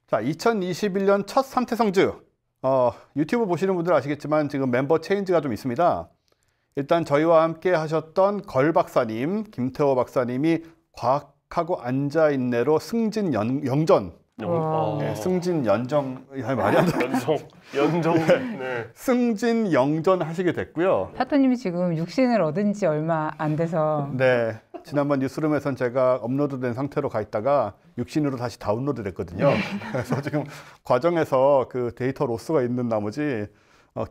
자, 2021년 첫 삼태성즈. 유튜브 보시는 분들 아시겠지만 지금 멤버 체인지가 좀 있습니다. 일단 저희와 함께 하셨던 걸 박사님, 김태호 박사님이 과학하고 앉아있네로 승진영전. 네, 승진연정, 말이 안 돼. 연정. 네. 승진영전 하시게 됐고요. 파토님이 지금 육신을 얻은 지 얼마 안 돼서. 네. 지난번 뉴스룸에선 제가 업로드된 상태로 가 있다가 육신으로 다시 다운로드 됐거든요. 그래서 지금 과정에서 그 데이터 로스가 있는 나머지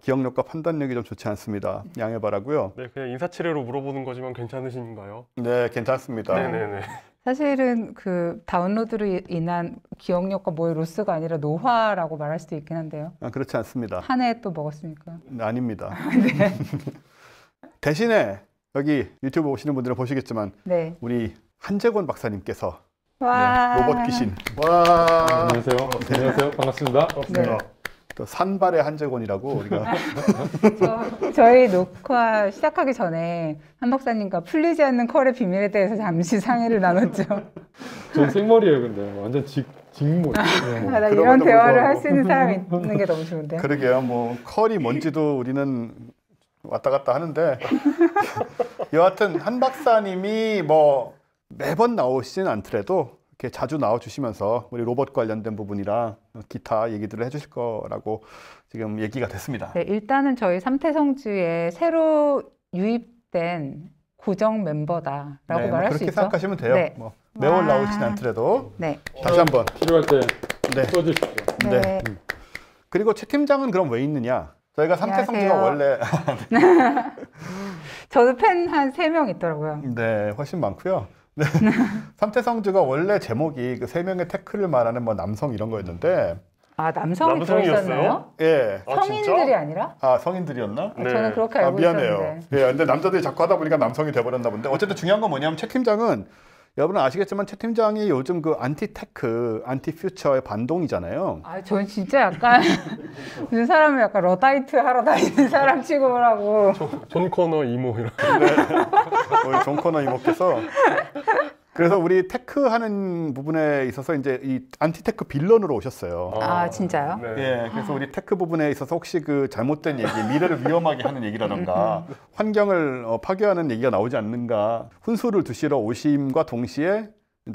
기억력과 판단력이 좀 좋지 않습니다. 양해 바라고요. 네, 그냥 인사치레로 물어보는 거지만 괜찮으신가요? 네, 괜찮습니다. 네네네. 사실은 그 다운로드로 인한 기억력과 뭐의 로스가 아니라 노화라고 말할 수도 있긴 한데요. 그렇지 않습니다. 한 해 또 먹었으니까. 아닙니다. 네. 대신에 여기 유튜브 보시는 분들은 보시겠지만 네. 우리 한재권 박사님께서 와. 네, 로봇 귀신. 와. 안녕하세요. 안녕하세요. 반갑습니다. 네. 또 산발의 한재권이라고 우리가 저희 녹화 시작하기 전에 한 박사님과 풀리지 않는 컬의 비밀에 대해서 잠시 상의를 나눴죠. 전 생머리예요, 근데 완전 직모. 나 이런 대화를 할 수 있는 사람이 있는 게 너무 좋은데요. 그러게요. 뭐 컬이 뭔지도 우리는 왔다 갔다 하는데 여하튼 한 박사님이 뭐 매번 나오시진 않더라도 이렇게 자주 나와주시면서 우리 로봇 관련된 부분이랑 기타 얘기들을 해주실 거라고 지금 얘기가 됐습니다. 네, 일단은 저희 삼태성주에 새로 유입된 고정 멤버다라고 네, 말할 수 그렇게 있죠. 생각하시면 돼요. 네. 뭐 매월 나오진 않더라도 네. 다시 한번 필요할 때 네. 써주십시오. 네. 네. 그리고 최 팀장은 그럼 왜 있느냐? 저희가 삼태성주가 원래 저도 팬 한 3명 있더라고요. 네, 훨씬 많고요. 네. 삼태성주가 원래 제목이 그 3명의 태클을 말하는 뭐 남성 이런 거였는데 아, 남성이 남성이었어요? 들어있었나요? 예. 아, 성인들이 아니라? 아, 성인들이었나? 네. 저는 그렇게 알고 미안해요. 있었는데. 예, 근데 남자들이 자꾸 하다 보니까 남성이 돼버렸나 본데 어쨌든 중요한 건 뭐냐면 최 팀장은 여러분은 아시겠지만 최 팀장이 요즘 그 안티테크, 안티퓨처의 반동이잖아요. 아, 저는 진짜 약간 무슨 사람을 약간 러다이트 하러 다니는 사람 취급을 하고. 존 코너 이모 이런. 우리 존 코너 이모께서 그래서 우리 테크 하는 부분에 있어서 이제 이 안티테크 빌런으로 오셨어요. 아, 진짜요? 네. 예, 그래서 우리 테크 부분에 있어서 혹시 그 잘못된 얘기, 미래를 위험하게 하는 얘기라던가 환경을 파괴하는 얘기가 나오지 않는가 훈수를 두시러 오심과 동시에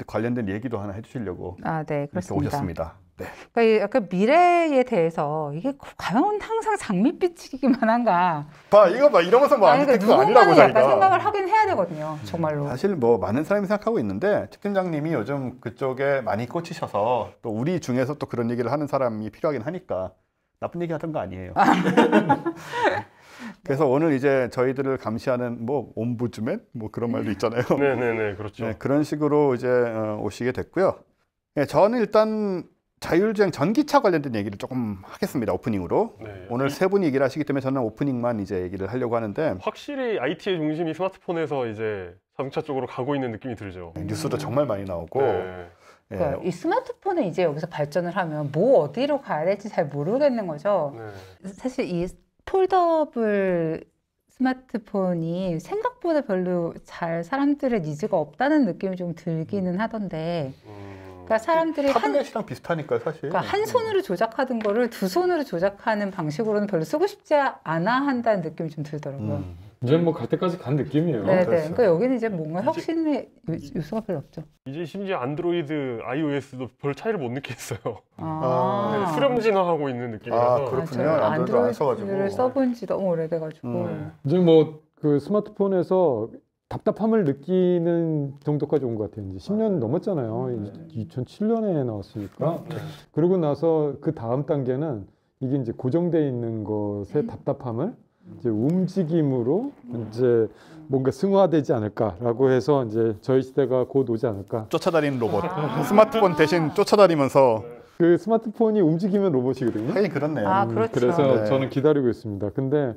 관련된 얘기도 하나 해주시려고 아, 네, 이렇게 그렇습니다. 오셨습니다. 네. 그러니까 약간 미래에 대해서 이게 과연 항상 장밋빛이기만 한가? 봐, 이거 봐, 이러면서 뭐 아니, 안티테크가 그러니까 아니라고 누군가는 약간 자기가. 생각을 하긴 해야 되거든요, 정말로. 사실 뭐 많은 사람이 생각하고 있는데 최 팀장님이 요즘 그쪽에 많이 꽂히셔서 또 우리 중에서 또 그런 얘기를 하는 사람이 필요하긴 하니까 나쁜 얘기 하던 거 아니에요. 그래서 오늘 이제 저희들을 감시하는 뭐 옴부즈맨 뭐 그런 말도 있잖아요. 네네네, 그렇죠. 네, 그런 식으로 이제 오시게 됐고요. 네, 저는 일단 자율주행 전기차 관련된 얘기를 조금 하겠습니다. 오프닝으로. 네. 오늘 세 분이 얘기를 하시기 때문에 저는 오프닝만 이제 얘기를 하려고 하는데 확실히 IT의 중심이 스마트폰에서 이제 자동차 쪽으로 가고 있는 느낌이 들죠. 뉴스도 정말 많이 나오고 네. 예, 그러니까 이 스마트폰에 이제 여기서 발전을 하면 뭐 어디로 가야 될지 잘 모르겠는 거죠. 네. 사실 이 폴더블 스마트폰이 생각보다 별로 잘 사람들의 니즈가 없다는 느낌이 좀 들기는 하던데, 그러니까 사람들이 타블렛이랑 비슷하니까요, 사실. 그러니까 한 손으로 조작하던 거를 두 손으로 조작하는 방식으로는 별로 쓰고 싶지 않아 한다는 느낌이 좀 들더라고요. 이제 뭐 갈 때까지 간 느낌이에요. 네네. 그렇죠. 그러니까 여기는 이제 뭔가 혁신의 요소가 별로 없죠. 이제 심지어 안드로이드, iOS도 별 차이를 못 느끼겠어요. 아, 수렴진화하고 있는 느낌이라서. 아, 그렇군요. 저는 안드로이드 안 써가지고. 안드로이드를 써본 지 너무 오래돼가지고. 이제 뭐 그 스마트폰에서 답답함을 느끼는 정도까지 온 것 같아요. 이제 10년 넘었잖아요. 2007년에 나왔으니까. 네. 그러고 나서 그 다음 단계는 이게 이제 고정돼 있는 것의 답답함을 이제 움직임으로 이제 뭔가 승화되지 않을까라고 해서 이제 저희 시대가 곧 오지 않을까. 쫓아다니는 로봇. 스마트폰 대신 쫓아다니면서. 그 스마트폰이 움직이면 로봇이거든요. 하긴 그렇네요. 아, 그렇죠. 그래서 네. 저는 기다리고 있습니다. 근데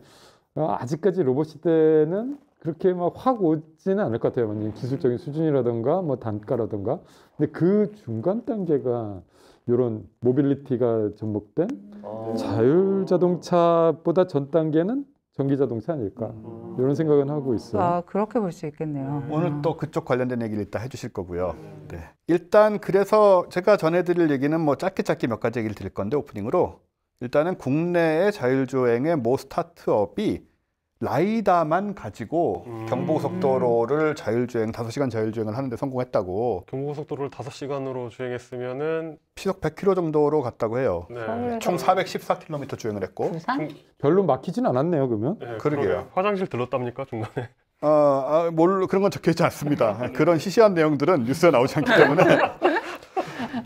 아직까지 로봇 시대는 그렇게 막 확 오지는 않을 것 같아요. 완전 기술적인 수준이라든가 뭐 단가라든가. 근데 그 중간 단계가 이런 모빌리티가 접목된 자율 자동차보다 전 단계는 전기 자동차 아닐까 이런 생각은 하고 있어요. 아, 그렇게 볼 수 있겠네요. 오늘 또 그쪽 관련된 얘기를 이따 해주실 거고요. 네. 일단 그래서 제가 전해드릴 얘기는 뭐 짧게 몇 가지 얘기를 드릴 건데 오프닝으로 일단은 국내의 자율주행의 모 스타트업이 라이다만 가지고 경부고속도로를 5시간 자율주행을 하는데 성공했다고. 경부고속도로를 5시간으로 주행했으면은 시속 100km 정도로 갔다고 해요. 네. 서울에서 총 414km 주행을 했고. 부산? 별로 막히진 않았네요, 그러면. 네, 그러게요. 화장실 들렀답니까 중간에? 그런 건 적혀 있지 않습니다. 그런 시시한 내용들은 뉴스에 나오지 않기 때문에.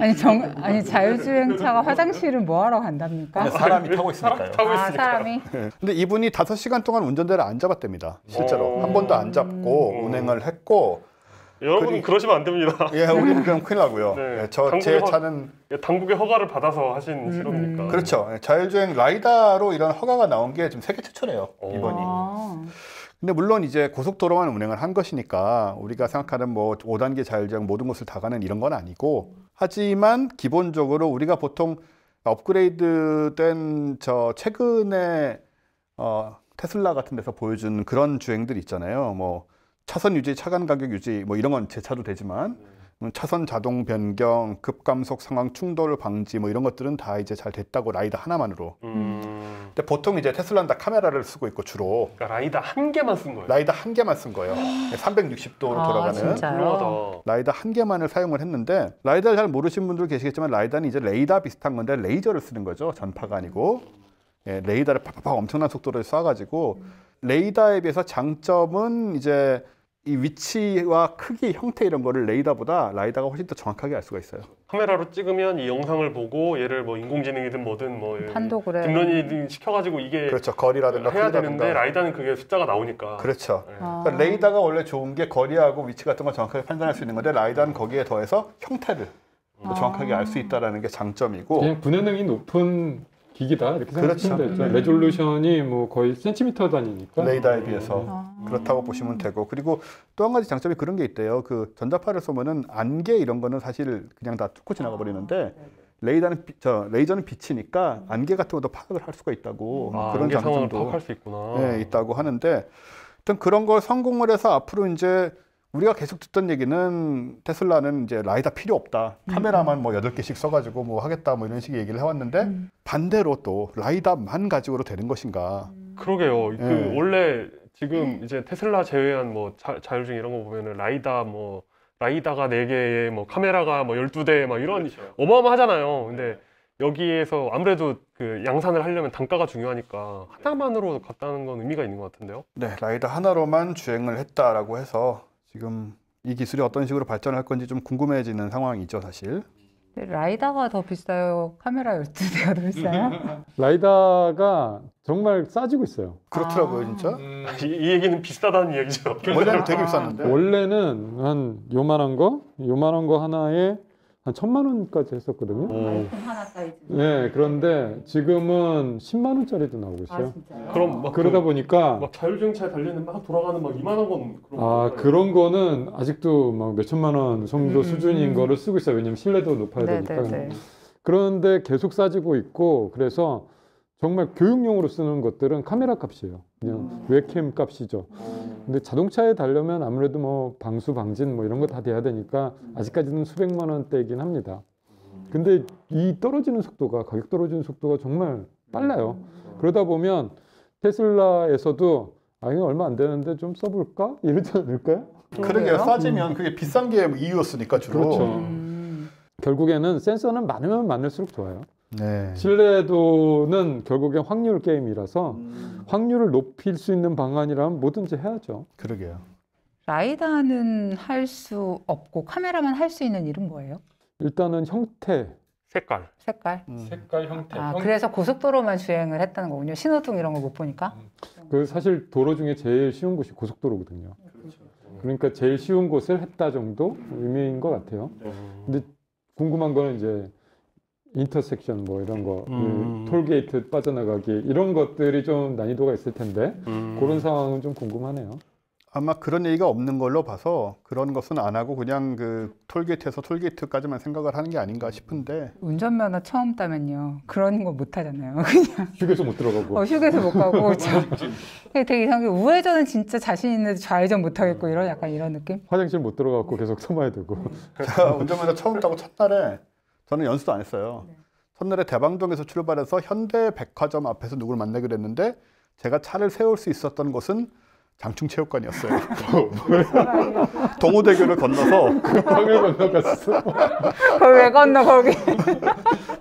아니 자율주행차가 화장실은 뭐 하러 간답니까? 사람이 타고 있으니까요. 타고 아, 있으니까. 사람이? 네. 근데 이분이 5시간 동안 운전대를 안 잡았답니다. 실제로. 한 번도 안 잡고 운행을 했고. 여러분은 그러시면 안 됩니다. 예, 우리는 그럼 큰일 나고요. 네. 제 차는. 당국의 허가를 받아서 하신 실험이니까. 그렇죠. 자율주행 라이다로 이런 허가가 나온 게 지금 세계 최초래요. 이번이. 아, 근데 물론 이제 고속도로만 운행을 한 것이니까 우리가 생각하는 뭐 5단계 자율주행 모든 곳을 다 가는 이런 건 아니고, 하지만 기본적으로 우리가 보통 업그레이드된 최근에 테슬라 같은 데서 보여준 그런 주행들 있잖아요. 뭐 차선 유지, 차간 가격 유지 뭐 이런 건 제 차도 되지만 차선 자동 변경, 급감속 상황 충돌 방지 뭐 이런 것들은 다 이제 잘 됐다고 라이다 하나만으로. 근데 보통 이제 테슬라는 다 카메라를 쓰고 있고 주로 그러니까 라이다 한 개만 쓴 거예요. 라이다 한 개만 쓴 거예요. 360도로 돌아가는 진짜요? 훌륭하다. 라이다 한 개만을 사용을 했는데, 라이다를 잘 모르시는 분들 계시겠지만 라이다는 이제 레이더 비슷한 건데 레이저를 쓰는 거죠. 전파가 아니고. 예, 레이더를 팍팍 엄청난 속도로 쏴가지고 레이더에 비해서 장점은 이제 이 위치와 크기, 형태 이런 거를 레이더보다 라이다가 훨씬 더 정확하게 알 수가 있어요. 카메라로 찍으면 이 영상을 보고 얘를 뭐 인공지능이든 뭐든 뭐 판독을 해. 딥러닝 시켜가지고 이게 그렇죠. 거리라든가 해야 크기라든가. 되는데 라이다는 그게 숫자가 나오니까. 그렇죠. 네. 그러니까 레이더가 원래 좋은 게 거리하고 위치 같은 걸 정확하게 판단할 수 있는 건데, 라이다는 거기에 더해서 형태를 더 정확하게 알 수 있다는 게 장점이고. 그냥 분해능이 높은 기기다 이렇게 그렇죠. 생각하시면 되죠. 레졸루션이 뭐 거의 센티미터 단위니까. 레이더에 비해서 그렇다고 보시면 되고, 그리고 또 한 가지 장점이 그런 게 있대요. 그 전자파를 쏘면은 안개 이런 거는 사실 그냥 다 뚫고 지나가 버리는데, 레이저는 빛이니까 안개 같은 것도 파악을 할 수가 있다고. 그런 안개 상황을 장점도 파악할 수 있구나. 네, 있다고 하는데, 하여튼 그런 걸 성공을 해서 앞으로 이제 우리가 계속 듣던 얘기는 테슬라는 이제 라이다 필요 없다. 카메라만 뭐 8개씩 써가지고 뭐 하겠다 뭐 이런 식의 얘기를 해왔는데, 반대로 또 라이다만 가지고도 되는 것인가. 그러게요. 그 네. 원래 지금 이제 테슬라 제외한 뭐 자율주행 이런 거 보면은 라이다가 4개에 뭐 카메라가 뭐 12대 막 이런 어마어마하잖아요. 근데 여기에서 아무래도 그 양산을 하려면 단가가 중요하니까 하나만으로 갔다는 건 의미가 있는 것 같은데요. 네, 라이다 하나로만 주행을 했다라고 해서 지금 이 기술이 어떤 식으로 발전할 건지 좀 궁금해지는 상황이죠, 사실. 라이다가 더 비싸요? 카메라 12대가 더 비싸요? 라이다가 정말 싸지고 있어요. 그렇더라고요, 아. 진짜. 이 얘기는 비싸다는 얘기죠. 원래는 되게 비쌌는데. 원래는 한 요만한 거 하나에 한 1,000만 원까지 했었거든요. 아이폰 하나 사이즈. 네, 그런데 지금은 10만 원짜리도 나오고 있어요. 진짜요? 그럼 막 그러다 보니까 막 자율주행차에 달리는 막 돌아가는 막 이만한 건 그런 아, 거예요. 그런 거는 아직도 막 몇천만 원 정도 수준인 음. 거를 쓰고 있어요. 왜냐면 신뢰도 높아야 되니까. 네네네. 그런데 계속 싸지고 있고, 그래서 정말 교육용으로 쓰는 것들은 카메라 값이에요. 그냥 웹캠 값이죠. 근데 자동차에 달려면 아무래도 뭐 방수, 방진 뭐 이런 거 다 돼야 되니까 아직까지는 수백만 원대이긴 합니다. 근데 이 떨어지는 속도가, 가격 떨어지는 속도가 정말 빨라요. 그러다 보면 테슬라에서도 아, 이거 얼마 안 되는데 좀 써볼까? 이러지 않을까요? 그러게요. 싸지면 그게 비싼 게 이유였으니까 주로. 그렇죠. 결국에는 센서는 많으면 많을수록 좋아요. 네. 신뢰도는 결국엔 확률 게임이라서 확률을 높일 수 있는 방안이라면 뭐든지 해야죠. 그러게요. 라이다는 할 수 없고 카메라만 할 수 있는 일은 뭐예요? 일단은 형태, 색깔. 색깔? 색깔, 형태. 아, 그래서 고속도로만 주행을 했다는 거군요. 신호등 이런 거 못 보니까. 그 사실 도로 중에 제일 쉬운 곳이 고속도로거든요. 그러니까 제일 쉬운 곳을 했다 정도 의미인 것 같아요. 근데 궁금한 거는 이제 인터섹션 뭐 이런 거, 톨게이트 빠져나가기 이런 것들이 좀 난이도가 있을 텐데 그런 상황은 좀 궁금하네요. 아마 그런 얘기가 없는 걸로 봐서 그런 것은 안 하고 그냥 그 톨게이트에서 톨게이트까지만 생각을 하는 게 아닌가 싶은데 운전면허 처음 따면요. 그런 거 못 하잖아요. 그냥 휴게소 못 들어가고. 휴게소 못 가고 되게 이상하게 우회전은 진짜 자신 있는데 좌회전 못 하겠고 이런 약간 이런 느낌? 화장실 못 들어가고 계속 참아야 되고. 제가 운전면허 처음 따고 첫날에 저는 연수도 안 했어요. 첫날에 대방동에서 출발해서 현대백화점 앞에서 누구를 만나기로 했는데 제가 차를 세울 수 있었던 곳은 장충체육관이었어요. 동호대교를 건너서 방을 건너갔어. 거기 왜 건너 거기?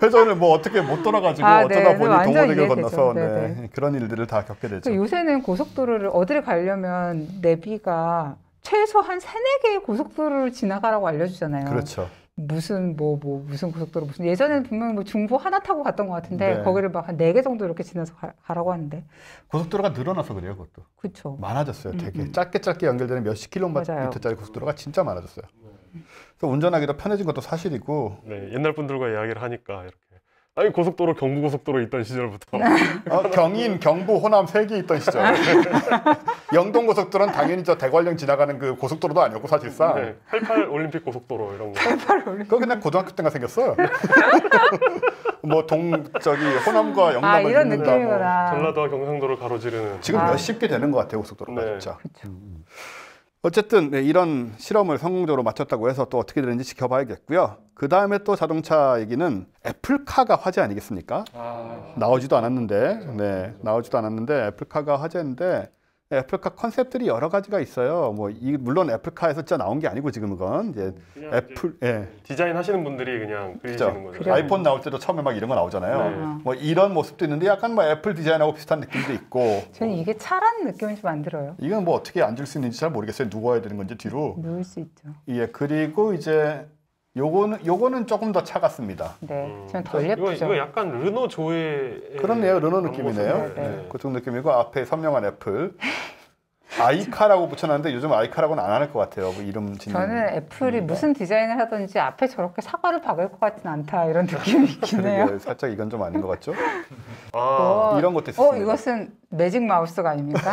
회전을 뭐 어떻게 못 돌아가지고 아, 어쩌다 네. 보니 완전 동호대교를 이해되죠. 건너서 네, 네, 그런 일들을 다 겪게 되죠. 요새는 고속도로를 어디를 가려면 내비가 최소 한 3-4개의 고속도로를 지나가라고 알려주잖아요. 그렇죠. 무슨 무슨 고속도로 무슨 예전에는 분명 뭐 중부 하나 타고 갔던 것 같은데 네. 거기를 막 한 4개 정도 이렇게 지나서 가라고 하는데 고속도로가 늘어나서 그래요, 그것도. 그렇죠. 많아졌어요, 되게. 짧게 연결되는 몇십 맞아요. 킬로미터짜리 고속도로가 진짜 많아졌어요. 그래서 운전하기도 편해진 것도 사실이고 네, 옛날 분들과 이야기를 하니까 이렇게 아니 고속도로 경부고속도로 있던 시절부터 경인, 경부, 호남 3개 있던 시절. 영동고속도로는 당연히 저 대관령 지나가는 그 고속도로도 아니었고 사실상. 네, 88 올림픽 고속도로 이런 거. 그거 그냥 고등학교 때가 생겼어요. 뭐 저기 호남과 영남을 이런 잇는다, 느낌이구나. 전라도와 경상도를 가로지르는 지금 몇십 개 되는 것 같아요, 고속도로가 네. 진짜. 그렇죠. 어쨌든 네, 이런 실험을 성공적으로 마쳤다고 해서 또 어떻게 되는지 지켜봐야겠고요. 그 다음에 또 자동차 얘기는 애플카가 화제 아니겠습니까? 나오지도 않았는데 애플카가 화제인데 애플카 컨셉들이 여러 가지가 있어요. 뭐 물론 애플카에서 진짜 나온 게 아니고 지금 그건 이제 디자인 하시는 분들이 그냥 그리시는 거죠. 그래요. 아이폰 나올 때도 처음에 막 이런 거 나오잖아요. 네. 뭐 이런 모습도 있는데 약간 뭐 애플 디자인하고 비슷한 느낌도 있고. 저는 이게 차라는 느낌이 좀 안 들어요. 이건 뭐 어떻게 앉을 수 있는지 잘 모르겠어요. 누워야 되는 건지 뒤로. 누울 수 있죠. 예, 그리고 이제 요거는 조금 더 차 같습니다. 네, 저는 덜 예쁘죠. 이거 약간 르노 조의 그렇네요. 르노 느낌이네요. 네. 그쪽 느낌이고 앞에 선명한 애플. 아이카라고 붙여놨는데 요즘 아이카라고는 안 할 것 같아요. 뭐 이름 짓는. 저는 애플이 무슨 디자인을 하든지 앞에 저렇게 사과를 박을 것 같진 않다 이런 느낌이 있긴 해요. 그러게요. 살짝 이건 좀 아닌 것 같죠? 아, 이런 것도 있었습니다. 이것은 매직 마우스가 아닙니까?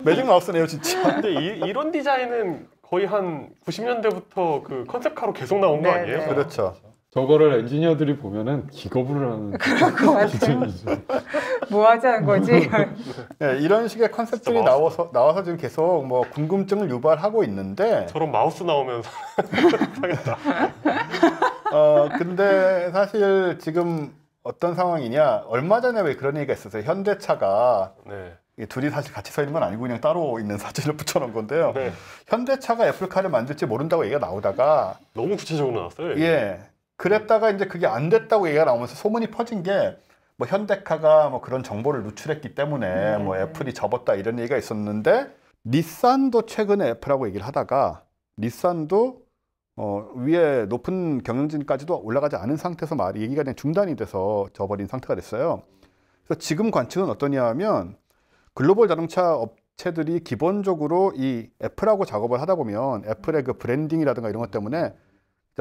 매직 마우스네요, 진짜. 근데 이런 디자인은 거의 한 90년대부터 그 컨셉카로 계속 나온 거 네, 아니에요? 네. 그렇죠. 저거를 엔지니어들이 보면은 기겁을 하는 그럴 것 같아요. 기준이죠. 뭐 하자는 거지? 네, 이런 식의 컨셉들이 진짜 나와서 지금 계속 뭐 궁금증을 유발하고 있는데 저런 마우스 나오면서 하겠다. 근데 사실 지금 어떤 상황이냐, 얼마 전에 왜 그런 얘기가 있었어요. 현대차가 네. 이 둘이 사실 같이 서 있는 건 아니고 그냥 따로 있는 사진을 붙여놓은 건데요. 네. 현대차가 애플카를 만들지 모른다고 얘기가 나오다가 너무 구체적으로 나왔어요. 이게. 예, 그랬다가 이제 그게 안 됐다고 얘기가 나오면서 소문이 퍼진 게 뭐 현대카가 뭐 그런 정보를 누출했기 때문에 뭐 애플이 접었다 이런 얘기가 있었는데, 닛산도 최근에 애플하고 얘기를 하다가 닛산도 위에 높은 경영진까지도 올라가지 않은 상태에서 얘기가 그냥 중단이 돼서 져버린 상태가 됐어요. 그래서 지금 관측은 어떠냐 하면 글로벌 자동차 업체들이 기본적으로 이 애플하고 작업을 하다 보면 애플의 그 브랜딩이라든가 이런 것 때문에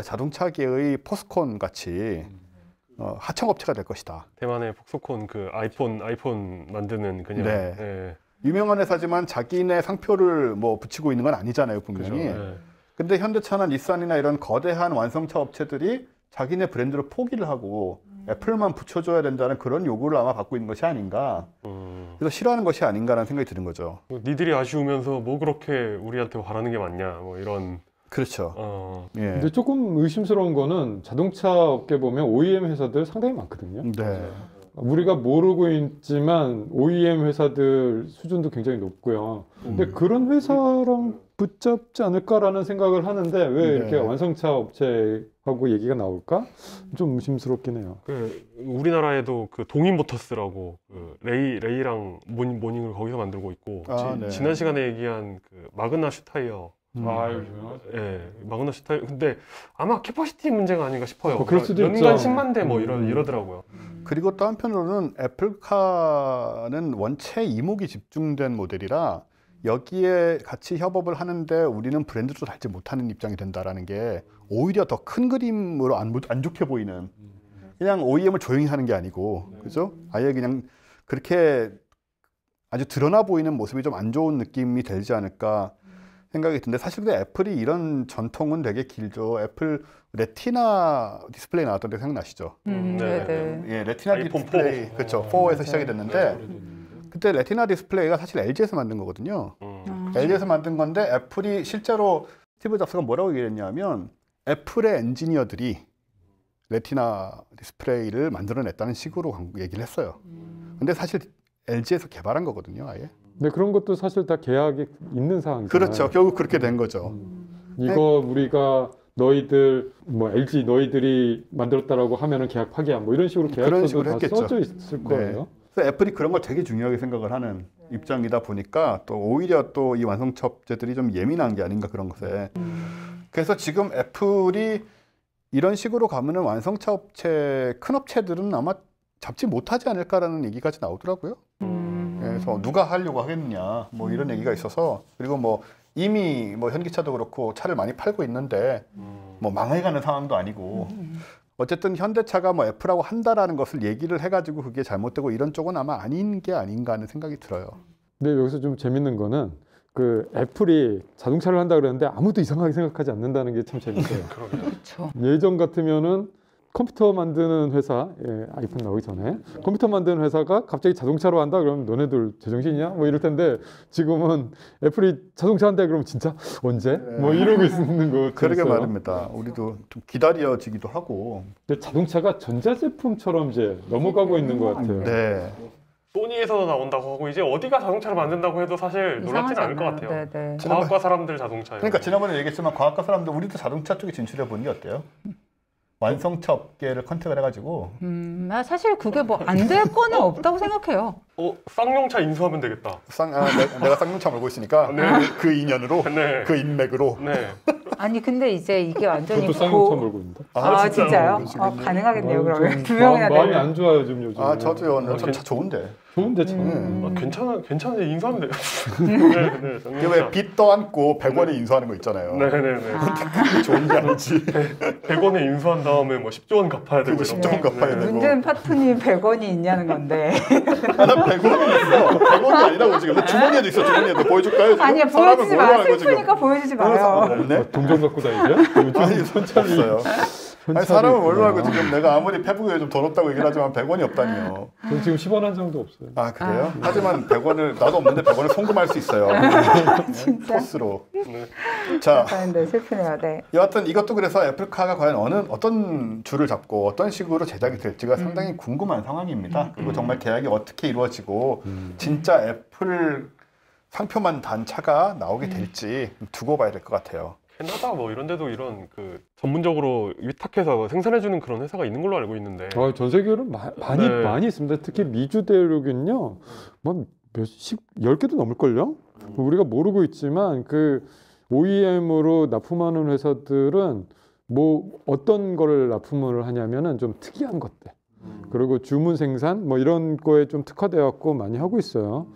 자동차계의 포스콘 같이 하청업체가 될 것이다. 대만의 폭스콘 그 아이폰 만드는 그냥 네. 네. 유명한 회사지만 자기네 상표를 뭐 붙이고 있는 건 아니잖아요, 분명히. 그죠. 네. 근데 현대차나 닛산이나 이런 거대한 완성차 업체들이 자기네 브랜드를 포기를 하고 애플만 붙여줘야 된다는 그런 요구를 아마 받고 있는 것이 아닌가. 그래서 싫어하는 것이 아닌가라는 생각이 드는 거죠. 니들이 아쉬우면서 뭐 그렇게 우리한테 바라는 게 많냐 뭐 이런. 그렇죠. 예. 근데 조금 의심스러운 거는 자동차 업계 보면 OEM 회사들 상당히 많거든요. 네. 우리가 모르고 있지만 OEM 회사들 수준도 굉장히 높고요. 근데 그런 회사랑 붙잡지 않을까라는 생각을 하는데 왜 이렇게 네. 완성차 업체하고 얘기가 나올까? 좀 의심스럽긴 해요. 그 우리나라에도 그 동인모터스라고 그 레이랑 모닝을 거기서 만들고 있고 네. 지난 시간에 얘기한 그 마그나 슈타이어. 예, 마그나 슈타이어. 근데 아마 캐퍼시티 문제가 아닌가 싶어요. 그럴 수도 연간 있죠. 10만 대 뭐 이러더라고요. 그리고 또 한편으로는 애플카는 원체 이목이 집중된 모델이라 여기에 같이 협업을 하는데 우리는 브랜드도 달지 못하는 입장이 된다라는 게 오히려 더 큰 그림으로 안 좋게 보이는, 그냥 OEM을 조용히 하는 게 아니고, 그죠? 아예 그냥 그렇게 아주 드러나 보이는 모습이 좀 안 좋은 느낌이 들지 않을까 생각이 드는데 사실 근데 애플이 이런 전통은 되게 길죠. 애플 레티나 디스플레이 나왔던 데 생각나시죠? 네네. 예, 레티나 아이폰 디스플레이 4. 그렇죠. 4에서 시작이 됐는데 그때 레티나 디스플레이가 사실 LG에서 만든 거거든요. LG에서 만든 건데 애플이 실제로 스티브 잡스가 뭐라고 얘기했냐면 애플의 엔지니어들이 레티나 디스플레이를 만들어냈다는 식으로 얘기를 했어요. 근데 사실 LG에서 개발한 거거든요, 아예. 네, 그런 것도 사실 다 계약이 있는 상황이잖아요. 그렇죠. 결국 그렇게 된 거죠. 이거 우리가 너희들 뭐 LG 너희들이 만들었다라고 하면은 계약 파기야 뭐 이런 식으로 그런 계약서도 식으로 다 했겠죠. 써져 있을 거예요. 그래서 애플이 그런 걸 되게 중요하게 생각을 하는 입장이다 보니까 또 오히려 또 이 완성차 업체들이 좀 예민한 게 아닌가 그런 것에. 그래서 지금 애플이 이런 식으로 가면은 완성차 업체 큰 업체들은 아마 잡지 못하지 않을까라는 얘기까지 나오더라고요. 그래서 누가 하려고 하겠느냐 뭐 이런 얘기가 있어서 그리고 뭐 이미 뭐 현기차도 그렇고 차를 많이 팔고 있는데 뭐 망해가는 상황도 아니고 어쨌든 현대차가 뭐 애플하고 한다라는 것을 얘기를 해가지고 그게 잘못되고 이런 쪽은 아마 아닌 게 아닌가 하는 생각이 들어요. 근데 여기서 좀 재밌는 거는 그 애플이 자동차를 한다 그러는데 아무도 이상하게 생각하지 않는다는 게 참 재밌어요. 그렇죠. 예전 같으면은 컴퓨터 만드는 회사, 예, 아이폰 나오기 전에 컴퓨터 만드는 회사가 갑자기 자동차로 한다 그러면 너네들 제정신이냐? 뭐 이럴 텐데 지금은 애플이 자동차 한다 그러면 진짜 언제? 뭐 이러고 있는 거 그러게 있어요. 말입니다. 우리도 좀 기다려지기도 하고. 근데 자동차가 전자제품처럼 이제 넘어가고 있는 것 같아요. 네. 소니에서도 나온다고 하고 이제 어디가 자동차를 만든다고 해도 사실 놀랍지는 않을 것 같아요. 네네. 과학과 사람들 자동차예요. 그러니까 지난번에 얘기했지만 과학과 사람들 우리도 자동차 쪽에 진출해 보는 게 어때요? 완성차 업계를 컨택을 해가지고 사실 그게 뭐 안 될 거는 없다고 생각해요. 쌍용차 인수하면 되겠다. 내가 쌍용차 몰고 있으니까 그 인연으로 네. 그 인맥으로 네. 아니 근데 이제 이게 완전히 저도 쌍용차 몰고 있는데. 진짜요? 그러시군요. 가능하겠네요 그러면 두 명이나 마음이 되면. 안 좋아요 지금 요즘. 아 저도요. 전 차 좋은데. 좋은데 참. 괜찮은데 인수하면 돼요. 네, 이게 왜 빚 떠안고 100원에 인수하는 거 있잖아요. 네네네. 그게 좋은 게 아니지. 100원에 인수한 다음에 뭐 10조 원 갚아야 되고. 그리고 10조 원 갚아야 되고. 문제는 파트님 100원이 있냐는 건데. 나 100원이 있어. 100원이 아니라고 지금. 주머니에도 있어. 주머니에도 보여줄까요? 지금? 아니야 사람을 보여주지 뭘로 마. 하는 거지, 슬프니까 보여주지 마요. 없네? 동전 갖고 다니세요? 요즘 아니 천천히. 없어요. 아니, 사람을 뭘로 알고 지금 내가 아무리 페북에 좀 돈 없다고 얘기를 하지만 100원이 없다니요. 전 지금 10원 한 장도 없어요. 아 그래요? 하지만 100원을 나도 없는데 100원을 송금할 수 있어요. 진짜. 포스로. 자, 근데 슬프네요. 네. 여하튼 이것도 그래서 애플카가 과연 어떤 줄을 잡고 어떤 식으로 제작이 될지가 상당히 궁금한 상황입니다. 그리고 정말 계약이 어떻게 이루어지고 진짜 애플 상표만 단 차가 나오게 될지 두고 봐야 될 것 같아요. 캐나다 뭐 이런 데도 이런 그 전문적으로 위탁해서 생산해주는 그런 회사가 있는 걸로 알고 있는데. 전 세계로 많이 있습니다. 특히 미주 대륙은요, 뭐 몇십 10개도 넘을걸요? 우리가 모르고 있지만 그 OEM으로 납품하는 회사들은 뭐 어떤 거를 납품을 하냐면은 좀 특이한 것들. 그리고 주문 생산 뭐 이런 거에 좀 특화되어 갖고 많이 하고 있어요.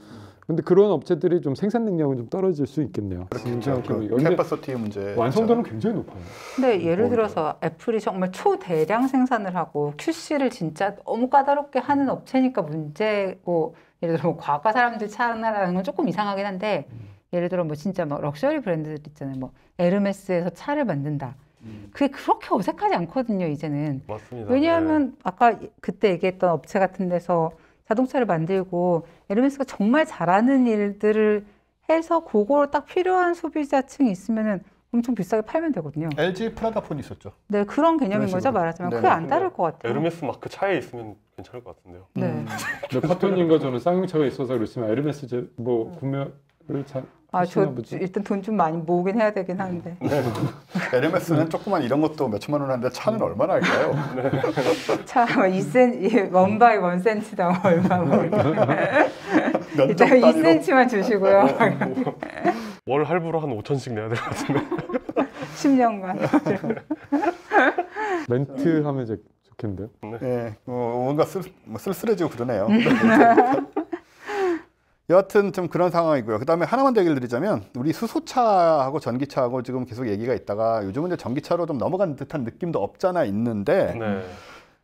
근데 그런 업체들이 좀 생산 능력은 좀 떨어질 수 있겠네요. 그렇죠. 그 근데 캐파시티 문제. 완성도는 굉장히 높아요. 근데 예를 들어서 애플이 정말 초대량 생산을 하고 QC를 진짜 너무 까다롭게 하는 업체니까 문제고, 예를 들어 뭐 과거 사람들 차라는 건 조금 이상하긴 한데, 예를 들어 뭐 진짜 뭐 럭셔리 브랜드들 있잖아요. 뭐 에르메스에서 차를 만든다. 그게 그렇게 어색하지 않거든요, 이제는. 맞습니다. 왜냐하면 아까 그때 얘기했던 업체 같은 데서 자동차를 만들고 에르메스가 정말 잘하는 일들을 해서 그거로 딱 필요한 소비자층이 있으면은 엄청 비싸게 팔면 되거든요. LG 프라다폰 있었죠. 네, 그런 개념인 그런 거죠, 식으로. 말하자면. 네네. 그게 안 다를 것 같아요. 에르메스 마크 차에 있으면 괜찮을 것 같은데요. 네. 근데 파토님과 저는 쌍용차가 있어서 그렇지만 에르메스 뭐 구매를 잘 하시나 보죠. 일단 돈 좀 많이 모으긴 해야 되긴 하는데. 에르메스는 조그만 이런 것도 몇천만 원 하는데 차는 얼마나 할까요? 차, 2cm, 1/1cm당 얼마 뭐. 면적 일단 단위로. 2cm만 주시고요. 월 할부로 한 5천씩 내야 될 것 같은데. 10년간. 렌트 하면 이제 좋겠는데요. 네, 뭔가 쓸쓸해지고 그러네요. 여하튼 좀 그런 상황이고요. 그 다음에 하나만 더 얘기를 드리자면 우리 수소차하고 전기차하고 지금 계속 얘기가 있다가 요즘은 이제 전기차로 좀 넘어간 듯한 느낌도 없잖아 있는데 네.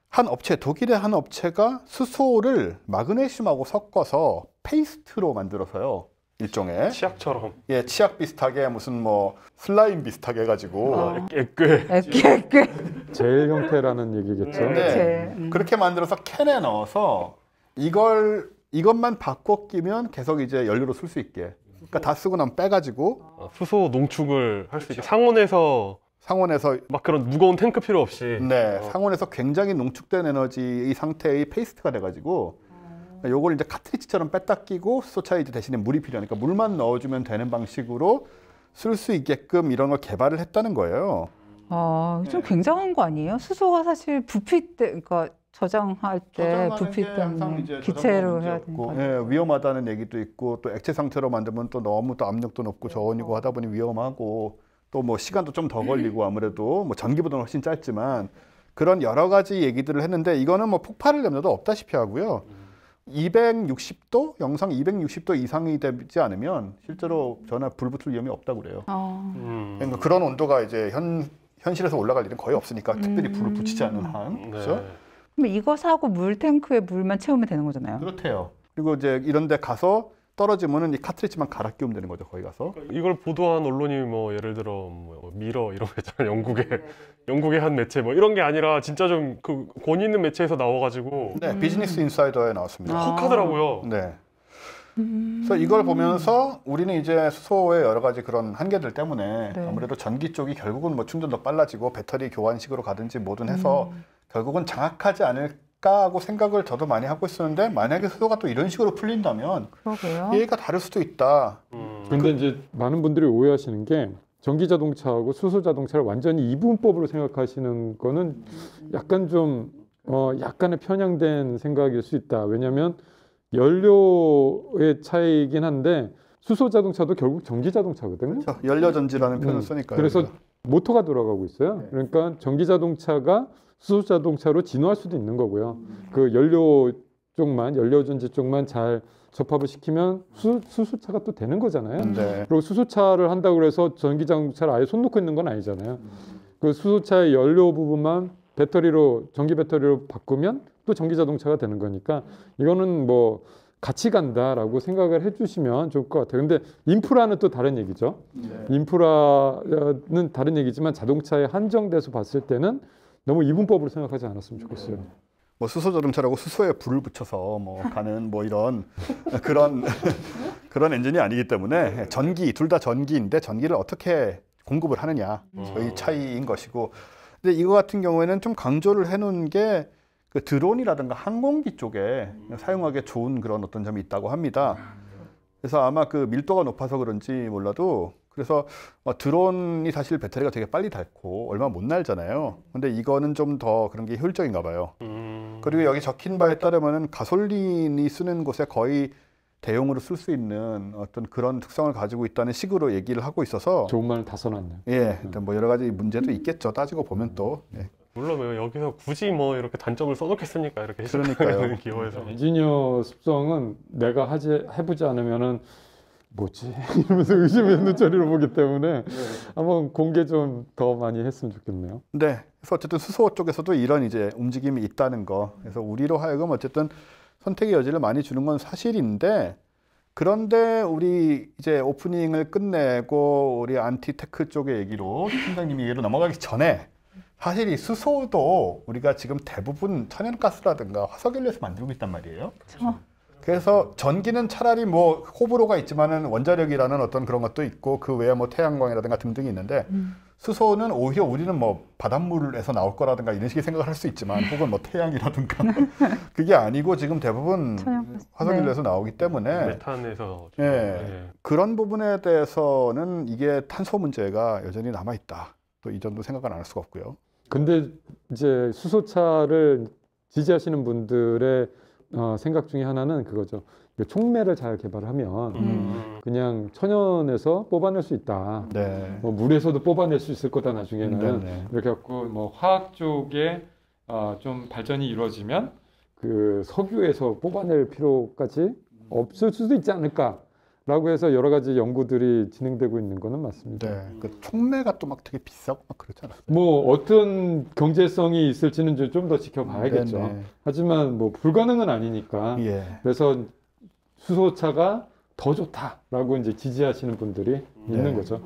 한 업체, 독일의 한 업체가 수소를 마그네슘하고 섞어서 페이스트로 만들어서요. 일종의 치약처럼. 예, 치약 비슷하게 무슨 뭐 슬라임 비슷하게 해가지고 애끌. 애깨. 젤 형태라는 얘기겠죠. 네. 그렇게 만들어서 캔에 넣어서 이것만 바꿔 끼면 계속 이제 연료로 쓸 수 있게. 그러니까 다 쓰고 나면 빼가지고 수소 농축을 할 수 있게 상온에서 막 그런 무거운 탱크 필요 없이. 네, 상온에서 굉장히 농축된 에너지의 상태의 페이스트가 돼가지고 요걸 이제 카트리지처럼 뺐다 끼고 수소차에 이제 대신에 물이 필요하니까 물만 넣어주면 되는 방식으로 쓸 수 있게끔 이런 걸 개발을 했다는 거예요. 좀 굉장한 거 아니에요? 수소가 사실 부피 때, 그러니까 저장할 때 부피 때문에 기체로 해야 되는 거. 예, 위험하다는 얘기도 있고 또 액체 상태로 만들면 또 너무 또 압력도 높고 저온이고 하다 보니 위험하고 또 뭐 시간도 좀 더 걸리고 아무래도 뭐 전기보다는 훨씬 짧지만 그런 여러 가지 얘기들을 했는데 이거는 뭐 폭발할 염려도 없다시피 하고요. 260도, 영상 260도 이상이 되지 않으면 실제로 전화 불 붙을 위험이 없다고 그래요. 그러니까 그런 온도가 이제 현실에서 올라갈 일은 거의 없으니까 특별히 불을 붙이지 않는 한. 그렇죠? 그럼 이거 사고 물탱크에 물만 채우면 되는 거잖아요. 그렇대요. 그리고 이제 이런 데 가서 떨어지면은 이 카트리지만 갈아 끼우면 되는 거죠, 거기 가서. 이걸 보도한 언론이 뭐 예를 들어 뭐 미러 이런 거 있잖아요. 영국의 한 매체 뭐 이런 게 아니라 진짜 좀 그 권위 있는 매체에서 나와가지고 네, 비즈니스 인사이더에 나왔습니다. 혹하더라고요. 네. 그래서 이걸 보면서 우리는 이제 수소의 여러 가지 그런 한계들 때문에 네. 아무래도 전기 쪽이 결국은 뭐 충전도 빨라지고 배터리 교환식으로 가든지 뭐든 해서 결국은 장악하지 않을까 하고 생각을 저도 많이 하고 있었는데 만약에 수소가 또 이런 식으로 풀린다면 그러게요. 얘기가 다를 수도 있다. 근데 이제 많은 분들이 오해하시는 게 전기 자동차하고 수소 자동차를 완전히 이분법으로 생각하시는 거는 약간 좀 약간의 편향된 생각일 수 있다. 왜냐하면 연료의 차이이긴 한데 수소 자동차도 결국 전기 자동차거든요. 그렇죠. 연료전지라는 표현을 쓰니까요. 그래서 모터가 돌아가고 있어요. 그러니까 전기 자동차가 수소 자동차로 진화할 수도 있는 거고요. 그 연료 쪽만, 연료전지 쪽만 잘 접합을 시키면 수소차가 또 되는 거잖아요. 네. 그리고 수소차를 한다고 해서 전기 자동차를 아예 손 놓고 있는 건 아니잖아요. 그 수소차의 연료 부분만 전기 배터리로 바꾸면 또 전기 자동차가 되는 거니까 이거는 뭐 같이 간다라고 생각을 해주시면 좋을 것 같아요. 근데 인프라는 또 다른 얘기죠. 인프라는 다른 얘기지만 자동차에 한정돼서 봤을 때는 너무 이분법으로 생각하지 않았으면 좋겠어요. 뭐 수소 자동차라고 수소에 불을 붙여서 뭐 가는 뭐 이런 그런 엔진이 아니기 때문에 둘 다 전기인데 전기를 어떻게 공급을 하느냐 저희 차이인 것이고. 근데 이거 같은 경우에는 좀 강조를 해놓은 게 그 드론이라든가 항공기 쪽에 사용하기 좋은 그런 어떤 점이 있다고 합니다. 그래서 아마 그 밀도가 높아서 그런지 몰라도 그래서 드론이 사실 배터리가 되게 빨리 닳고 얼마 못 날잖아요. 근데 이거는 좀 더 그런 게 효율적인가 봐요. 그리고 여기 적힌 바에 따르면은 가솔린이 쓰는 곳에 거의 대용으로 쓸 수 있는 어떤 그런 특성을 가지고 있다는 식으로 얘기를 하고 있어서 좋은 말을 다 써놨네요. 예, 뭐 여러 가지 문제도 있겠죠. 따지고 보면 또. 예. 물론 뭐 여기서 굳이 뭐 이렇게 단점을 써놓겠습니까? 이렇게 그러니까요. 기호에서. 엔지니어 습성은 내가 해보지 않으면은 뭐지? 이러면서 의심의 눈초리로 보기 때문에 한번 공개 좀 더 많이 했으면 좋겠네요. 네. 그래서 어쨌든 수소 쪽에서도 이런 이제 움직임이 있다는 거. 그래서 우리로 하여금 어쨌든 선택의 여지를 많이 주는 건 사실인데 그런데 우리 이제 오프닝을 끝내고 우리 안티테크 쪽의 얘기로 팀장님이 얘기로 넘어가기 전에 사실 이 수소도 우리가 지금 대부분 천연가스라든가 화석연료에서 만들고 있단 말이에요. 그렇죠. 그래서 전기는 차라리 뭐 호불호가 있지만은 원자력이라는 어떤 그런 것도 있고 그 외에 뭐 태양광이라든가 등등이 있는데 수소는 오히려 우리는 뭐 바닷물에서 나올 거라든가 이런 식의 생각을 할 수 있지만 혹은 뭐 태양이라든가 그게 아니고 지금 대부분 화석연료에서 나오기 때문에 메탄에서 그런 부분에 대해서는 이게 탄소 문제가 여전히 남아 있다. 또 이 점도 생각을 안 할 수가 없고요. 근데 이제 수소차를 지지하시는 분들의 생각 중에 하나는 그거죠. 촉매를 잘 개발하면 그냥 천연에서 뽑아낼 수 있다. 네. 뭐 물에서도 뽑아낼 수 있을 거다 나중에는. 네. 이렇게 갖고 뭐 화학 쪽에 좀 발전이 이루어지면 그 석유에서 뽑아낼 필요까지 없을 수도 있지 않을까. 라고 해서 여러 가지 연구들이 진행되고 있는 거는 맞습니다. 네. 그 촉매가 또 막 되게 비싸고 막 그렇잖아요. 뭐 어떤 경제성이 있을지는 좀 더 지켜봐야겠죠. 네네. 하지만 뭐 불가능은 아니니까. 예. 그래서 수소차가 더 좋다라고 이제 지지하시는 분들이 있는 거죠.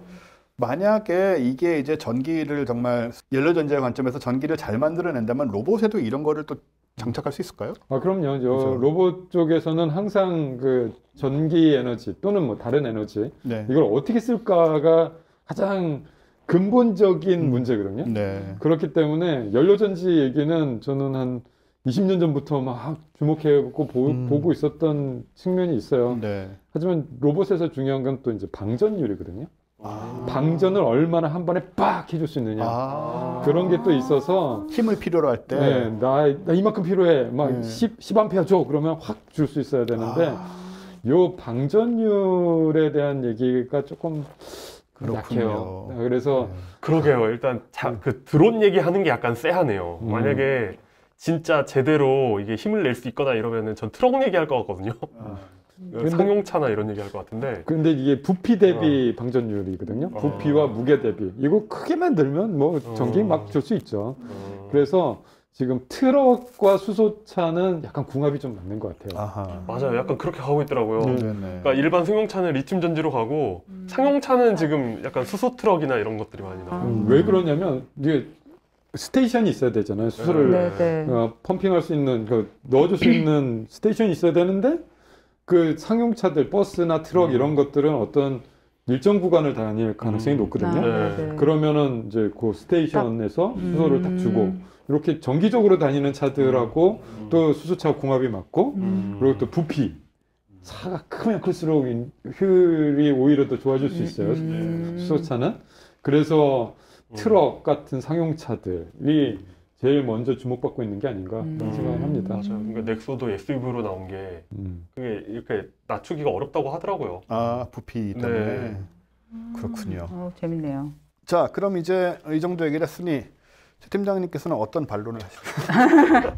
만약에 이게 이제 전기를 정말 연료전자의 관점에서 전기를 잘 만들어낸다면 로봇에도 이런 거를 또 장착할 수 있을까요? 아, 그럼요. 그렇죠. 로봇 쪽에서는 항상 그 전기 에너지 또는 뭐 다른 에너지 네. 이걸 어떻게 쓸까가 가장 근본적인 문제거든요. 네. 그렇기 때문에 연료전지 얘기는 저는 한 20년 전부터 막 주목해보고 보고 있었던 측면이 있어요. 네. 하지만 로봇에서 중요한 건 또 이제 방전율이거든요. 아. 방전을 얼마나 한 번에 빡 해줄 수 있느냐. 아. 그런 게 또 있어서 힘을 필요로 할 때. 네, 나 이만큼 필요해. 막 네. 10A 줘. 그러면 확 줄 수 있어야 되는데 요 방전율에 대한 얘기가 조금 약해요. 그렇군요. 그래서 그러게요. 일단 그 드론 얘기하는 게 약간 쎄하네요. 만약에 진짜 제대로 이게 힘을 낼 수 있거나 이러면은 전 트럭 얘기할 것 같거든요. 근데- 상용차나 이런 얘기할 것 같은데. 근데 이게 부피 대비 방전율이거든요. 부피와 무게 대비. 이거 크게 만들면 뭐 전기 막 줄 수 있죠. 그래서 지금 트럭과 수소차는 약간 궁합이 좀 맞는 것 같아요. 아하. 맞아요. 약간 그렇게 가고 있더라고요. 네네. 그러니까 일반 승용차는 리튬 전지로 가고 상용차는 지금 약간 수소 트럭이나 이런 것들이 많이 나와요. 왜 그러냐면 이게 스테이션이 있어야 되잖아요. 수소를 네네. 펌핑할 수 있는 넣어줄 수 있는 스테이션이 있어야 되는데 그 상용차들 버스나 트럭 이런 것들은 어떤 일정 구간을 다닐 가능성이 높거든요. 네. 그러면은 이제 그 스테이션에서 수소를 딱 주고 이렇게 정기적으로 다니는 차들하고 또 수소차 궁합이 맞고 그리고 또 부피 차가 크면 클수록 효율이 오히려 더 좋아질 수 있어요. 수소차는. 그래서 트럭 같은 상용차들이 제일 먼저 주목받고 있는 게 아닌가 그런 생각을 합니다. 맞아요. 그러니까 넥소도 SUV로 나온 게 그게 이렇게 낮추기가 어렵다고 하더라고요. 아, 부피 때문에. 네. 그렇군요. 재밌네요. 자, 그럼 이제 이 정도 얘기를 했으니 최 팀장님께서는 어떤 반론을 하실까요?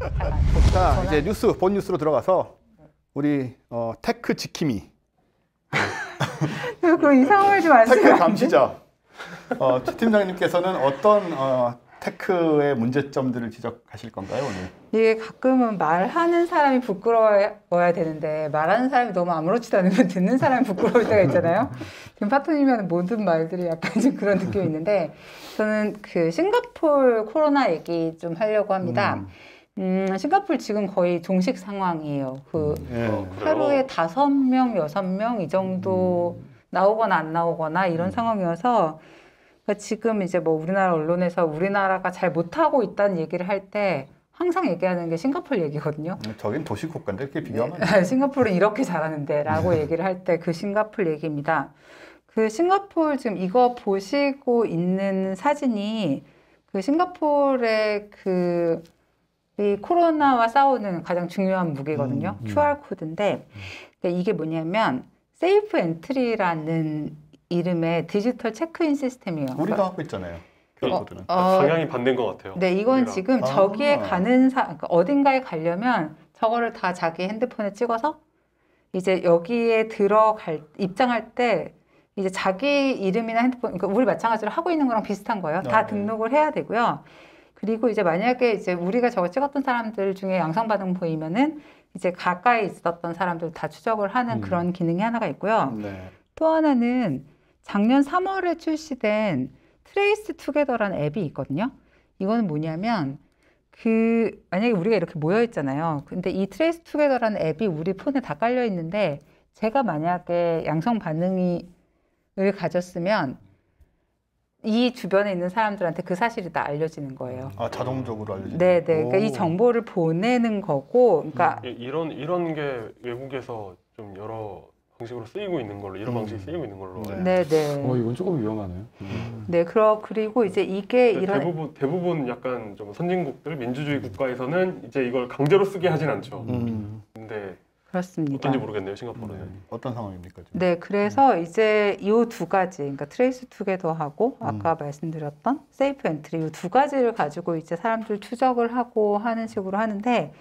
자, 이제 본 뉴스로 들어가서 우리 테크 지킴이, 그럼 이상한 좀 안 테크 쓰면 감시자 최 팀장님께서는 어떤 테크의 문제점들을 지적하실 건가요, 오늘? 이게 가끔은 말하는 사람이 부끄러워야 되는데 말하는 사람이 너무 아무렇지도 않으면 듣는 사람이 부끄러울 때가 있잖아요. 지금 파토님은 모든 말들이 약간 좀 그런 느낌이 있는데 저는 그 싱가포르 코로나 얘기 좀 하려고 합니다. 싱가포르 지금 거의 종식 상황이에요. 하루에 5명, 6명 이 정도 나오거나 안 나오거나 이런 상황이어서 그러니까 지금 이제 뭐 우리나라 언론에서 우리나라가 잘 못하고 있다는 얘기를 할 때 항상 얘기하는 게 싱가포르 얘기거든요. 저긴 도시 국가인데 이렇게 비교하면 안 돼요. 싱가포르는 이렇게 잘하는데 라고 얘기를 할 때 그 싱가포르 얘기입니다. 그 싱가포르 지금 이거 보시고 있는 사진이 그 싱가포르의 이 코로나와 싸우는 가장 중요한 무기거든요. QR코드인데 그러니까 이게 뭐냐면 세이프 엔트리라는 이름의 디지털 체크인 시스템이에요. 우리도 하고 있잖아요. QR코드는. 방향이 반대인 것 같아요. 네, 이건 우리랑. 지금 저기에 가는 그러니까 어딘가에 가려면 저거를 다 자기 핸드폰에 찍어서 이제 여기에 입장할 때 이제 자기 이름이나 핸드폰, 그러니까 우리 마찬가지로 하고 있는 거랑 비슷한 거예요. 다 등록을 해야 되고요. 그리고 이제 만약에 이제 우리가 저거 찍었던 사람들 중에 양성 반응 보이면은 이제 가까이 있었던 사람들 다 추적을 하는 그런 기능이 하나가 있고요. 네. 또 하나는 작년 3월에 출시된 트레이스 투게더라는 앱이 있거든요. 이거는 뭐냐면 만약에 우리가 이렇게 모여 있잖아요. 근데 이 트레이스 투게더라는 앱이 우리 폰에 다 깔려 있는데 제가 만약에 양성 반응을 가졌으면 이 주변에 있는 사람들한테 그 사실이 다 알려지는 거예요. 아, 자동적으로 알려지는. 네, 네. 그러니까 이 정보를 보내는 거고, 그러니까 이런 게 외국에서 좀 여러 방식으로 쓰이고 있는 걸로 이런 방식이 쓰이고 있는 걸로. 네, 네. 이건 조금 위험하네요. 네, 그리고 이제 이게 이런 대부분 약간 좀 선진국들 민주주의 국가에서는 이제 이걸 강제로 쓰게 하진 않죠. 근데 그렇습니다. 어떤지 모르겠네요, 싱가포르는. 어떤 상황입니까 지금? 네, 그래서 이제 이 두 가지, 그러니까 트레이스 투게더하고 아까 말씀드렸던 세이프 엔트리 이 두 가지를 가지고 이제 사람들 추적을 하고 하는 식으로 하는데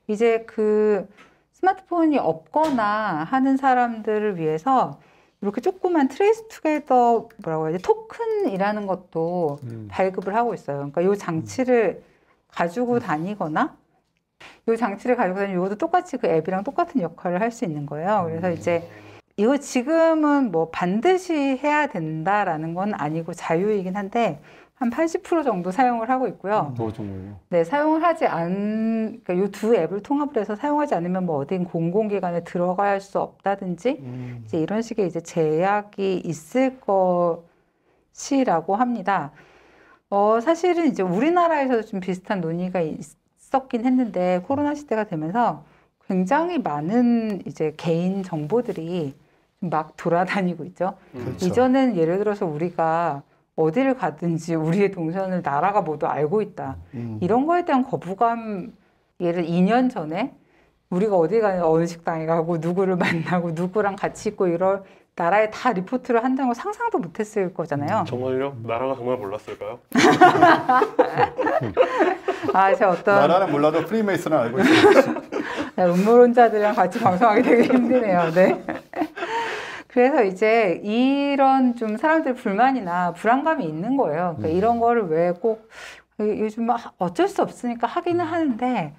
이제 그 스마트폰이 없거나 하는 사람들을 위해서 이렇게 조그만 트레이스 투게더 뭐라고 해야 지 토큰이라는 것도 발급을 하고 있어요. 그러니까 이 장치를 가지고 다니거나 이 장치를 가지고 다니면 이것도 똑같이 그 앱이랑 똑같은 역할을 할 수 있는 거예요. 그래서 이제 이거 지금은 뭐 반드시 해야 된다라는 건 아니고 자유이긴 한데 한 80% 정도 사용을 하고 있고요. 정말요? 네, 사용을 하지 그러니까 이 두 앱을 통합을 해서 사용하지 않으면 뭐 어딘 공공기관에 들어갈 수 없다든지 이제 이런 식의 이제 제약이 있을 것이라고 합니다. 사실은 이제 우리나라에서도 좀 비슷한 논의가 있었긴 했는데 코로나 시대가 되면서 굉장히 많은 이제 개인 정보들이 막 돌아다니고 있죠. 그렇죠. 이전엔 예를 들어서 우리가 어디를 가든지 우리의 동선을 나라가 모두 알고 있다. 이런 거에 대한 거부감, 예를 2년 전에 우리가 어디 가는 어느 식당에 가고 누구를 만나고 누구랑 같이 있고 이럴 나라에 다 리포트를 한다는 걸 상상도 못했을 거잖아요. 정말요? 나라가 정말 몰랐을까요? 제가 어떤 나라는 몰라도 프리메이슨은 알고 있어요. 음모론자들이랑 같이 방송하기 되게 힘드네요. 네. 그래서 이제 이런 좀 사람들 불만이나 불안감이 있는 거예요. 그러니까 이런 거를 왜 꼭 요즘 어쩔 수 없으니까 하기는 하는데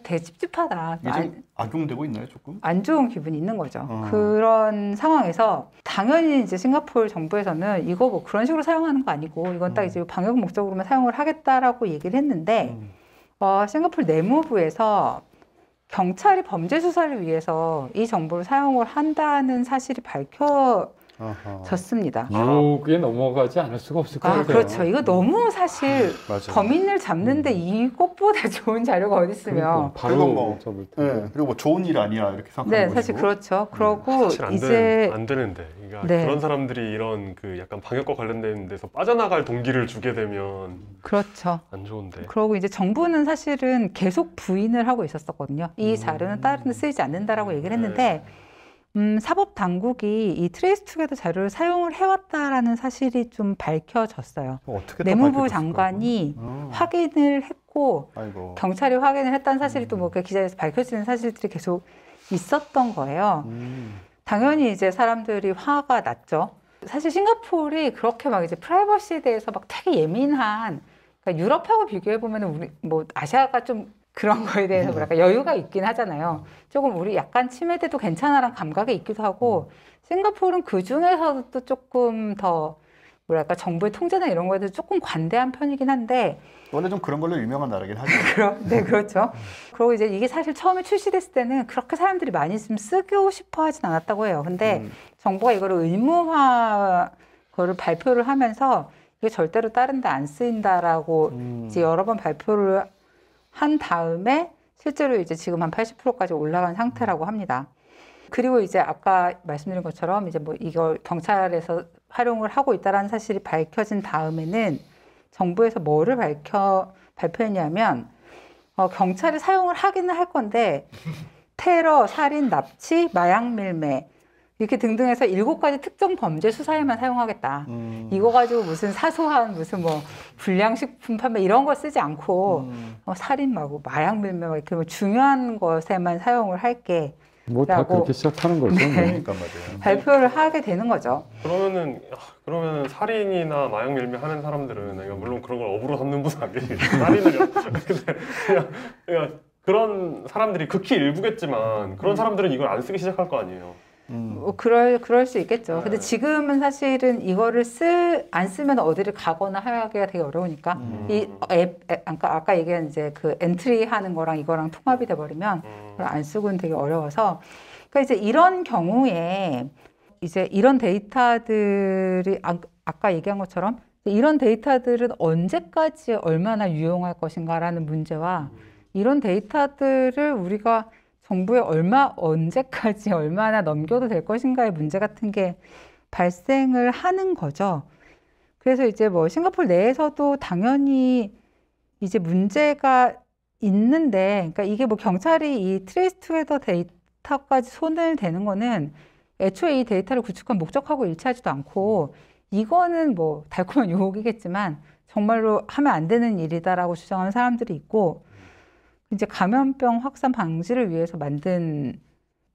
되게 찝찝하다. 이게 좀 악용되고 있나요, 조금? 안 좋은 기분이 있는 거죠. 그런 상황에서 당연히 이제 싱가포르 정부에서는 이거 뭐 그런 식으로 사용하는 거 아니고 이건 딱 이제 방역 목적으로만 사용을 하겠다라고 얘기를 했는데 싱가포르 내무부에서 경찰이 범죄 수사를 위해서 이 정보를 사용을 한다는 사실이 밝혀졌습니다. 유혹에 넘어가지 않을 수가 없을 것 같아요. 그렇죠. 이거 너무 사실 맞아요. 범인을 잡는데 이것보다 좋은 자료가 어디 있으며. 바로 그리고 뭐, 잡을 텐데. 네, 그리고 뭐 좋은 일 아니야 이렇게 생각하는 네, 것이고. 사실 그렇죠. 그러고 사실 이제 안 되는데 그러니까 네. 그런 사람들이 이런 그 약간 방역과 관련된 데서 빠져나갈 동기를 주게 되면 그렇죠. 안 좋은데. 그러고 이제 정부는 사실은 계속 부인을 하고 있었거든요. 이 자료는 다른 데 쓰이지 않는다라고 얘기를 했는데 사법 당국이 이 트레이스 투게더 자료를 사용을 해왔다라는 사실이 좀 밝혀졌어요. 어떻게 내무부 밝혀졌을까요? 장관이 확인을 했고 아이고. 경찰이 확인을 했다는 사실이 또 뭐 기사에서 밝혀지는 사실들이 계속 있었던 거예요. 당연히 이제 사람들이 화가 났죠. 사실 싱가포르이 그렇게 막 이제 프라이버시에 대해서 막 되게 예민한, 그러니까 유럽하고 비교해 보면 우리 뭐 아시아가 좀 그런 거에 대해서 뭐랄까 여유가 있긴 하잖아요. 조금 우리 약간 침해돼도 괜찮아라는 감각이 있기도 하고 싱가포르는 그 중에서도 또 조금 더 뭐랄까 정부의 통제나 이런 거에 대해서 조금 관대한 편이긴 한데 원래 좀 그런 걸로 유명한 나라긴 하죠. 네, 그렇죠. 그리고 이제 이게 사실 처음에 출시됐을 때는 그렇게 사람들이 많이 좀 쓰고 싶어 하진 않았다고 해요. 근데 정부가 이거를 의무화 거를 발표를 하면서 이게 절대로 다른 데 안 쓰인다라고 이제 여러 번 발표를 한 다음에 실제로 이제 지금 한 80%까지 올라간 상태라고 합니다. 그리고 이제 아까 말씀드린 것처럼 이제 뭐 이걸 경찰에서 활용을 하고 있다라는 사실이 밝혀진 다음에는 정부에서 뭐를 발표했냐면 경찰이 사용을 하기는 할 건데 테러, 살인, 납치, 마약 밀매 이렇게 등등해서 7가지 특정 범죄 수사에만 사용하겠다. 이거 가지고 무슨 사소한 무슨 뭐 불량식품 판매 이런 거 쓰지 않고 살인 막 마약 밀매 막 이렇게 뭐 중요한 것에만 사용을 할게. 뭐 다 그렇게 시작하는 거죠. 네. 그러니까 말이에요. 발표를 하게 되는 거죠. 그러면은 살인이나 마약 밀매 하는 사람들은 그러니까 물론 그런 걸 업으로 삼는 분은 안 계시죠. 살인을요. 그냥 그런 사람들이 극히 일부겠지만 그런 사람들은 이걸 안 쓰기 시작할 거 아니에요. 뭐 그럴 수 있겠죠. 근데 지금은 사실은 이거를 안 쓰면 어디를 가거나 하기가 되게 어려우니까 이 앱, 아까 얘기한 이제 그 엔트리 하는 거랑 이거랑 통합이 돼 버리면 그걸 안 쓰고는 되게 어려워서 그러니까 이제 이런 경우에 이제 이런 데이터들이 아까 얘기한 것처럼 이런 데이터들은 언제까지 얼마나 유용할 것인가라는 문제와 이런 데이터들을 우리가 정부에 언제까지 얼마나 넘겨도 될 것인가의 문제 같은 게 발생을 하는 거죠. 그래서 이제 뭐 싱가포르 내에서도 당연히 이제 문제가 있는데, 그러니까 이게 뭐 경찰이 이 트레이스 투게더 데이터까지 손을 대는 거는 애초에 이 데이터를 구축한 목적하고 일치하지도 않고 이거는 뭐 달콤한 유혹이겠지만 정말로 하면 안 되는 일이다라고 주장하는 사람들이 있고 이제 감염병 확산 방지를 위해서 만든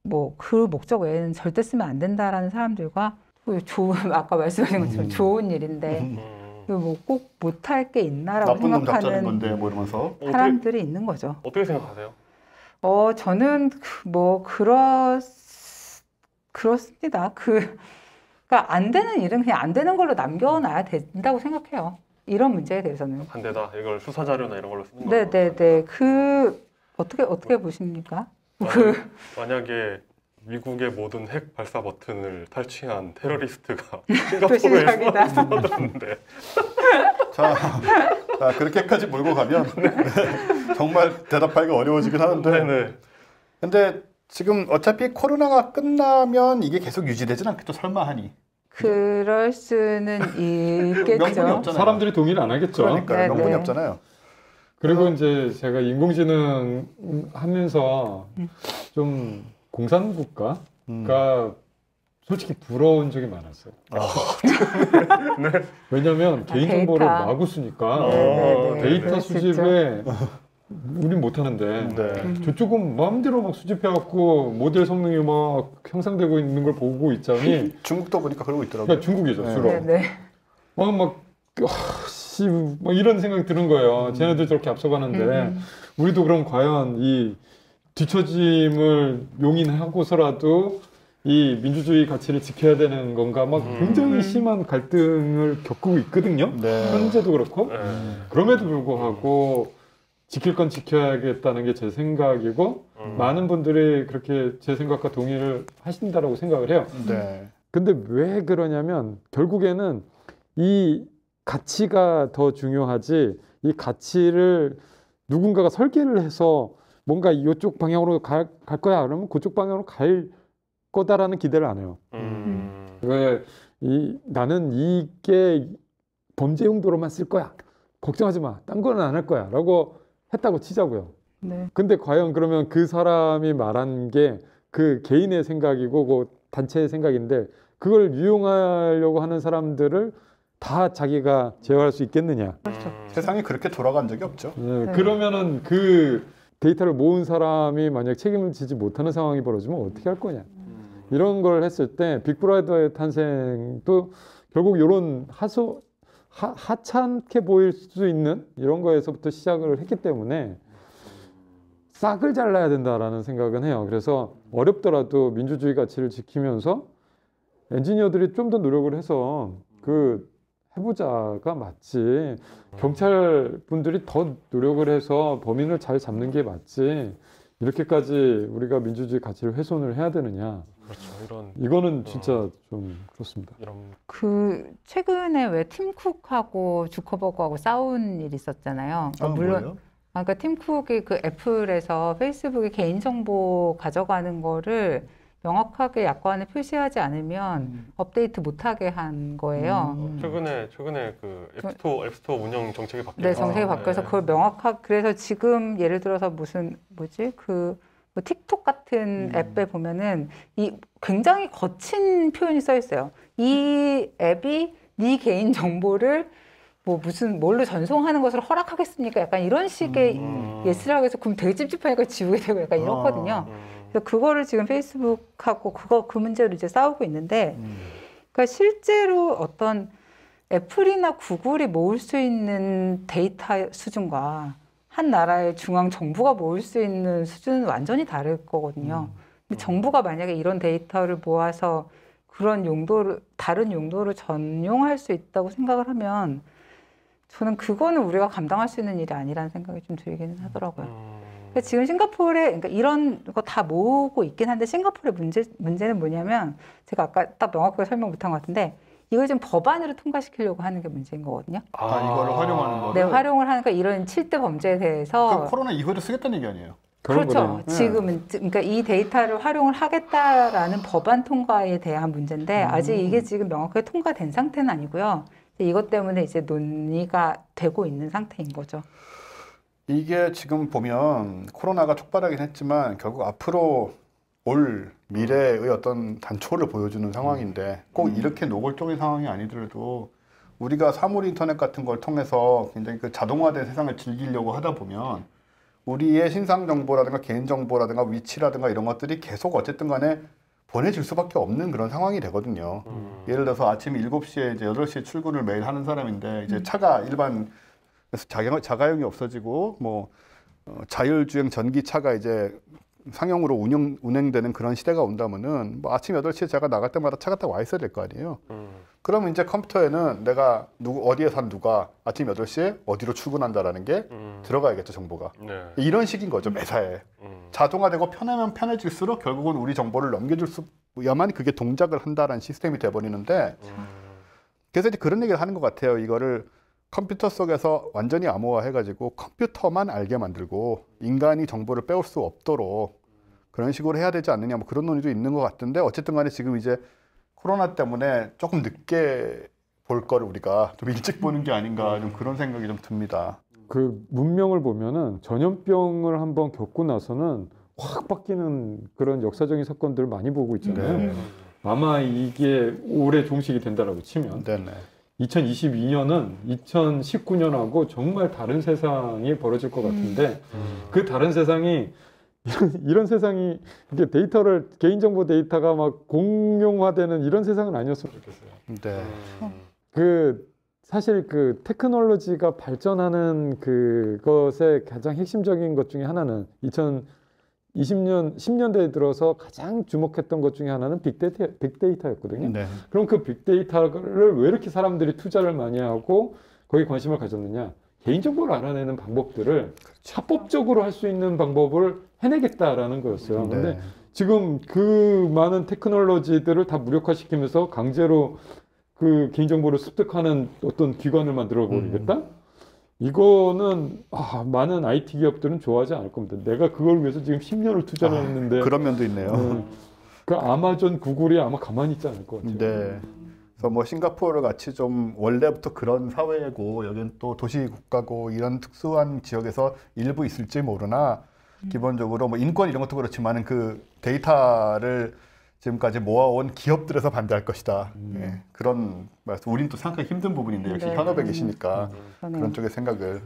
뭐 그 목적 외에는 절대 쓰면 안 된다라는 사람들과 좋은 아까 말씀하신 것처럼 좋은 일인데 뭐 꼭 못할 게 있나라고 나쁜 놈 잡자는 생각하는 건데 뭐 이러면서. 사람들이 있는 거죠. 어떻게 생각하세요? 저는 뭐 그렇습니다. 그러니까 안 되는 일은 그냥 안 되는 걸로 남겨놔야 된다고 생각해요. 이런 문제에 대해서는. 반대다. 이걸 수사 자료나 이런 걸로 쓰는 거. 네네네. 어떻게 보십니까? 만약에 미국의 모든 핵 발사 버튼을 탈취한 테러리스트가 또 싱가포르에 시작이다. 숨어들었는데 자, 그렇게까지 몰고 가면 정말 대답하기가 어려워지긴 하는데. 네네. 근데 지금 어차피 코로나가 끝나면 이게 계속 유지되진 않겠죠, 설마 하니. 그럴 수는 명분이 있겠죠. 없잖아요. 사람들이 동의를 안 하겠죠. 그러니까 네, 명분이 네. 없잖아요. 그리고 이제 제가 인공지능 하면서 좀 공산국가가 솔직히 부러운 적이 많았어요. 왜냐면 개인정보를 데이터. 마구 쓰니까 네, 데이터 그럴 수 수집에 우린 못하는데 네. 저쪽은 마음대로 막 수집해갖고 모델 성능이 막 형성되고 있는 걸 보고 있자니 중국도 보니까 그러고 있더라고요. 그러니까 중국이죠 네. 주로 네네. 막 이런 생각이 드는 거예요. 쟤네들 저렇게 앞서가는데 우리도 그럼 과연 이 뒤처짐을 용인하고서라도 이 민주주의 가치를 지켜야 되는 건가 막 굉장히 심한 갈등을 겪고 있거든요. 네. 현재도 그렇고 네. 그럼에도 불구하고 지킬 건 지켜야겠다는 게 제 생각이고 많은 분들이 그렇게 제 생각과 동의를 하신다라고 생각을 해요. 네. 근데 왜 그러냐면 결국에는 이 가치가 더 중요하지 이 가치를 누군가가 설계를 해서 뭔가 이쪽 방향으로 갈 거야 그러면 그쪽 방향으로 갈 거다라는 기대를 안 해요. 왜 나는 이게 범죄 용도로만 쓸 거야. 걱정하지 마. 딴 거는 안 할 거야. 라고 했다고 치자고요. 네. 근데 과연 그러면 그 사람이 말한 게 그 개인의 생각이고 그 단체의 생각인데 그걸 유용하려고 하는 사람들을 다 자기가 제어할 수 있겠느냐. 그렇죠. 세상이 그렇게 돌아간 적이 없죠. 네, 그러면은 그 데이터를 모은 사람이 만약 책임을 지지 못하는 상황이 벌어지면 어떻게 할 거냐. 이런 걸 했을 때 빅브라더의 탄생도 결국 이런 하찮게 보일 수 있는 이런 거에서부터 시작을 했기 때문에 싹을 잘라야 된다라는 생각은 해요. 그래서 어렵더라도 민주주의 가치를 지키면서 엔지니어들이 좀 더 노력을 해서 그 해보자가 맞지. 경찰 분들이 더 노력을 해서 범인을 잘 잡는 게 맞지. 이렇게까지 우리가 민주주의 가치를 훼손을 해야 되느냐. 그렇죠. 이거는 진짜 좀 그렇습니다. 최근에 왜 팀쿡하고 주커버그하고 싸운 일이 있었잖아요. 물론 뭐예요? 그러니까 팀쿡이 그 애플에서 페이스북의 개인정보 가져가는 거를 명확하게 약관에 표시하지 않으면 업데이트 못하게 한 거예요. 최근에 그 앱스토어 운영 정책이 바뀌어서 네, 정책이 바뀌어서 그걸 그래서 지금 예를 들어서 뭐 틱톡 같은 앱에 보면은 굉장히 거친 표현이 써 있어요. 이 앱이 네 개인 정보를 뭘로 전송하는 것을 허락하겠습니까? 약간 이런 식의 예스라고 해서 그럼 되게 찝찝하니까 지우게 되고 약간 이렇거든요. 그래서 그거를 지금 페이스북하고 그 문제로 이제 싸우고 있는데, 그러니까 실제로 어떤 애플이나 구글이 모을 수 있는 데이터 수준과 한 나라의 중앙 정부가 모을 수 있는 수준은 완전히 다를 거거든요. 근데 정부가 만약에 이런 데이터를 모아서 다른 용도를 전용할 수 있다고 생각을 하면 저는 그거는 우리가 감당할 수 있는 일이 아니라는 생각이 좀 들기는 하더라고요. 그러니까 지금 그러니까 이런 거 다 모으고 있긴 한데 싱가포르의 문제는 뭐냐면 제가 아까 딱 명확하게 설명 못한 것 같은데 이걸 지금 법안으로 통과시키려고 하는 게 문제인 거거든요. 이거를 활용하는 거를. 네, 활용을 하니까 이런 7대 범죄에 대해서 그 코로나 이후에도 쓰겠다는 얘기 아니에요? 그렇죠. 거네. 지금은 그러니까 이 데이터를 활용을 하겠다라는 법안 통과에 대한 문제인데 아직 이게 지금 명확하게 통과된 상태는 아니고요. 이것 때문에 이제 논의가 되고 있는 상태인 거죠. 이게 지금 보면 코로나가 촉발하긴 했지만 결국 앞으로 올 미래의 어떤 단초를 보여주는 상황인데 꼭 이렇게 노골적인 상황이 아니더라도 우리가 사물 인터넷 같은 걸 통해서 굉장히 그 자동화된 세상을 즐기려고 하다 보면 우리의 신상 정보라든가 개인 정보라든가 위치라든가 이런 것들이 계속 어쨌든 간에 보내질 수밖에 없는 그런 상황이 되거든요. 예를 들어서 아침 7시에 이제 8시에 출근을 매일 하는 사람인데 이제 차가 일반 자가용이 없어지고 뭐 자율주행 전기차가 이제 상용으로 운행되는 그런 시대가 온다면은 뭐 아침 8시에 제가 나갈 때마다 차가 딱 와 있어야 될 거 아니에요. 그러면 이제 컴퓨터에는 내가 어디에 산 누가 아침 8시에 어디로 출근한다라는 게 들어가야겠죠, 정보가. 네. 이런 식인 거죠, 매사에. 자동화되고 편하면 편해질수록 결국은 우리 정보를 넘겨줄 수야만 그게 동작을 한다라는 시스템이 돼버리는데 그래서 이제 그런 얘기를 하는 것 같아요. 이거를 컴퓨터 속에서 완전히 암호화해가지고 컴퓨터만 알게 만들고 인간이 정보를 빼올 수 없도록 그런 식으로 해야 되지 않느냐 뭐 그런 논의도 있는 것 같은데 어쨌든 간에 지금 이제 코로나 때문에 조금 늦게 볼 거를 우리가 좀 일찍 보는 게 아닌가 좀 그런 생각이 좀 듭니다. 그 문명을 보면은 전염병을 한번 겪고 나서는 확 바뀌는 그런 역사적인 사건들을 많이 보고 있잖아요. 네. 아마 이게 올해 종식이 된다라고 치면 네네. 2022년은 2019년하고 정말 다른 세상이 벌어질 것 같은데 그 다른 세상이 이런 세상이 이게 데이터를 개인정보 데이터가 막 공용화되는 이런 세상은 아니었으면 좋겠어요. 네. 그 사실 그 테크놀로지가 발전하는 그것의 가장 핵심적인 것 중에 하나는 10년대에 들어서 가장 주목했던 것 중에 하나는 빅데이터였거든요. 네. 그럼 그 빅데이터를 왜 이렇게 사람들이 투자를 많이 하고 거기에 관심을 가졌느냐? 개인정보를 알아내는 방법들을 합법적으로 할 수 있는 방법을 해내겠다라는 거였어요. 근데 네. 지금 그 많은 테크놀로지들을 다 무력화시키면서 강제로 그 개인정보를 습득하는 어떤 기관을 만들어 버리겠다? 이거는 많은 IT 기업들은 좋아하지 않을 겁니다. 내가 그걸 위해서 지금 10년을 투자를 했는데 그런 면도 있네요. 그 아마존, 구글이 아마 가만히 있지 않을 것 같아요. 네. 그래서 뭐 싱가포르 같이 좀 원래부터 그런 사회고 여긴 또 도시 국가고 이런 특수한 지역에서 일부 있을지 모르나 기본적으로 뭐 인권 이런 것도 그렇지만은 그 데이터를 지금까지 모아온 기업들에서 반대할 것이다. 예, 그런 말씀. 우린 또 생각하기 힘든 부분인데 역시 네. 현업에 계시니까 그러네요. 그런 쪽의 생각을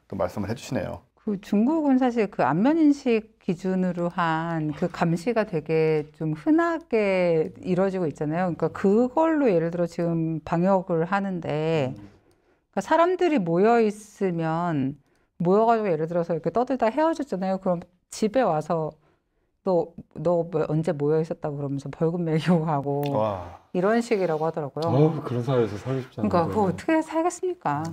또 말씀을 해주시네요. 그 중국은 사실 그 안면 인식 기준으로 한 그 감시가 되게 좀 흔하게 이루어지고 있잖아요. 그러니까 그걸로 예를 들어 지금 방역을 하는데 그러니까 사람들이 모여 있으면 모여가지고 예를 들어서 이렇게 떠들다 헤어졌잖아요. 그럼 집에 와서 너 언제 모여 있었다고 그러면서 벌금 매기고 하고 와. 이런 식이라고 하더라고요. 그런 사회에서 살고 싶지 않아요. 그러니까 그거 어떻게 살겠습니까?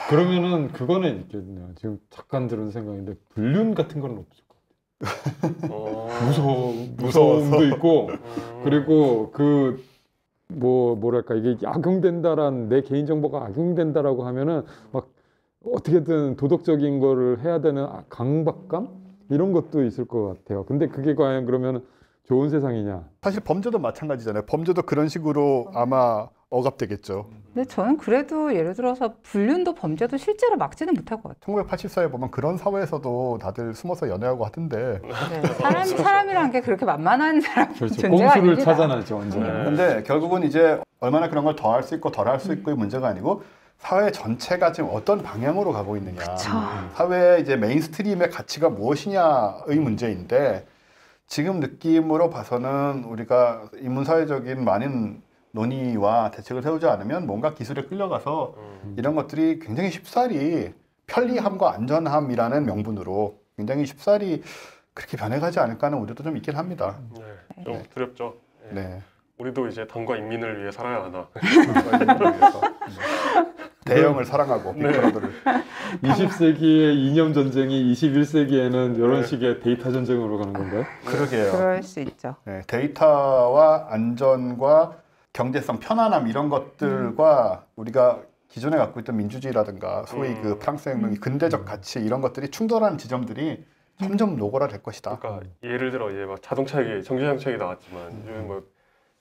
그러면은 그거는 있겠네요. 지금 잠깐 들은 생각인데 불륜 같은 건 없을 것 같아요. 무서움도 있고 그리고 그 뭐랄까 이게 악용된다란 내 개인정보가 악용된다라고 하면은 막 어떻게든 도덕적인 거를 해야 되는 강박감 이런 것도 있을 것 같아요. 근데 그게 과연 그러면 좋은 세상이냐? 사실 범죄도 마찬가지잖아요. 범죄도 그런 식으로 아마 억압되겠죠. 근데 저는 그래도 예를 들어서 불륜도 범죄도 실제로 막지는 못할 것 같아요. 1984에 보면 그런 사회에서도 다들 숨어서 연애하고 하던데 네, 사람이란 게 그렇게 만만한 사람 그렇죠. 존재가 꼼수를 아닙니다. 찾아내죠, 언제. 근데 결국은 이제 얼마나 그런 걸 더 할 수 있고 덜 할 수 있고의 문제가 아니고 사회 전체가 지금 어떤 방향으로 가고 있느냐. 사회의 이제 메인스트림의 가치가 무엇이냐의 문제인데 지금 느낌으로 봐서는 우리가 인문사회적인 많은 논의와 대책을 세우지 않으면 뭔가 기술에 끌려가서 이런 것들이 굉장히 쉽사리 편리함과 안전함이라는 명분으로 굉장히 쉽사리 그렇게 변해가지 않을까 하는 우려도 좀 있긴 합니다. 네, 좀 두렵죠. 네. 네. 우리도 이제 당과 인민을 위해 살아야 하나. 대형을 사랑하고 빅브라더를 20세기의 이념 전쟁이 21세기에는 이런 식의 데이터 전쟁으로 가는 건가요? 그러게요. 그럴 수 있죠. 네, 데이터와 안전과 경제성, 편안함 이런 것들과 우리가 기존에 갖고 있던 민주주의라든가 소위 그 프랑스 혁명의 근대적 가치 이런 것들이 충돌하는 지점들이 점점 노골화될 것이다. 그러니까 예를 들어 이제 막 자동차 얘기, 전기자동차 얘기 나왔지만 요즘 뭐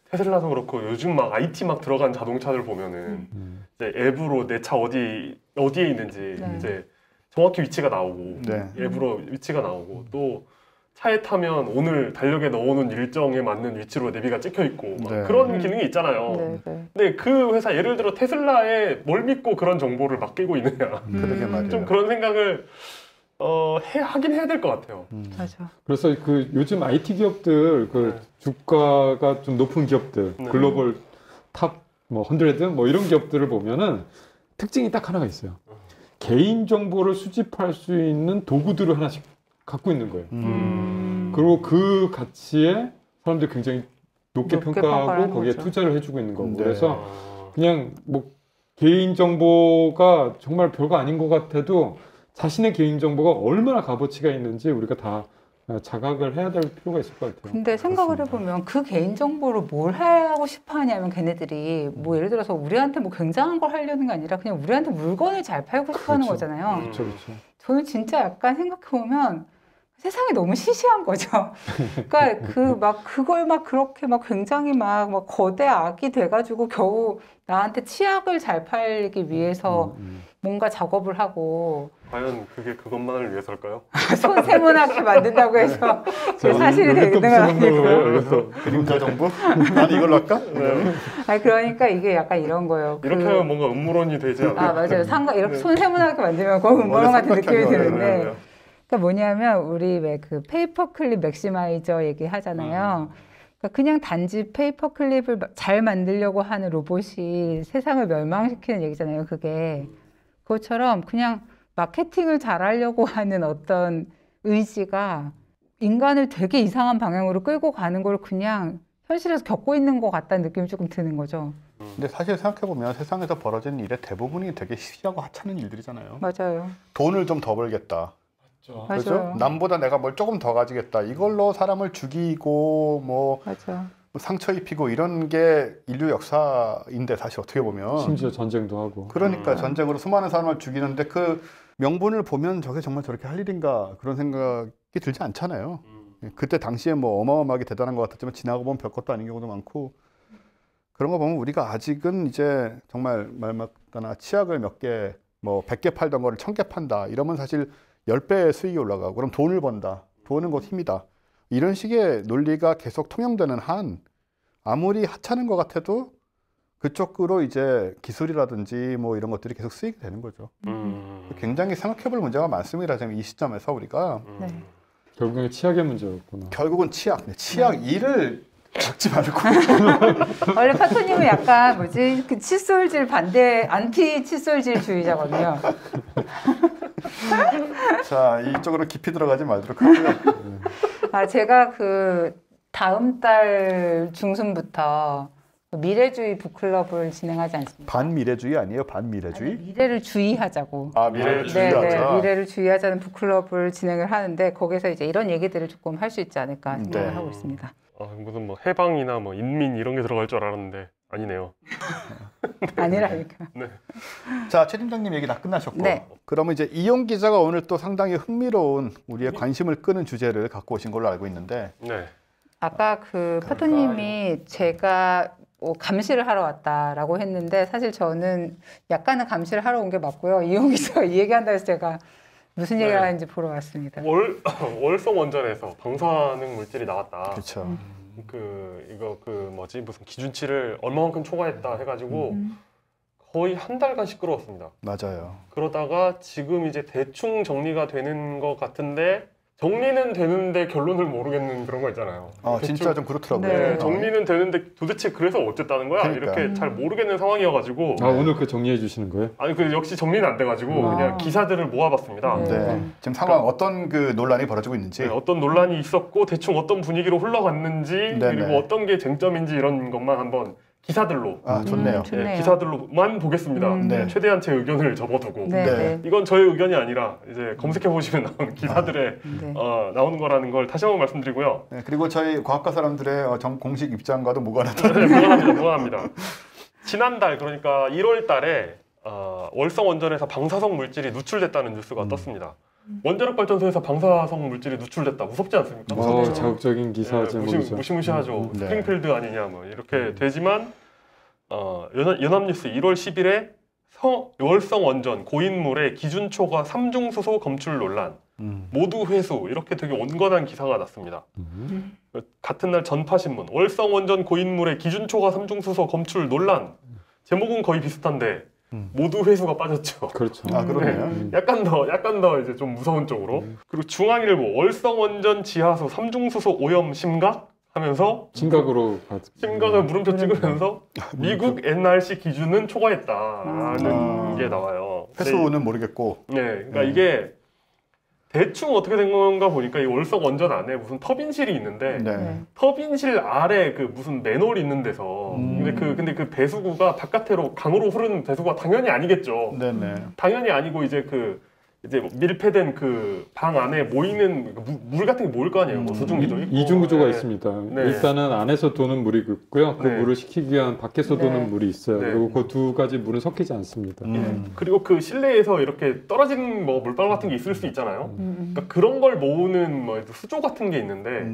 테슬라도 그렇고 요즘 막 IT 막 들어간 자동차들 보면은 이제 앱으로 내 차 어디에 있는지 네. 이제 정확히 위치가 나오고 네. 앱으로 위치가 나오고 또 차에 타면 오늘 달력에 넣어놓은 일정에 맞는 위치로 내비가 찍혀 있고 막 네. 그런 기능이 있잖아요. 네, 네. 근데 그 회사 예를 들어 테슬라에 뭘 믿고 그런 정보를 맡기고 있느냐. 그러게 말이에요. 좀 그런 생각을 하긴 해야 될 것 같아요. 맞아. 그래서 그 요즘 IT 기업들 그 네. 주가가 좀 높은 기업들, 네. 글로벌 탑 뭐 100, 뭐 이런 기업들을 보면은 특징이 딱 하나가 있어요. 개인 정보를 수집할 수 있는 도구들을 하나씩 갖고 있는 거예요. 그리고 그 가치에 사람들이 굉장히 높게 높게 평가하고 평가하는 거기에 거죠. 투자를 해주고 있는 거고. 네. 그래서 그냥 뭐 개인 정보가 정말 별거 아닌 것 같아도 자신의 개인 정보가 얼마나 값어치가 있는지 우리가 다 자각을 해야 될 필요가 있을 것 같아요. 근데 생각을 해보면 그 개인정보를 뭘 하고 싶어 하냐면 걔네들이 뭐 예를 들어서 우리한테 뭐 굉장한 걸 하려는 게 아니라 그냥 우리한테 물건을 잘 팔고 싶어 하는 그렇죠. 거잖아요. 그렇죠, 그렇죠. 저는 진짜 약간 생각해보면 세상이 너무 시시한 거죠. 그러니까 그걸 막 그렇게 막 굉장히 막 거대 악이 돼가지고 겨우 나한테 치약을 잘 팔기 위해서 뭔가 작업을 하고 과연 그게 그것만을 위해서일까요? 손 세모나게 만든다고 해서 그게 사실이 되는 건 아니고요. 그래서 그림자 정보? 난 이걸로 할까? 아니 그러니까 이게 약간 이런 거예요. 이렇게 하면 뭔가 음모론이 되지 않아요? 아 맞아요. 이렇게 손 세모나게 만들면 거의 음모론 같은 느낌이 드는데. 그러니까 뭐냐면 우리 왜 그 페이퍼 클립 맥시마이저 얘기 하잖아요. 그러니까 그냥 단지 페이퍼 클립을 잘 만들려고 하는 로봇이 세상을 멸망시키는 얘기잖아요. 그게 그것처럼 그냥 마케팅을 잘하려고 하는 어떤 의지가 인간을 되게 이상한 방향으로 끌고 가는 걸 그냥 현실에서 겪고 있는 것 같다는 느낌이 조금 드는 거죠. 근데 사실 생각해보면 세상에서 벌어지는 일의 대부분이 되게 시시하고 하찮은 일들이잖아요. 맞아요. 돈을 좀 더 벌겠다. 그렇죠? 맞아요. 남보다 내가 뭘 조금 더 가지겠다. 이걸로 사람을 죽이고 뭐 맞아. 상처 입히고 이런 게 인류 역사인데 사실 어떻게 보면 심지어 전쟁도 하고. 그러니까 전쟁으로 수많은 사람을 죽이는데 그 명분을 보면 저게 정말 저렇게 할 일인가 그런 생각이 들지 않잖아요. 그때 당시에 뭐 어마어마하게 대단한 것 같았지만 지나고 보면 별것도 아닌 경우도 많고 그런 거 보면 우리가 아직은 이제 정말 말 맞거나 치약을 몇 개 뭐 100개 팔던 거를 1000개 판다 이러면 사실 10배의 수익이 올라가고 그럼 돈을 번다. 돈은 곧 힘이다. 이런 식의 논리가 계속 통용되는 한 아무리 하찮은 것 같아도 그쪽으로 이제 기술이라든지 뭐 이런 것들이 계속 쓰이게 되는 거죠. 굉장히 생각해볼 문제가 많습니다. 지금 이 시점에서 우리가 네. 결국에 치약의 문제였구나. 결국은 치약 일을 잡지 말고 원래 파토님은 약간 뭐지 그 칫솔질 반대 안티 칫솔질주의자거든요. 자 이쪽으로 깊이 들어가지 말도록 하고요. 아 제가 그 다음 달 중순부터 미래주의 북클럽을 진행하지 않습니까? 반미래주의 아니에요? 반미래주의? 아니, 미래를 주의하자고. 아 미래를 네, 주의하자. 미래를 주의하자는 북클럽을 진행을 하는데 거기서 이제 이런 얘기들을 조금 할 수 있지 않을까 생각을 네. 하고 있습니다. 무슨 뭐 해방이나 뭐 인민 이런 게 들어갈 줄 알았는데 아니네요. 아니라니까. 자, 최 팀장님 얘기 다 끝나셨고 네. 그러면 이제 이용 기자가 오늘 또 상당히 흥미로운 우리의 관심을 끄는 주제를 갖고 오신 걸로 알고 있는데 네. 아까 그 파토님이 제가 뭐 감시를 하러 왔다라고 했는데 사실 저는 약간은 감시를 하러 온 게 맞고요. 이용 기자가 이 얘기한다 해서 제가 무슨 얘기를 네. 하는지 보러 왔습니다. 월성 원전에서 방사능 물질이 나왔다. 그렇죠. 무슨 기준치를 얼마만큼 초과했다 해가지고 거의 한 달간씩 끌어왔습니다. 맞아요. 그러다가 지금 이제 대충 정리가 되는 것 같은데 정리는 되는데 결론을 모르겠는 그런 거 있잖아요. 아 대충 진짜 좀 그렇더라고요. 네. 정리는 되는데 도대체 그래서 어쨌다는 거야? 그러니까. 이렇게 잘 모르겠는 상황이어가지고 아 오늘 그 정리해 주시는 거예요? 아니 역시 정리는 안 돼가지고 아. 그냥 기사들을 모아봤습니다. 네. 네. 지금 상황 어떤 그 논란이 벌어지고 있는지 네, 어떤 논란이 있었고 대충 어떤 분위기로 흘러갔는지 네네. 그리고 어떤 게 쟁점인지 이런 것만 한번 기사들로 아 좋네요. 좋네요. 예, 기사들로만 보겠습니다. 네. 최대한 제 의견을 접어두고 네, 네. 네. 이건 저의 의견이 아니라 이제 검색해 보시면 나오는 기사들의 네. 나오는 거라는 걸 다시 한번 말씀드리고요. 네, 그리고 저희 과학과 사람들의 공식 입장과도 무관하다. 네, 무관합니다. 지난달 그러니까 1월 달에 월성 원전에서 방사성 물질이 누출됐다는 뉴스가 떴습니다. 원자력 발전소에서 방사성 물질이 누출됐다. 무섭지 않습니까? 자극적인 기사 네, 제목이죠. 무시무시하죠. 네. 스프링필드 아니냐 뭐 이렇게 되지만 연합뉴스 1월 10일에 월성 원전 고인물의 기준초과 삼중수소 검출 논란 모두 회수 이렇게 되게 온건한 기사가 났습니다. 같은 날 전파신문 월성 원전 고인물의 기준초과 삼중수소 검출 논란 제목은 거의 비슷한데 모두 회수가 빠졌죠. 그렇죠. 아, 그러네요. 약간 더 이제 좀 무서운 쪽으로. 그리고 중앙일보 월성 원전 지하수 삼중수소 오염 심각 하면서 심각으로 심각을 물음표 찍으면서 미국 NRC 기준은 초과했다라는 게 나와요. 회수는 모르겠고. 네, 그러니까 이게 대충 어떻게 된 건가 보니까 이 월성 원전 안에 무슨 터빈실이 있는데 네. 터빈실 아래 그 무슨 맨홀이 있는 데서 근데 그 배수구가 바깥으로 강으로 흐르는 배수구가 당연히 아니겠죠. 네네. 당연히 아니고 이제 이제 밀폐된 그 방 안에 모이는 물 같은 게 모일 거 아니에요. 뭐 수증기도 있고. 이중 구조가 네. 있습니다. 네. 일단은 안에서 도는 물이 있고요. 그 네. 물을 식히기 위한 밖에서 네. 도는 물이 있어요. 네. 그리고 그 두 가지 물은 섞이지 않습니다. 그리고 그 실내에서 이렇게 떨어지는 뭐 물방 같은 게 있을 수 있잖아요. 그러니까 그런 걸 모으는 뭐 수조 같은 게 있는데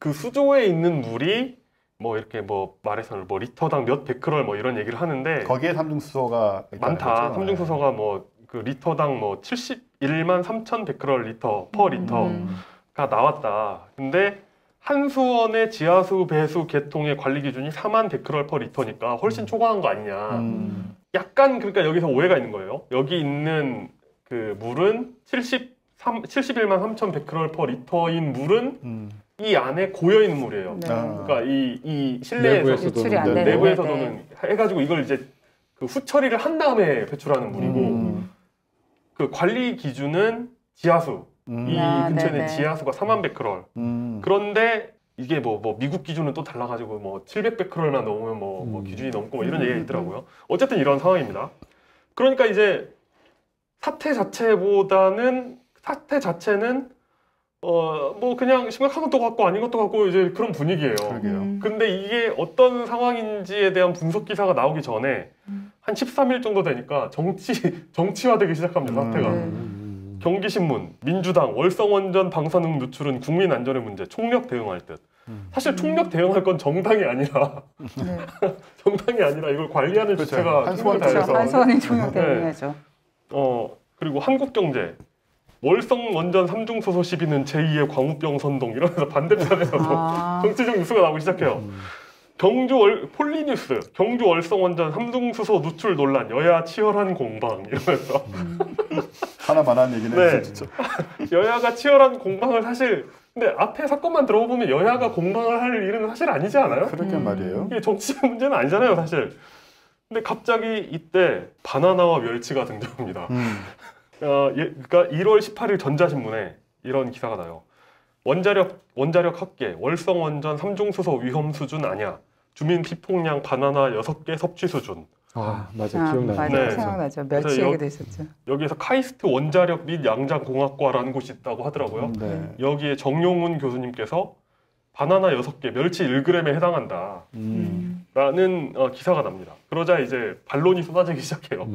그 수조에 있는 물이 뭐 이렇게 뭐 말해서는 뭐 리터당 몇 베크럴 뭐 이런 얘기를 하는데 거기에 삼중수소가 있다는 많다. 거죠? 삼중수소가 뭐 그 리터당 뭐 71만 3천 베크럴 리터 퍼 리터가 나왔다. 근데 한수원의 지하수 배수 개통의 관리 기준이 4만 베크럴 퍼 리터니까 훨씬 초과한 거 아니냐. 약간 그러니까 여기서 오해가 있는 거예요. 여기 있는 그 물은 71만 3천 베크럴 퍼 리터인 물은 이 안에 고여 있는 물이에요. 네. 그러니까 이 실내에서 내부에서 유출이 안 도는 되는 내부에서도는 해가지고 이걸 이제 그 후처리를 한 다음에 배출하는 물이고 그 관리 기준은 지하수. 이 아, 근처에 있는 네네. 지하수가 4만 베크럴. 그런데 이게 뭐 미국 기준은 또 달라가지고 뭐 700베크럴만 넘으면 뭐 기준이 넘고 뭐 이런 얘기가 있더라고요. 어쨌든 이런 상황입니다. 그러니까 이제 사태 자체는 뭐 그냥 심각한 것도 같고 아닌 것도 같고 이제 그런 분위기예요. 그러게요. 근데 이게 어떤 상황인지에 대한 분석 기사가 나오기 전에 한 13일 정도 되니까 정치화되기 시작합니다. 사태가. 경기신문, 민주당, 월성원전 방사능 누출은 국민 안전의 문제, 총력 대응할 듯. 사실 총력 대응할 건 정당이 아니라 네. 정당이 아니라 이걸 관리하는 그렇죠. 주체가 한수원 총력을 그렇죠. 다해서. 한수원이 총력 네. 대응해야죠. 그리고 한국경제 월성 원전 삼중수소 시비는 제2의 광우병 선동 이러면서 반대편에서도 정치적 뉴스가 나오기 시작해요. 폴리뉴스 경주 월성 원전 삼중수소 누출 논란 여야 치열한 공방 이러면서 하나만한 얘기는 네. 진짜. 여야가 치열한 공방을 사실 근데 앞에 사건만 들어보면 여야가 공방을 할 일은 사실 아니지 않아요? 그러게 말이에요. 이게 정치적 문제는 아니잖아요, 사실. 근데 갑자기 이때 바나나와 멸치가 등장합니다. 그러니까 1월 18일 전자신문에 이런 기사가 나요. 원자력 학계 월성 원전 삼중수소 위험 수준 아니야. 주민 피폭량 바나나 6개 섭취 수준. 아, 맞아. 기억나요. 맞아요. 네. 생각나죠. 그래서 멸치 얘기도 있었죠. 여기에서 카이스트 원자력 및 양장공학과라는 곳이 있다고 하더라고요. 네. 여기에 정용훈 교수님께서 바나나 6개, 멸치 1g에 해당한다. 라는 기사가 납니다. 그러자 이제 반론이 쏟아지기 시작해요.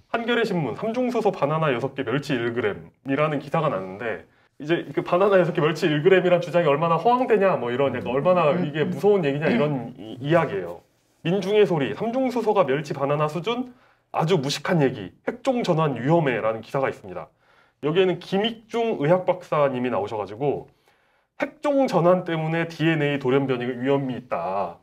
한겨레 신문 삼중수소 바나나 6개, 멸치 1g이라는 기사가 났는데 이제 그 바나나 6개, 멸치 1g이란 주장이 얼마나 허황되냐 뭐 이런 약간 얼마나 이게 무서운 얘기냐 이런 이야기예요. 민중의 소리 삼중수소가 멸치 바나나 수준 아주 무식한 얘기 핵종 전환 위험해라는 기사가 있습니다. 여기에는 김익중 의학 박사님이 나오셔가지고 핵종 전환 때문에 DNA 돌연변이 위험이 있다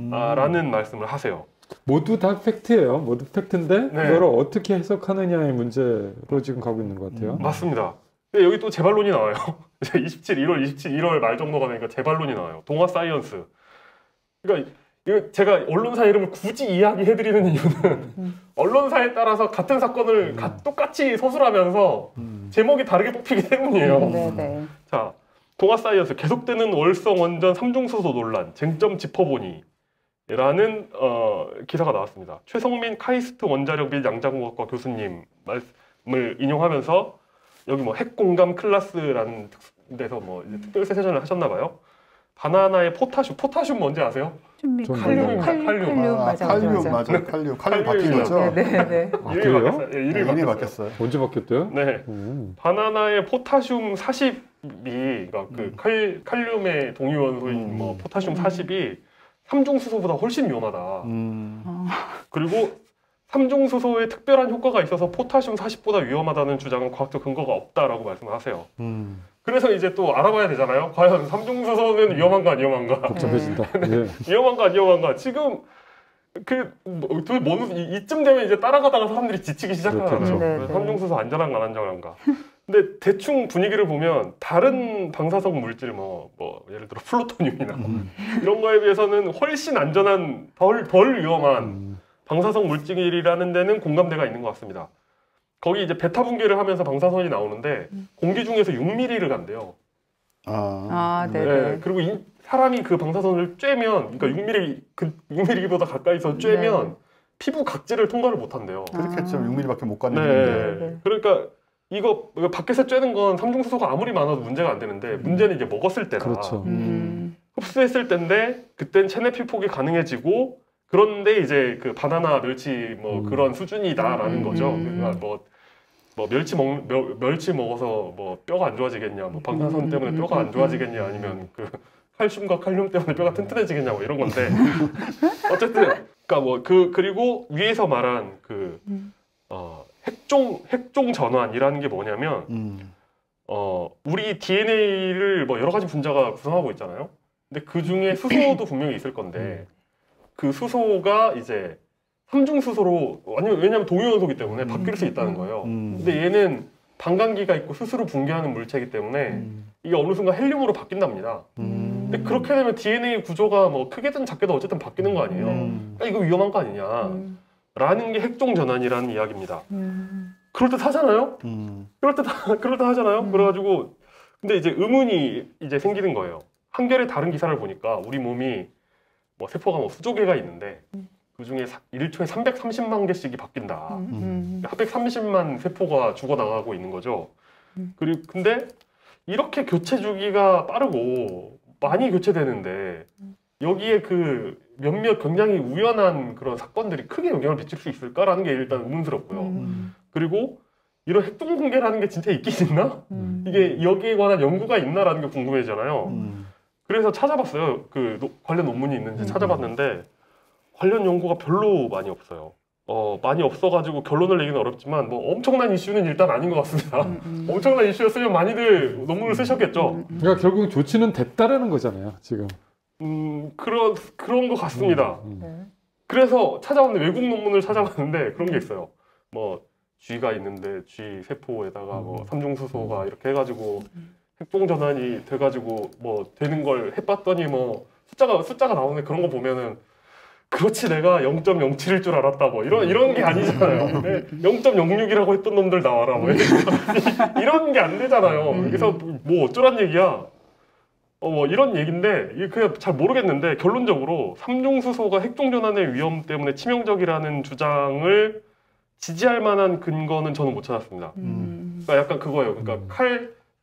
라는 말씀을 하세요. 모두 다 팩트예요. 모두 팩트인데 네. 그걸 어떻게 해석하느냐의 문제로 지금 가고 있는 것 같아요. 맞습니다. 근데 여기 또 재반론이 나와요. 이제 1월 말 정도가 되니까 재반론이 나와요. 동아 사이언스. 그러니까 이거 제가 언론사 이름을 굳이 이야기해드리는 이유는 언론사에 따라서 같은 사건을 똑같이 서술하면서 제목이 다르게 뽑히기 때문이에요. 네네. 자, 동아 사이언스 계속되는 월성 원전 삼중수소 논란 쟁점 짚어보니 라는 기사가 나왔습니다. 최성민 카이스트 원자력 및 양자공학과 교수님 말씀을 인용하면서 여기 뭐 핵공감 클래스라는 데서 뭐 이제 특별 세션을 하셨나 봐요. 바나나의 포타슘 뭔지 아세요? 칼륨입니다. 칼륨. 맞아. 칼륨 바뀐 거죠? 네네. 아, 그래요? 이름이 바뀌었어요. 언제 바뀌었대요? 네. 바나나의 포타슘 40이 그러니까 그 칼륨의 동위원소인 뭐 포타슘 40이 삼중수소보다 훨씬 위험하다. 그리고 삼중수소에 특별한 효과가 있어서 포타슘 40보다 위험하다는 주장은 과학적 근거가 없다라고 말씀을 하세요. 그래서 이제 또 알아봐야 되잖아요. 과연 삼중수소는 위험한가 안 위험한가? 복잡해진다. 네. 위험한가 안 위험한가? 지금 이쯤 되면 이제 따라가다가 사람들이 지치기 시작하잖아요. 그렇겠죠. 네, 네. 삼중수소 안전한가 안 안전한가. 근데 대충 분위기를 보면 다른 방사성 물질 뭐 예를 들어 플루토늄이나 이런 거에 비해서는 훨씬 안전한 덜 위험한 방사성 물질이라는 데는 공감대가 있는 것 같습니다. 거기 이제 베타 분解를 하면서 방사선이 나오는데 공기 중에서 6mm를 간대요. 네네. 네, 그리고 사람이 그 방사선을 쬐면, 그러니까 6mm보다 가까이서 쬐면 네. 피부 각질을 통과를 못 한대요. 그렇겠죠. 6mm밖에 못 가는 네. 건데. 네. 그러니까 이거 밖에서 쬐는 건 삼중수소가 아무리 많아도 문제가 안 되는데 문제는 이제 먹었을 때다. 그렇죠. 흡수했을 때인데 그땐 체내 피폭이 가능해지고 그런데 이제 그 바나나 멸치 뭐 그런 수준이다라는 거죠. 그러니까 뭐 멸치 먹어서 뭐 뼈가 안 좋아지겠냐, 뭐 방사선 때문에 뼈가 안 좋아지겠냐, 아니면 그 칼슘과 칼륨 때문에 뼈가 튼튼해지겠냐, 뭐 이런 건데 어쨌든 그러니까 뭐 그리고 위에서 말한 그 핵종 전환이라는 게 뭐냐면 우리 DNA를 뭐 여러 가지 분자가 구성하고 있잖아요. 근데 그 중에 수소도 분명히 있을 건데 그 수소가 이제 삼중수소로 왜냐면 동위원소이기 때문에 바뀔 수 있다는 거예요. 근데 얘는 반감기가 있고 스스로 붕괴하는 물체이기 때문에 이게 어느 순간 헬륨으로 바뀐답니다. 근데 그렇게 되면 DNA 구조가 뭐 크게든 작게든 어쨌든 바뀌는 거 아니에요. 그러니까 이거 위험한 거 아니냐 라는 게 핵종 전환이라는 이야기입니다. 그럴듯 하잖아요? 그럴듯 하잖아요? 그래가지고 근데 이제 의문이 이제 생기는 거예요. 한겨레 다른 기사를 보니까 우리 몸이 뭐 세포가 뭐 수조 개가 있는데 그 중에 1초에 330만 개씩이 바뀐다. 330만 세포가 죽어나가고 있는 거죠. 그리고 근데 이렇게 교체 주기가 빠르고 많이 교체되는데 여기에 그 몇몇 굉장히 우연한 그런 사건들이 크게 영향을 미칠 수 있을까라는 게 일단 의문스럽고요. 그리고 이런 핵종 붕괴라는 게 진짜 있긴 있나? 이게 여기에 관한 연구가 있나라는 게 궁금해지잖아요. 그래서 찾아봤어요. 그 관련 논문이 있는지 찾아봤는데 관련 연구가 별로 많이 없어요. 많이 없어가지고 결론을 내기는 어렵지만 뭐 엄청난 이슈는 일단 아닌 것 같습니다. 엄청난 이슈였으면 많이들 논문을 쓰셨겠죠. 그러니까 결국 조치는 됐다라는 거잖아요, 지금. 그런 것 같습니다. 그래서 찾아봤는데 외국 논문을 찾아봤는데 그런 게 있어요. 뭐 쥐가 있는데 쥐 세포에다가 뭐 삼중수소가 이렇게 해가지고 핵종 전환이 돼가지고 뭐 되는 걸 해봤더니 뭐 숫자가 나오는데 그런 거 보면은 그렇지 내가 0.07일 줄 알았다 뭐 이런 게 아니잖아요. 0.06이라고 했던 놈들 나와라 뭐 이런 게 안 되잖아요. 그래서 뭐 어쩌란 얘기야. 뭐 이런 얘기인데 이게 그냥 잘 모르겠는데 결론적으로 삼중수소가 핵종 전환의 위험 때문에 치명적이라는 주장을 지지할 만한 근거는 저는 못 찾았습니다. 그러니까 약간 그거예요. 그러니까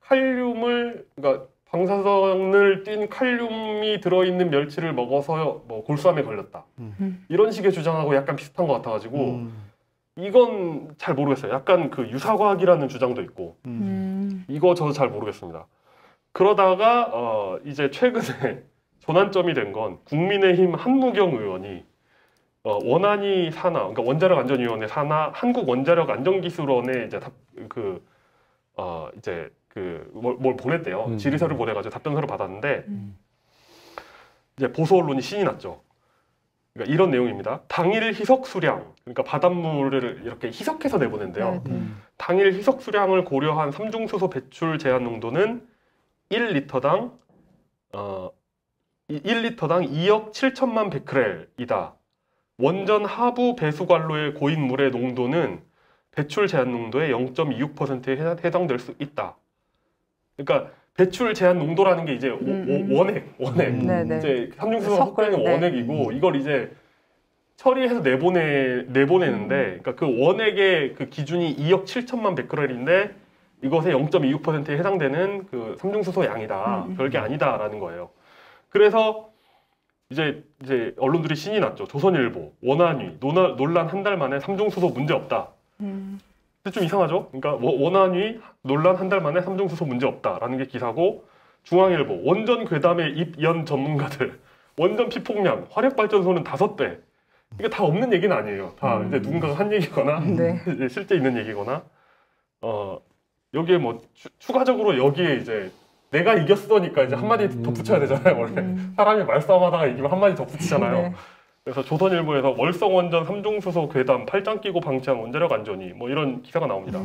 칼륨을 그러니까 방사선을 띤 칼륨이 들어있는 멸치를 먹어서 뭐 골수암에 걸렸다. 이런 식의 주장하고 약간 비슷한 것 같아가지고 이건 잘 모르겠어요. 약간 그 유사과학이라는 주장도 있고 이거 저도 잘 모르겠습니다. 그러다가 이제 최근에 전환점이 된 건 국민의힘 한무경 의원이 원안위 산하, 그러니까 원자력안전위원회 산하 한국원자력안전기술원에 이제 뭘 보냈대요. 질의서를 보내가지고 답변서를 받았는데 이제 보수 언론이 신이 났죠. 그러니까 이런 내용입니다. 당일 희석 수량, 그러니까 바닷물을 이렇게 희석해서 내보낸대요. 당일 희석 수량을 고려한 삼중수소 배출 제한 농도는 1리터당 2억 7천만 베크렐이다. 원전 하부 배수관로의 고인 물의 농도는 배출 제한 농도의 0.26%에 해당될 수 있다. 그러니까 배출 제한 농도라는 게 이제 원액. 이제 삼중수소 섞이는 원액이고 이걸 이제 처리해서 내보내는데 그러니까 그 원액의 그 기준이 2억 7천만 베크렐인데 이것의 0.26%에 해당되는 그 삼중수소 양이다. 별게 아니다라는 거예요. 그래서 이제 언론들이 신이 났죠. 조선일보, 원안위, 논란 한 달 만에 삼중수소 문제 없다. 근데 좀 이상하죠? 그러니까 원안위 논란 한 달 만에 삼중수소 문제 없다라는 게 기사고, 중앙일보 원전 괴담의 입연 전문가들 원전 피폭량 화력발전소는 5배. 이게 다 없는 얘기는 아니에요. 다 이제 누군가가 한 얘기거나 이제 실제 있는 얘기거나 여기에 뭐 추가적으로 여기에 이제 내가 이겼으니까 이제 한마디 덧붙여야 되잖아요. 원래 사람이 말싸움하다가 이기면 한마디 덧붙이잖아요. 그래서 조선일보에서 월성원전 3중수소 괴담 8장 끼고 방치한 원자력 안전위 뭐 이런 기사가 나옵니다.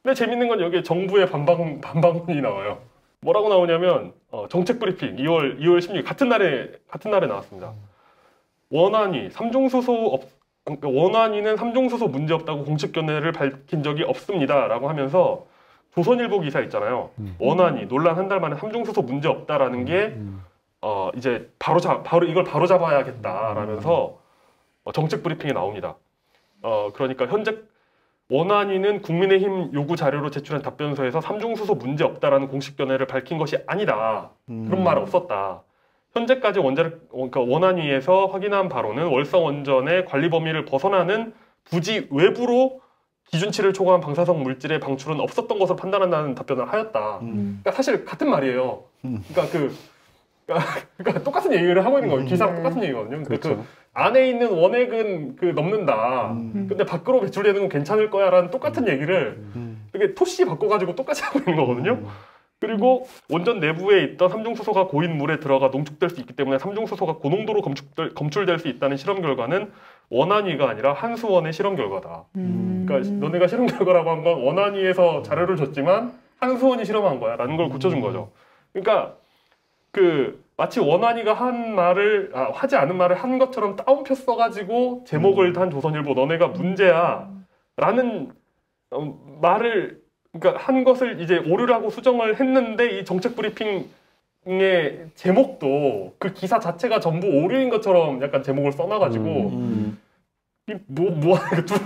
근데 재밌는 건 여기에 정부의 반박문이 나와요. 뭐라고 나오냐면 정책 브리핑 2월 16일 같은 날에 나왔습니다. 원안위 3중수소 그러니까 원안위는 3중수소 문제 없다고 공식 견해를 밝힌 적이 없습니다라고 하면서 조선일보 기사 있잖아요. 원안위 논란 한 달 만에 3중수소 문제 없다라는 게 이제 바로 이걸 바로 잡아야겠다라면서 정책 브리핑이 나옵니다. 그러니까 현재 원안위는 국민의힘 요구 자료로 제출한 답변서에서 3중수소 문제 없다라는 공식 견해를 밝힌 것이 아니다. 그런 말 없었다. 현재까지 그러니까 원안위에서 확인한 바로는 월성원전의 관리 범위를 벗어나는 부지 외부로 기준치를 초과한 방사성 물질의 방출은 없었던 것으로 판단한다는 답변을 하였다. 그러니까 사실 같은 말이에요. 그러니까 똑같은 얘기를 하고 있는 거예요. 기사랑 똑같은 얘기거든요. 그렇죠. 그 안에 있는 원액은 넘는다. 근데 밖으로 배출되는 건 괜찮을 거야라는 똑같은 얘기를 이렇게 토시 바꿔가지고 똑같이 하고 있는 거거든요. 그리고 원전 내부에 있던 삼중수소가 고인 물에 들어가 농축될 수 있기 때문에 삼중수소가 고농도로 검출될 수 있다는 실험 결과는 원안위가 아니라 한수원의 실험 결과다. 그러니까 너네가 실험 결과라고 한 건 원안위에서 자료를 줬지만 한수원이 실험한 거야 라는 걸 고쳐준 거죠. 그러니까 마치 원안위가 하지 않은 말을 한 것처럼 따옴표 써가지고 제목을 단 조선일보 너네가 문제야 라는 말을 그러니까 한 것을 이제 오류라고 수정을 했는데 이 정책 브리핑의 제목도 그 기사 자체가 전부 오류인 것처럼 약간 제목을 써놔가지고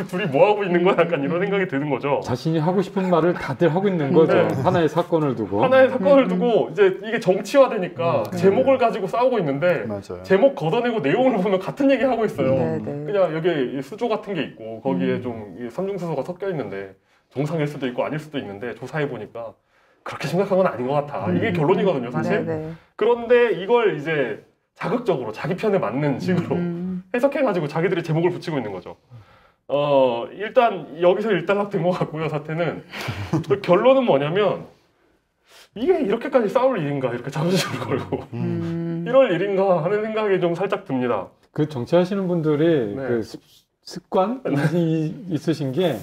둘이 뭐 하고 있는 거야? 약간 이런 생각이 드는 거죠. 자신이 하고 싶은 말을 다들 하고 있는 거죠. 네. 하나의 사건을 두고. 이제 이게 정치화되니까 제목을 가지고 싸우고 있는데 맞아요. 제목 걷어내고 내용을 보면 같은 얘기 하고 있어요. 네. 그냥 여기 수조 같은 게 있고 거기에 좀 삼중수소가 섞여 있는데 정상일 수도 있고 아닐 수도 있는데 조사해 보니까 그렇게 심각한 건 아닌 것 같아. 이게 결론이거든요, 사실. 네네. 그런데 이걸 이제 자극적으로 자기 편에 맞는 식으로 해석해가지고 자기들이 제목을 붙이고 있는 거죠. 일단 여기서 일단락된 것 같고요, 사태는. 결론은 뭐냐면 이게 이렇게까지 싸울 일인가 이렇게 자존심을 걸고 이럴 일인가 하는 생각이 좀 살짝 듭니다. 그 정치하시는 분들이 네. 그 습관이 있으신 게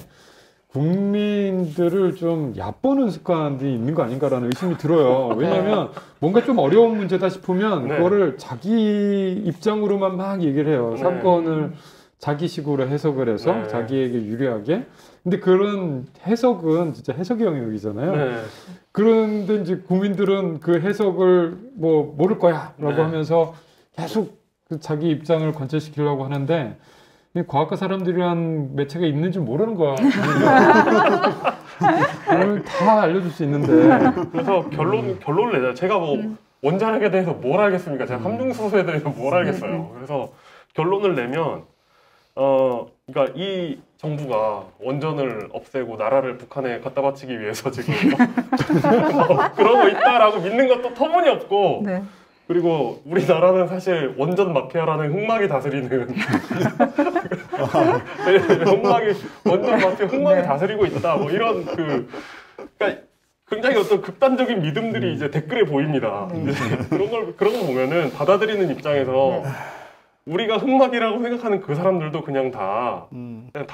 국민들을 좀 얕보는 습관이 있는 거 아닌가라는 의심이 들어요. 왜냐하면 뭔가 좀 어려운 문제다 싶으면 네. 그거를 자기 입장으로만 막 얘기를 해요. 네. 사건을 자기식으로 해석을 해서 네. 자기에게 유리하게. 근데 그런 해석은 진짜 해석의 영역이잖아요. 네. 그런데 이제 국민들은 그 해석을 뭐 모를 거야 라고 네. 하면서 하면서 계속 그 자기 입장을 관철시키려고 하는데 이 과학과 사람들이란 매체가 있는지 모르는 거야. 그걸 다 알려줄 수 있는데. 그래서 결론을 내자. 제가 뭐 원자력에 대해서 뭘 알겠습니까? 제가 삼중수소에 대해서 뭘 알겠어요. 그래서 결론을 내면 그러니까 이 정부가 원전을 없애고 나라를 북한에 갖다 바치기 위해서 지금 그러고 있다라고 믿는 것도 터무니없고. 네. 그리고 우리나라는 사실 원전 마피아라는 흑막이 다스리는 원전 마피아 흑막이 네. 다스리고 있다. 뭐 이런 그러니까 굉장히 어떤 극단적인 믿음들이 이제 댓글에 보입니다. 네. 이제 그런 거 보면은 받아들이는 입장에서 우리가 흑막이라고 생각하는 그 사람들도 그냥 다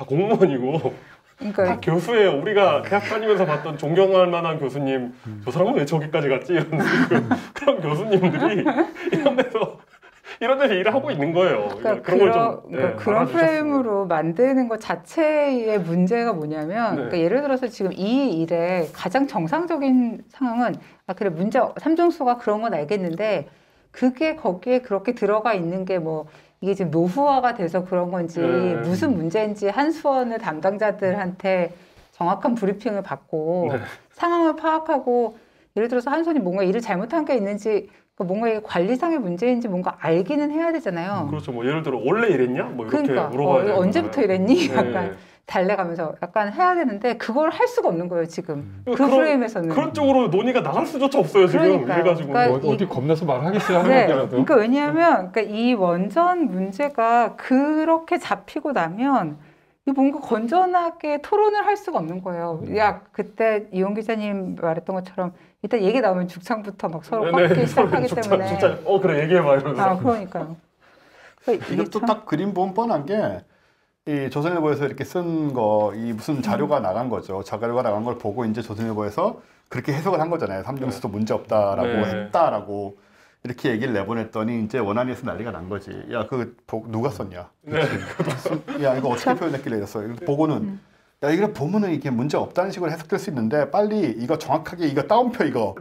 공무원이고. 그러니까 다 교수예요. 우리가 대학 다니면서 봤던 존경할 만한 교수님, 저 사람은 왜 저기까지 갔지? 이런 그런 교수님들이 이런 데서 일을 하고 있는 거예요. 그런 프레임으로 만드는 것 자체의 문제가 뭐냐면, 그러니까 예를 들어서 지금 이 일의 가장 정상적인 상황은 그래 삼중수소가 그런 건 알겠는데 그게 거기에 그렇게 들어가 있는 게 뭐 이게 지금 노후화가 돼서 그런 건지 무슨 문제인지 한수원의 담당자들한테 정확한 브리핑을 받고 상황을 파악하고 예를 들어서 한수원이 뭔가 일을 잘못한 게 있는지 뭔가 이게 관리상의 문제인지 뭔가 알기는 해야 되잖아요. 그렇죠. 뭐 예를 들어 원래 이랬냐? 뭐 이렇게 그러니까, 물어봐야 되는 언제부터 거잖아요. 이랬니? 약간 달래가면서 약간 해야 되는데 그걸 할 수가 없는 거예요 지금. 그 프레임에서는. 그런 쪽으로 논의가 나갈 수조차 없어요 지금. 그러니까요. 이래가지고 그러니까 어디 겁나서 말하겠어요 하는 네. 것이라도. 그러니까 왜냐하면 이 원전 문제가 그렇게 잡히고 나면 뭔가 건전하게 토론을 할 수가 없는 거예요. 야 그때 이용 기자님 말했던 것처럼 일단 얘기 나오면 죽창부터 막 서로 꺾기 시작하기 때문에. 진짜 그래 얘기해봐 이러면서. 그러니까요. 그러니까 이게 이것도 참- 딱 그림 보면 뻔한 게 이 조선일보에서 이렇게 쓴 거, 이 무슨 자료가 나간 거죠. 자료가 나간 걸 보고 이제 조선일보에서 그렇게 해석을 한 거잖아요. 삼중수도 문제 없다라고 네. 했다라고 이렇게 얘기를 내보냈더니 이제 원안위에서 난리가 난 거지. 야, 누가 썼냐? 네. 야, 이거 어떻게 표현했길래 이랬어? 보고는 야, 이거 보면은 이게 문제 없다는 식으로 해석될 수 있는데 빨리 이거 정확하게 이거 따옴표 이거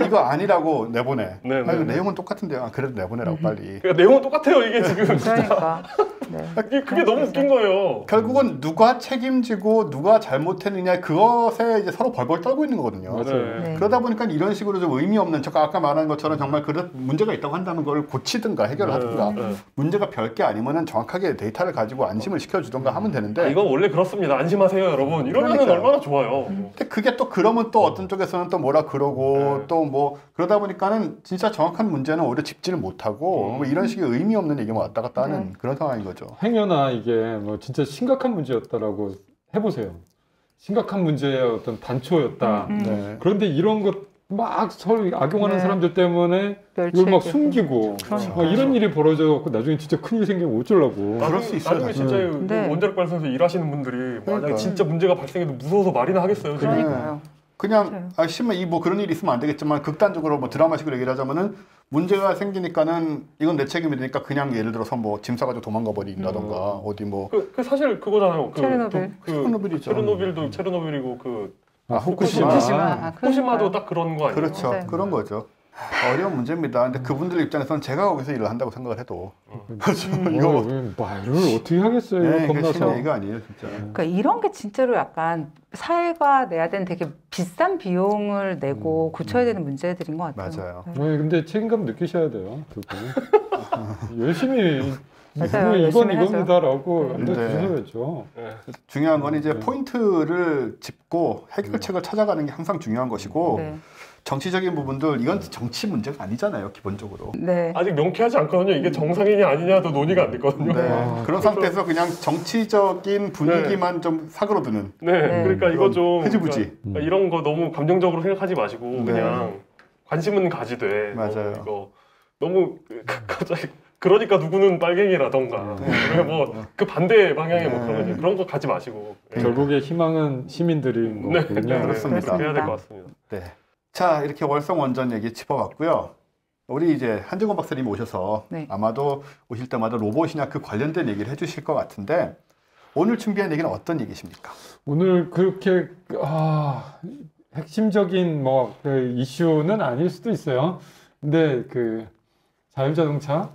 이거 아니라고 내보내. 네, 아, 이거 네. 내용은 똑같은데요. 아, 그래도 내보내라고 빨리. 그러니까 내용은 똑같아요 이게 지금. 그러니까. 네. 그게 너무 웃긴 거예요. 결국은 누가 책임지고 누가 잘못했느냐 그것에 이제 서로 벌벌 떨고 있는 거거든요. 맞아요. 네. 그러다 보니까 이런 식으로 좀 의미 없는 저 아까 말한 것처럼 정말 문제가 있다고 한다면 그걸 고치든가 해결하든가 네. 문제가 별게 아니면은 정확하게 데이터를 가지고 안심을 시켜주든가 하면 되는데 아, 이건 원래 그렇습니다. 안심하세요 여러분. 이러면은 그러니까요. 얼마나 좋아요. 근데 그게 또 그러면 또 어떤 쪽에서는 또 뭐라 그러고 네. 또 뭐 그러다 보니까는 진짜 정확한 문제는 오히려 짚지를 못하고 뭐 이런 식의 의미 없는 얘기만 왔다 갔다 하는 그런 상황인 거죠. 행여나 이게 뭐 진짜 심각한 문제였다라고 해보세요. 심각한 문제의 어떤 단초였다. 네. 그런데 이런 것 막 서로 악용하는 네. 사람들 때문에 이걸 막 숨기고 그러니까요. 막 이런 일이 벌어져갖고 나중에 진짜 큰일 생기면 어쩌려고. 그럴 수 있어요, 나중에 사실. 진짜 네. 원자력 발전소 일하시는 분들이 만약에 그러니까. 진짜 문제가 발생해도 무서워서 말이나 하겠어요. 지금. 그러니까요. 그냥 맞아요. 아 심한 이 뭐 그런 일이 있으면 안 되겠지만 극단적으로 뭐 드라마식으로 얘기를 하자면은 문제가 생기니까는 이건 내 책임이니까 그냥 예를 들어서 뭐 짐 싸가지고 도망가 버린다던가 어디 뭐 그 사실 그거잖아요. 체르노빌. 체르노빌이죠. 체르노빌도 체르노빌이고 그 후쿠시마. 후쿠시마. 후쿠시마도 딱 그런 거 아니에요? 그렇죠. 네. 그런 거죠. 어려운 문제입니다. 근데 그분들 입장에서는 제가 거기서 일을 한다고 생각을 해도 이거 말을 어떻게 하겠어요? 네, 이거 쉬운 겁나서. 얘기가 아니에요, 진짜. 그러니까 이런 게 진짜로 약간 사회가 내야 되는 되게 비싼 비용을 내고 고쳐야 되는 문제들인 것 같아요. 맞아요. 네. 근데 책임감 느끼셔야 돼요. 두 분. 열심히 맞아요. 이건 열심히 하죠. 이겁니다라고 네. 알려주셔야죠. 중요한 건 이제 포인트를 짚고 해결책을 찾아가는 게 항상 중요한 것이고 네. 정치적인 부분들 이건 정치 문제가 아니잖아요, 기본적으로. 네. 아직 명쾌하지 않거든요. 이게 정상이냐 아니냐도 논의가 안 됐거든요. 네. 와, 그런 상태에서 그냥 정치적인 분위기만 좀 사그러드는 네, 네. 그러니까 이거 좀 흐지부지. 그러니까 이런 거 너무 감정적으로 생각하지 마시고 네. 그냥 관심은 가지되 맞아요. 이거 너무 갑자기 그러니까 누구는 빨갱이라던가 네. 뭐 그 반대 방향의 뭐 그런 거 가지 마시고 네. 결국에 희망은 시민들인 네, 거거든요. 그렇습니다. 해야 될 것 같습니다. 네. 자, 이렇게 월성 원전 얘기 짚어봤고요. 우리 이제 한정원 박사님 오셔서 네. 아마도 오실 때마다 로봇이나 그 관련된 얘기를 해주실 것 같은데 오늘 준비한 얘기는 어떤 얘기십니까? 오늘 그렇게 핵심적인 그 이슈는 아닐 수도 있어요. 근데 그 자율자동차는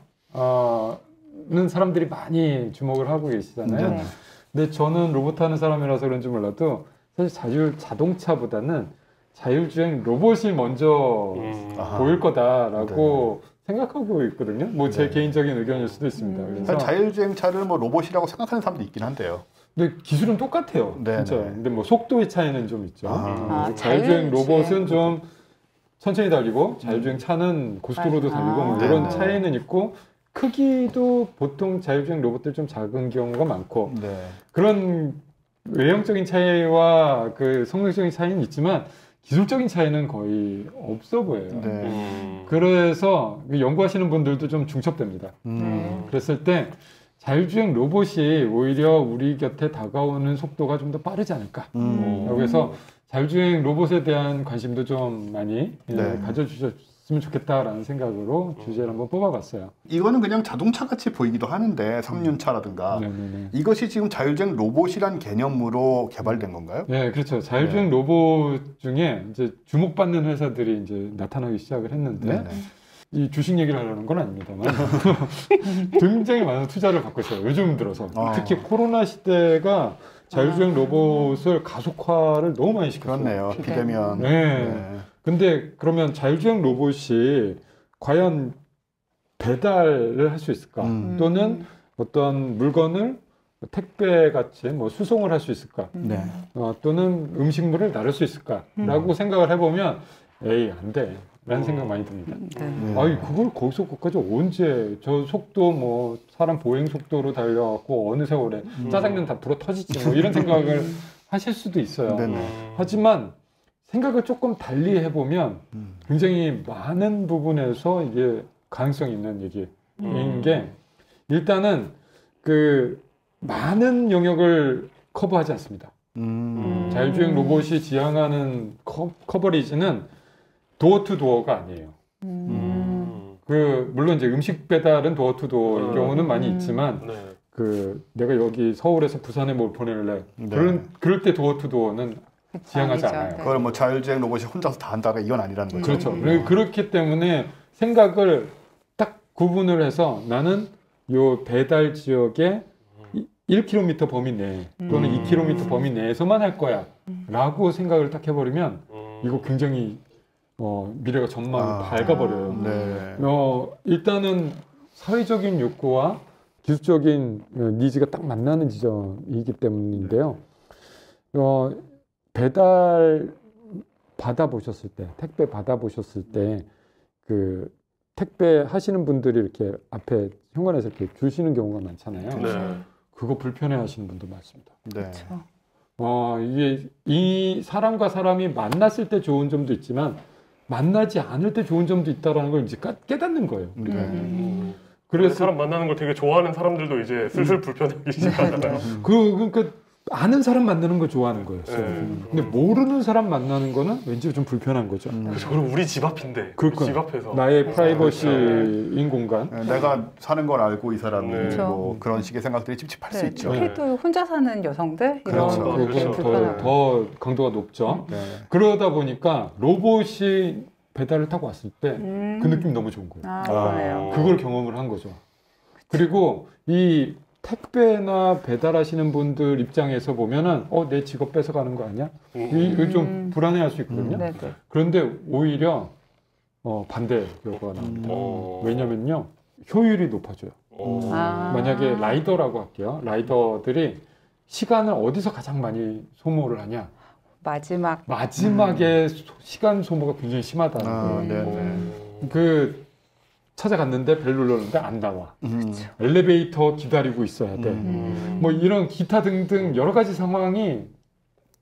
사람들이 많이 주목을 하고 계시잖아요. 네. 근데 저는 로봇 하는 사람이라서 그런지 몰라도 사실 자동차보다는 자율주행 로봇이 먼저 아하. 보일 거다라고 생각하고 있거든요. 뭐 제 개인적인 의견일 수도 있습니다. 그래서 사실 자율주행차를 뭐 로봇이라고 생각하는 사람도 있긴 한데요. 근데 기술은 똑같아요. 네, 진짜. 네. 근데 뭐 속도의 차이는 좀 있죠. 아, 자율주행 자율주행. 로봇은 좀 천천히 달리고 자율주행 차는 고속도로도 달리고 뭐 네, 이런 네. 차이는 있고 크기도 보통 자율주행 로봇들 좀 작은 경우가 많고 네. 그런 외형적인 차이와 그 성능적인 차이는 있지만 기술적인 차이는 거의 없어 보여요. 네. 그래서 연구하시는 분들도 좀 중첩됩니다. 그랬을 때 자율주행 로봇이 오히려 우리 곁에 다가오는 속도가 좀 더 빠르지 않을까. 라고 해서 자율주행 로봇에 대한 관심도 좀 많이 네. 가져주셨으면 좋겠다라는 생각으로 주제를 한번 뽑아봤어요. 이거는 그냥 자동차 같이 보이기도 하는데 3륜차라든가 네네네. 이것이 지금 자율주행 로봇이란 개념으로 개발된 건가요? 네, 그렇죠. 자율주행 로봇 중에 이제 주목받는 회사들이 이제 나타나기 시작을 했는데 네네. 이 주식 얘기를 하려는 건 아닙니다만 굉장히 많은 투자를 받고 있어요. 요즘 들어서 특히 코로나 시대가 자율주행 로봇을 가속화를 너무 많이 시켰어요. 그렇네요. 비대면. 네. 근데 그러면 자율주행 로봇이 과연 배달을 할 수 있을까? 또는 어떤 물건을 택배 같이 뭐 수송을 할 수 있을까? 네. 또는 음식물을 나를 수 있을까라고 생각을 해보면 에이 안 돼. 라는 생각 많이 듭니다. 네. 아니 그걸 거기서 거기까지 언제 저 속도 뭐 사람 보행 속도로 달려갖고 어느 세월에 짜장면 다 불어 터지지 뭐 이런 생각을 하실 수도 있어요. 네네. 하지만 생각을 조금 달리 해보면 굉장히 많은 부분에서 이게 가능성이 있는 얘기인 게 일단은 그 많은 영역을 커버하지 않습니다. 자율주행 로봇이 지향하는 커버리지는 도어 투 도어가 아니에요. 그 물론 이제 음식 배달은 도어 투 도어인 경우는 많이 있지만 네. 그 내가 여기 서울에서 부산에 뭘 보낼래 네. 그럴 때 도어 투 도어는 지향하지 아니죠. 않아요. 네. 그걸 뭐 자율주행 로봇이 혼자서 다 한다가 이건 아니라는 거죠. 그렇죠. 그렇기 때문에 생각을 딱 구분을 해서 나는 요 배달 지역에 1km 범위 내 또는 2km 범위 내에서만 할 거야 라고 생각을 딱 해버리면 이거 굉장히 미래가 전망이 밝아버려요. 네. 일단은 사회적인 욕구와 기술적인 니즈가 딱 만나는 지점이기 때문인데요. 배달 받아보셨을 때, 택배 받아보셨을 때, 그 택배 하시는 분들이 이렇게 앞에 현관에서 이렇게 주시는 경우가 많잖아요. 네. 그거 불편해 하시는 분도 많습니다. 네. 그렇죠. 이게 이 사람과 사람이 만났을 때 좋은 점도 있지만 만나지 않을 때 좋은 점도 있다라는 걸 이제 깨닫는 거예요. 네. 그래서 사람 만나는 걸 되게 좋아하는 사람들도 이제 슬슬 불편하기 시작하잖아요. 그러니까 아는 사람 만나는 거 좋아하는 거였어요. 네. 근데 모르는 사람 만나는 거는 왠지 좀 불편한 거죠. 그렇죠. 그리고 우리 집 앞인데. 그러니까 집 앞에서. 나의 프라이버시인 공간. 네, 내가 사는 걸 알고 이 사람이 네. 뭐 그런 식의 생각들이 찝찝할 수 네, 있죠. 특히도 혼자 사는 여성들 이런 그렇죠. 거 그렇죠. 불편하고. 더 강도가 높죠. 네. 그러다 보니까 로봇이 배달을 타고 왔을 때 그 느낌이 너무 좋은 거예요. 아, 그러네요. 그걸 경험을 한 거죠. 그리고 이 택배나 배달하시는 분들 입장에서 보면은 내 직업 뺏어가는 거 아니야? 이거 좀 불안해할 수 있거든요. 네, 네. 그런데 오히려 반대 결과가 나옵니다. 왜냐면요 효율이 높아져요. 아. 만약에 라이더라고 할게요. 라이더들이 시간을 어디서 가장 많이 소모를 하냐? 마지막에 시간 소모가 굉장히 심하다는 거예요. 네. 그 찾아갔는데 벨 눌렀는데 안 나와. 엘리베이터 기다리고 있어야 돼. 뭐 이런 기타 등등 여러 가지 상황이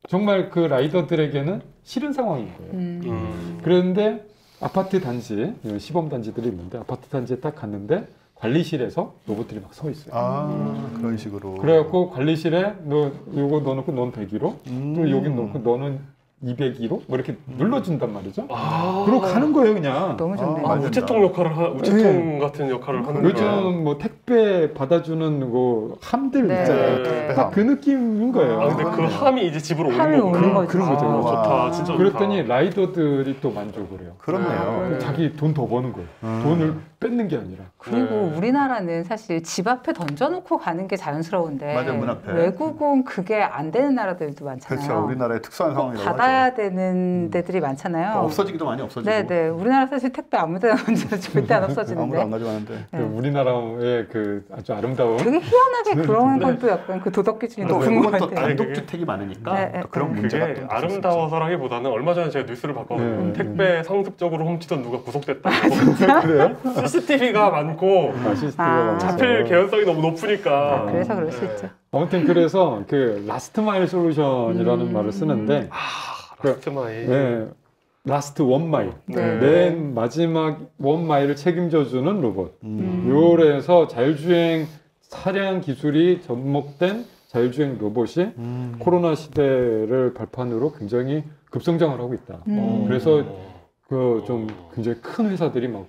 정말 그 라이더들에게는 싫은 상황인 거예요. 그런데 아파트 단지, 시범 단지들이 있는데 아파트 단지에 딱 갔는데 관리실에서 로봇들이 막 서 있어요. 아, 그런 식으로. 그래갖고 관리실에 너 이거 넣어놓고 넌 100kg, 또 여기 넣고 너는 202로 뭐 이렇게 눌러준단 말이죠. 그러고 가는 거예요 그냥. 너무 좋네요. 우체통 우체통 같은 역할을 하는 요즘 뭐 택배 받아주는 뭐 함들 네. 있잖아요. 딱 그 느낌인 거예요. 근데 그 함이 이제 집으로 함이 오는 거구나. 오는 거죠. 그런 거죠. 좋다. 진짜 그랬더니 좋다. 라이더들이 또 만족을 해요. 그렇네요. 자기 돈 더 버는 거예요. 돈을 뺏는 게 아니라. 그리고 네. 우리나라는 사실 집 앞에 던져놓고 가는 게 자연스러운데 맞아요, 문 앞에. 외국은 그게 안 되는 나라들도 많잖아요. 그렇죠. 우리나라의 특수한 상황이라고 받아야 하죠. 되는 데들이 많잖아요. 없어지기도 많이 없어지고. 네네. 우리나라 사실 택배 아무 데나 던져도 절대 안 아무도 없어지는데. 안 가져가는데. 네. 우리나라의 그 아주 아름다운 되게 희한하게 그런 건 또 약간 그 도덕 기준이 또 높은 것 외국은 또 같아요. 단독주택이 많으니까 네, 네, 또 그런 네. 문제가 그게 또 아름다워서라기보다는 얼마 전에 제가 뉴스를 봤거든요. 택배 상습적으로 훔치던 누가 구속됐다고. 그래요? CCTV가 많고 아시스트가 아. 많아서. 잡힐 개연성이 너무 높으니까. 그래서 그럴 수 있죠. 아무튼 그래서 그 라스트 마일 솔루션이라는 말을 쓰는데 라스트 마일. 네, 라스트 원 마일. 네. 맨 마지막 원 마일을 책임져주는 로봇. 요래서 자율주행 차량 기술이 접목된 자율주행 로봇이 코로나 시대를 발판으로 굉장히 급성장을 하고 있다. 그래서 그 좀 굉장히 큰 회사들이 막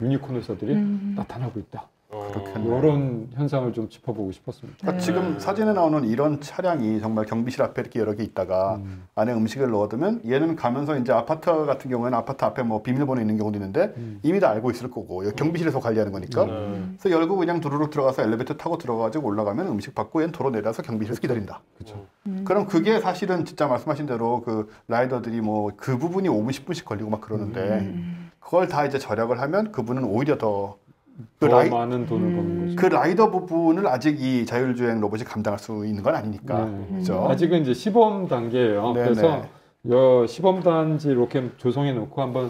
유니콘 회사들이 나타나고 있다. 그렇겠네요. 이런 현상을 좀 짚어보고 싶었습니다. 그러니까 지금 사진에 나오는 이런 차량이 정말 경비실 앞에 이렇게 여러 개 있다가 안에 음식을 넣어두면 얘는 가면서 이제 아파트 같은 경우에는 아파트 앞에 뭐 비밀번호 있는 경우도 있는데 이미 다 알고 있을 거고 여기 경비실에서 관리하는 거니까 그래서 열고 그냥 두루룩 들어가서 엘리베이터 타고 들어가지고 올라가면 음식 받고 얘는 도로 내려서 경비실에서 기다린다. 그렇죠. 그럼 그게 사실은 진짜 말씀하신 대로 그 라이더들이 뭐 그 부분이 5분 10분씩 걸리고 막 그러는데 그걸 다 이제 절약을 하면 그분은 오히려 더 그 더 많은 돈을 버는 거죠. 그 라이더 부분을 아직 이 자율주행 로봇이 감당할 수 있는 건 아니니까. 네. 그렇죠? 아직은 이제 시범 단계예요. 네네. 그래서 시범 단지 이렇게 조성해 놓고 한번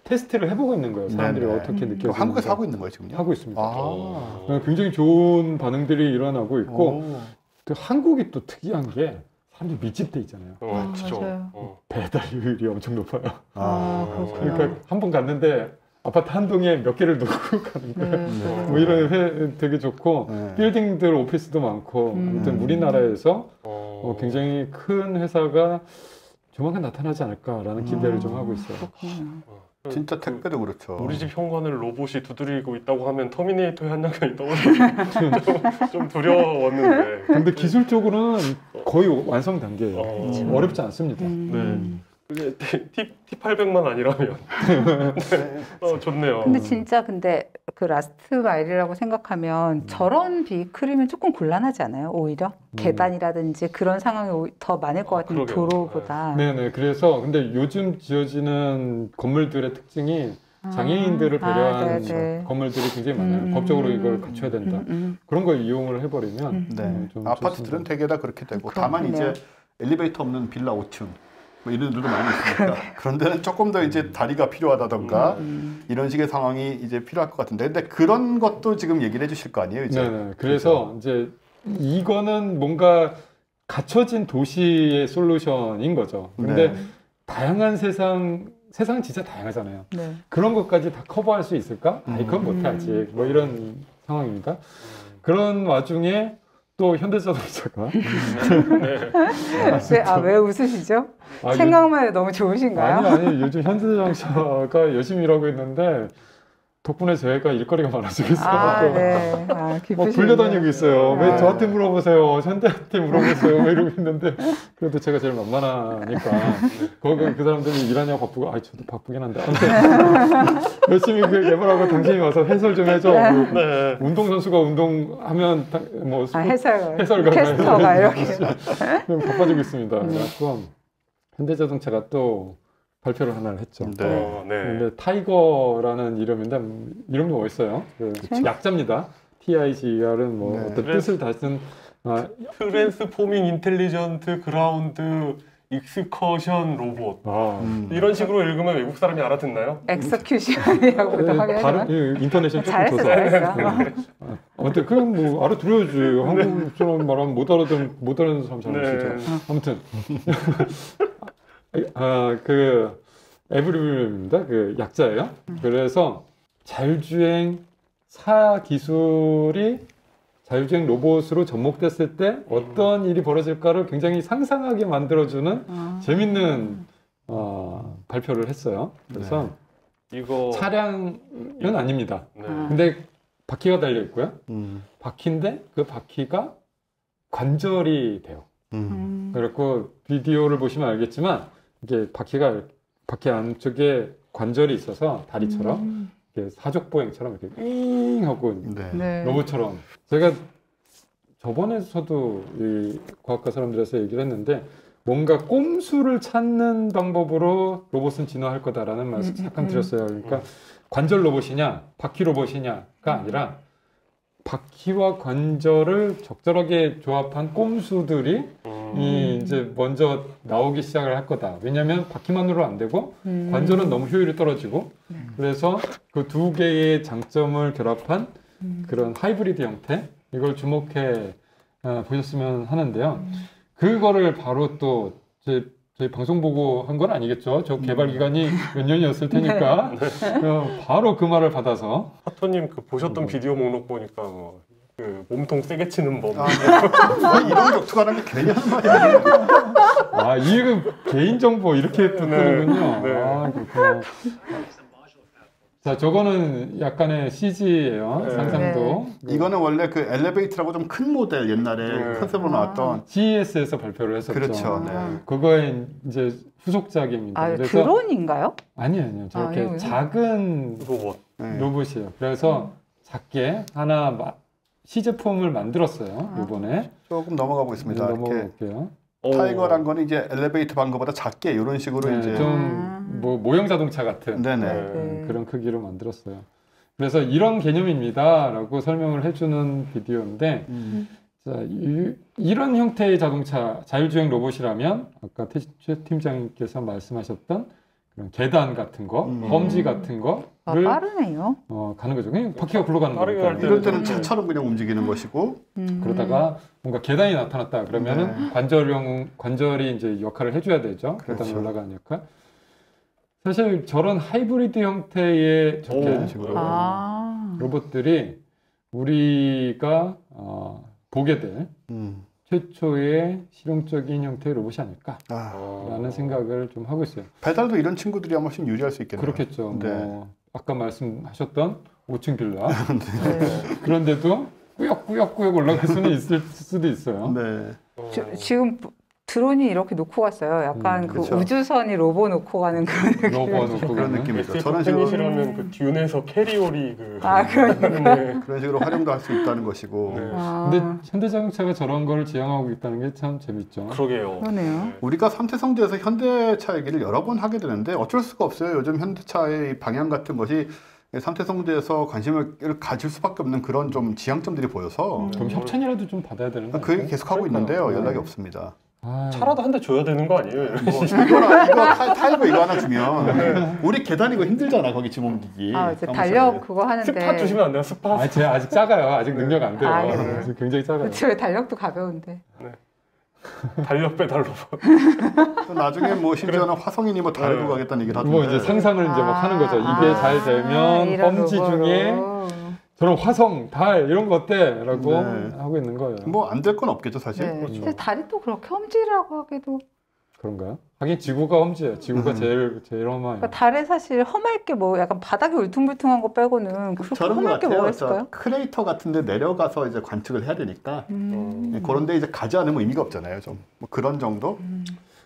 테스트를 해보고 있는 거예요. 사람들이 네네. 어떻게 느껴지는지. 그럼 한국에서 하고 있는 거예요 지금요? 하고 있습니다. 아. 굉장히 좋은 반응들이 일어나고 있고 오. 그 한국이 또 특이한 게 사람들이 밀집돼 있잖아요. 아, 진짜. 맞아요. 배달률이 엄청 높아요. 아, 그렇구나. 그러니까 한 번 갔는데 아파트 한 동에 몇 개를 놓고 가는 거예요. 뭐 이런 회 되게 좋고 네. 빌딩들 오피스도 많고 아무튼 우리나라에서 굉장히 큰 회사가 조만간 나타나지 않을까라는 기대를 좀 하고 있어요. 진짜 택배도 그렇죠. 우리 집 현관을 로봇이 두드리고 있다고 하면 터미네이터의 한 장면이 떠오르서 좀 두려웠는데. 근데 기술적으로는 거의 완성 단계예요. 어. 어렵지 않습니다. 네. 그게 T800만 아니라면 좋네요. 근데 진짜 그 라스트 마일이라고 생각하면 저런 비클이면 조금 곤란하지 않아요? 오히려 계단이라든지 그런 상황이 더 많을 것 같은 그러게요. 도로보다. 네네. 그래서 근데 요즘 지어지는 건물들의 특징이 장애인들을 배려한 네네. 건물들이 굉장히 많아요. 법적으로 이걸 갖춰야 된다. 그런 걸 이용을 해버리면 네. 좀 아파트들은 좋습니다. 대개 다 그렇게 되고 다만 그렇네요. 이제 엘리베이터 없는 빌라 5층 뭐 이런 데도 많이 있으니까 그런 데는 조금 더 이제 다리가 필요하다던가 이런 식의 상황이 이제 필요할 것 같은데 근데 그런 것도 지금 얘기를 해주실 거 아니에요 이제. 네네. 그래서 이제 이거는 뭔가 갖춰진 도시의 솔루션인 거죠. 근데 네. 다양한 세상은 진짜 다양하잖아요. 네. 그런 것까지 다 커버할 수 있을까? 아니, 그건 못하지. 뭐 이런 상황입니다. 그런 와중에 또 현대자동차가 왜 웃으시죠? 아, 생각만 해도 너무 좋으신가요? 아니 요즘 현대자동차가 열심히 일하고 있는데 덕분에 저희가 일거리가 많아지고 있어요. 네. 막 기쁘시네요. 불려다니고 있어요. 왜 아. 저한테 물어보세요? 현대한테 물어보세요? 막 이러고 있는데 그래도 제가 제일 만만하니까 거기 그 사람들이 일하냐고 바쁘고 저도 바쁘긴 한데 아무튼 열심히 그 개발하고 당신이 와서 해설 좀 해줘. 뭐 네. 운동선수가 운동하면 뭐 해설가 캐스터가 이렇게. 바빠지고 있습니다. 그래서 현대자동차가 또 발표를 하나를 했죠. 네. 네. 근데 타이거라는 이름인데 이름도 멋있어요. 그 약자입니다. TIGR은 뭐 네. 어떤 뜻을 다쓴 트랜스포밍 인텔리전트 그라운드 익스커션 로봇 이런 식으로 읽으면 외국 사람이 알아듣나요? 엑서큐션이라고도 하긴 하지만 인터넷은 조금 잘했어 더 잘했어. 아무튼 그냥 뭐 알아들어야지. 한국처럼 말하면 못 알아듣는 사람 잘 네. 모르죠. 아무튼 그 에브리입니다. 그 약자예요. 그래서 자율주행 차 기술이 자율주행 로봇으로 접목됐을 때 어떤 일이 벌어질까를 굉장히 상상하게 만들어주는 재밌는 발표를 했어요. 그래서 이거 차량은 아닙니다. 네. 근데 바퀴가 달려 있고요. 바퀴인데 그 바퀴가 관절이 돼요. 그렇고 비디오를 보시면 알겠지만 이게 바퀴 안쪽에 관절이 있어서 다리처럼 이렇게 사족보행처럼 이렇게 윙 하고 네. 네. 로봇처럼 제가 저번에서도 이 과학과 사람들에서 얘기를 했는데 뭔가 꼼수를 찾는 방법으로 로봇은 진화할 거다라는 말씀 잠깐 드렸어요. 그러니까 관절 로봇이냐 바퀴 로봇이냐가 아니라 바퀴와 관절을 적절하게 조합한 꼼수들이 이제 먼저 나오기 시작을 할 거다. 왜냐하면 바퀴만으로 안 되고 관절은 너무 효율이 떨어지고 그래서 그 두 개의 장점을 결합한 그런 하이브리드 형태 이걸 주목해 보셨으면 하는데요. 그거를 바로 또 저희 방송 보고 한 건 아니겠죠. 저 개발 기간이 몇 년이었을 테니까 바로 그 말을 받아서 하토님 그 보셨던 비디오 목록 보니까 뭐 그 몸통 세게 치는 법 이런 격투가는 게 괜히 하는 말이 아니에요. 이거 개인정보 이렇게 듣는군요. 네. 그렇구나. 자, 저거는 약간의 CG예요. 네. 상상도. 이거는 원래 그 엘리베이터라고 좀 큰 모델 옛날에 컨셉으로 나왔던 CES에서 발표를 했었죠. 그렇죠. 네. 그거의 이제 후속작입니다. 그래서 드론인가요? 아니에요. 저렇게 이거 작은 로봇. 네. 로봇이에요. 그래서 작게 하나 시제품을 만들었어요. 이번에 조금 넘어가 보겠습니다. 이렇게 넘어갈게요. 타이거란 거는 이제 엘리베이터 방거보다 작게 이런 식으로 이제 좀 뭐 모형 자동차 같은 네네. 그런 크기로 만들었어요. 그래서 이런 개념입니다라고 설명을 해주는 비디오인데, 자, 이런 형태의 자동차 자율주행 로봇이라면 아까 최 팀장님께서 말씀하셨던 그런 계단 같은 거, 험지 같은 거를 빠르네요. 가는 거죠. 그냥 바퀴가 굴러가는 빠르게 거니까. 할 이럴 때는 차처럼 그냥 움직이는 것이고 그러다가 뭔가 계단이 나타났다 그러면은 관절이 이제 역할을 해줘야 되죠. 계단 그렇죠. 올라가는 역할. 사실 저런 하이브리드 형태의 저렇게 오, 이런 식으로. 로봇들이 우리가 보게 될 음. 최초의 실용적인 형태의 로봇이 아닐까라는 아, 생각을 좀 하고 있어요. 배달도 이런 친구들이 한 번씩 유리할 수 있겠네요. 그렇겠죠. 네. 뭐 아까 말씀하셨던 5층 빌라 네. 그런데도 꾸역꾸역 올라갈 수는 있을 수도 있어요. 네. 지금 드론이 이렇게 놓고 갔어요. 약간 그 그렇죠. 우주선이 로봇 놓고 가는 그런 느낌. 로봇 놓고 그런 가는. 느낌이죠. SF 저런 식으로 팬이시라면 그 듀네에서 캐리오리 그 그러니까. 네. 그런 식으로 활용도 할 수 있다는 것이고 네. 근데 현대자동차가 저런 걸 지향하고 있다는 게 참 재밌죠. 그러게요. 그러네요. 우리가 삼태성지에서 현대차 얘기를 여러 번 하게 되는데 어쩔 수가 없어요. 요즘 현대차의 방향 같은 것이 삼태성지에서 관심을 가질 수밖에 없는 그런 좀 지향점들이 보여서 그럼 협찬이라도 좀 받아야 되는 거 그 얘기 아닐까요? 계속 하고 그러니까요. 있는데요. 네. 연락이 없습니다. 아, 차라도 한 대 줘야 되는 거 아니에요? 뭐 이거 타이거 이거 하나 주면 우리 계단 이거 힘들잖아. 거기 짐 옮기기. 이제 달력 그거 하는데. 스팟 주시면 안 돼요? 스팟? 제 아직 작아요. 아직 능력 안 돼요. 그래요? 아직 굉장히 작아요. 그치, 왜 달력도 가벼운데. 달력 배달로. 나중에 뭐 심지어는 화성인이 뭐 달고 네. 가겠다는 얘기를 하던데. 뭐 이제 상상을 이제 막 하는 거죠. 이게 잘 되면 이런 험지 로고로. 중에 저런 화성, 달 이런 거 어때?라고 네. 하고 있는 거예요. 뭐 안 될 건 없겠죠 사실. 네. 그렇죠. 근데 달이 또 그렇게 험지라고 하기도. 그런가요? 하긴 지구가 험지예요. 지구가 제일 험해요. 그러니까 달에 사실 험할 게 뭐 약간 바닥이 울퉁불퉁한 거 빼고는 그렇게 저런 거 험할 게 뭐가 같아요. 있을까요? 크레이터 같은데 내려가서 이제 관측을 해야 되니까 그런데 이제 가지 않으면 의미가 없잖아요. 좀 뭐 그런 정도.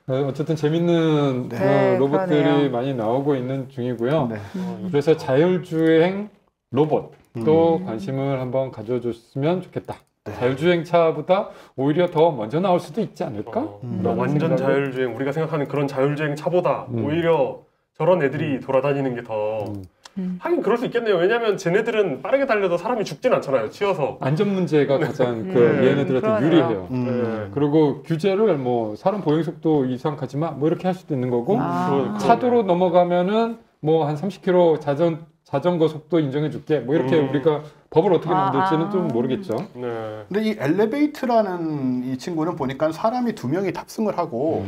어쨌든 재밌는 네, 로봇들이 그러네요. 많이 나오고 있는 중이고요. 네. 그래서 자율주행 로봇도 관심을 한번 가져줬으면 좋겠다. 자율주행차보다 오히려 더 먼저 나올 수도 있지 않을까? 라는 완전 생각을- 자율주행 우리가 생각하는 그런 자율주행 차보다 오히려 저런 애들이 돌아다니는 게 더 하긴 그럴 수 있겠네요. 왜냐면 쟤네들은 빠르게 달려도 사람이 죽진 않잖아요. 치여서. 안전 문제가 가장 네. 얘네들한테 그러네요. 유리해요. 네. 그리고 규제를 뭐 사람 보행 속도 이상 가지 마, 뭐 이렇게 할 수도 있는 거고 차도로 넘어가면은 뭐 한 30km 자전거 속도 인정해 줄게. 뭐 이렇게 우리가 법을 어떻게 만들지는 좀 모르겠죠. 네. 근데 이 엘리베이트라는 이 친구는 보니까 사람이 2명이 탑승을 하고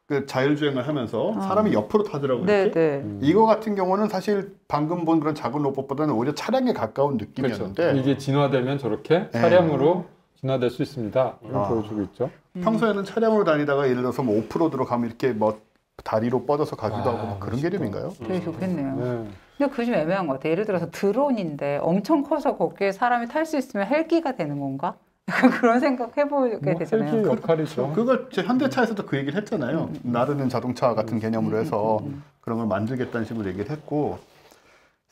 그 자율주행을 하면서 사람이 옆으로 타더라고요. 네, 이렇게. 네. 이거 같은 경우는 사실 방금 본 그런 작은 로봇보다는 오히려 차량에 가까운 그렇죠. 느낌이었는데 이게 진화되면 저렇게 네. 차량으로 진화될 수 있습니다. 이걸 아. 보여주고 있죠. 평소에는 차량으로 다니다가 예를 들어서 뭐 오프로드로 가면 이렇게 뭐 다리로 뻗어서 가기도 아, 하고 뭐 그런 멋있다. 개념인가요? 되게 좋겠네요. 네. 근데 그게 좀 애매한 것 같아요. 예를 들어서 드론인데 엄청 커서 거기에 사람이 탈 수 있으면 헬기가 되는 건가? 약간 그런 생각 해보게 뭐 되잖아요. 헬기 역할이죠. 그걸 제 현대차에서도 그 얘기를 했잖아요. 나르는 자동차 같은 개념으로 해서 그런 걸 만들겠다는 식으로 얘기를 했고.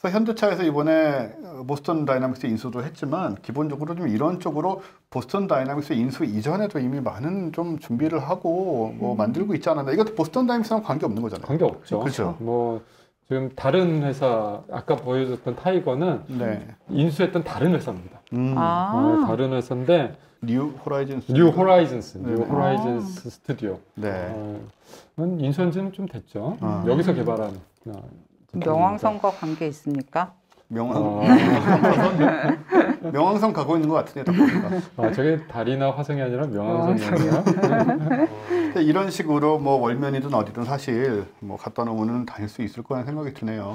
그래서 현대차에서 이번에 보스턴 다이나믹스 인수도 했지만 기본적으로 좀 이런 쪽으로 보스턴 다이나믹스 인수 이전에도 이미 많은 좀 준비를 하고 뭐 만들고 있지 않았나. 이것도 보스턴 다이나믹스랑 관계 없는 거잖아요. 관계 없죠. 그렇죠. 뭐 지금 다른 회사 아까 보여줬던 타이거는 네. 인수했던 다른 회사입니다. 다른 회사인데 뉴 호라이즌스. 뉴 호라이즌스, 네. 뉴 호라이즌스 스튜디오. 네. 인수한 지는 좀 됐죠. 아. 여기서 개발한 명왕성과 관계 있습니까? 명왕성 가고 있는 것 같은데 딱 보니까. 저게 달이나 화성이 아니라 명왕성이었나요? 근데 이런 식으로 뭐 월면이든 어디든 사실 뭐 갖다 놓으면 다닐 수 있을 거라는 생각이 드네요.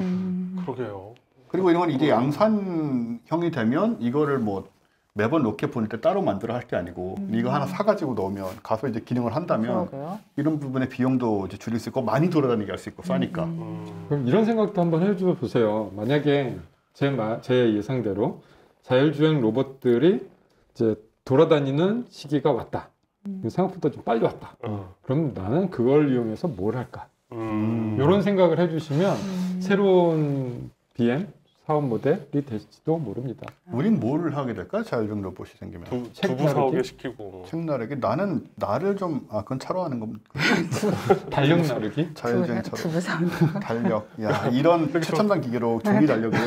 그러게요. 그리고 이런 건 이게 양산형이 되면 이거를 뭐 매번 로켓 보낼 때 따로 만들어 할 게 아니고 이거 하나 사가지고 넣으면 가서 이제 기능을 한다면 그러게요. 이런 부분의 비용도 이제 줄일 수 있고 많이 돌아다니게 할 수 있고 싸니까. 그럼 이런 생각도 한번 해줘 보세요. 만약에 제 예상대로 자율주행 로봇들이 이제 돌아다니는 시기가 왔다. 생각보다 좀 빨리 왔다. 그럼 나는 그걸 이용해서 뭘 할까? 이런 생각을 해주시면 새로운 BM 사업 모델이 될지도 모릅니다. 우린 뭘 하게 될까? 자율주행 로봇이 생기면. 두부 사오게 시키고. 책 나르기? 나는 나를 좀 그건 차로 하는 거. 달력 나르기? 자율주행처럼. 두부상. 달력. 야 이런 최첨단 기계로 종이 달력을.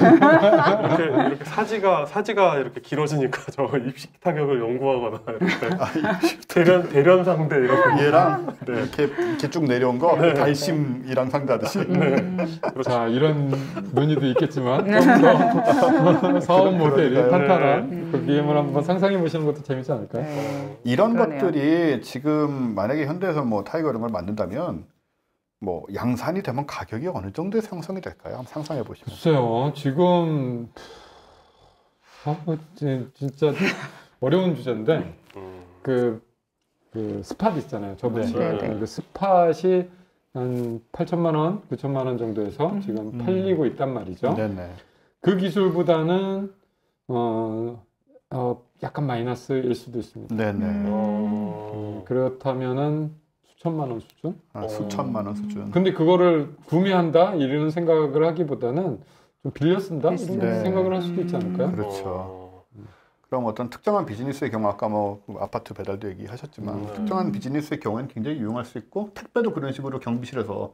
이렇게 사지가 이렇게 길어지니까 저 입식 타격을 연구하거나 이렇게 대련 상대 이런 거. 얘랑 이렇게 쭉 내려온 거 달심이랑 상대하듯이. 자, 이런 논의도 있겠지만 좀 더 사업 모델이 그러니까요. 탄탄한 그 BM을 한번 상상해 보시는 것도 재밌지 않을까요? 네. 이런 그러네요. 것들이 지금 만약에 현대에서 뭐 타이거 이런 걸 만든다면 뭐 양산이 되면 가격이 어느 정도의 형성이 될까요? 한번 상상해 보시면. 글쎄요, 지금 진짜 어려운 주제인데 그 스팟 있잖아요. 저번에 네. 그 스팟이 한 8천만 원, 9천만 원 정도에서 지금 팔리고 있단 말이죠. 네네. 그 기술보다는 약간 마이너스일 수도 있습니다. 네네. 그렇다면은 수천만 원 수준? 수천만 원 수준. 근데 그거를 구매한다 이런 생각을 하기보다는 좀 빌려 쓴다 이런 네. 생각을 할 수도 있지 않을까요? 그렇죠. 그럼 어떤 특정한 비즈니스의 경우 아까 뭐 아파트 배달도 얘기하셨지만 특정한 비즈니스의 경우에는 굉장히 유용할 수 있고 택배도 그런 식으로 경비실에서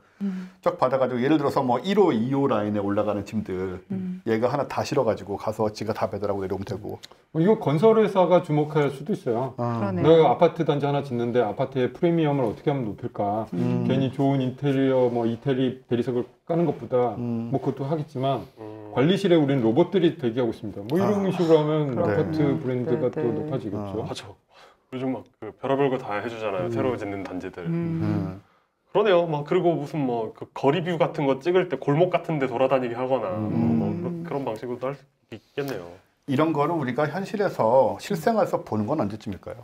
쫙 받아가지고 예를 들어서 뭐 1호, 2호 라인에 올라가는 짐들 얘가 하나 다 실어가지고 가서 지가 다 배달하고 내려오면 되고. 이거 건설회사가 주목할 수도 있어요. 그러네요. 내가 아파트 단지 하나 짓는데 아파트의 프리미엄을 어떻게 하면 높일까? 괜히 좋은 인테리어, 뭐 이태리 대리석을 까는 것보다 뭐 그것도 하겠지만 관리실에 우리는 로봇들이 대기하고 있습니다. 뭐 이런 식으로 하면 그러네요. 아파트 브랜드가 또 네. 높아지겠죠. 맞아. 요즘 막 그 별의별 거 다 해주잖아요. 새로 짓는 단지들. 그러네요. 막 그리고 무슨 뭐 그 거리뷰 같은 거 찍을 때 골목 같은 데 돌아다니게 하거나 뭐 그런 방식으로도 할 수 있겠네요. 이런 거를 우리가 현실에서 실생활에서 보는 건 언제쯤일까요?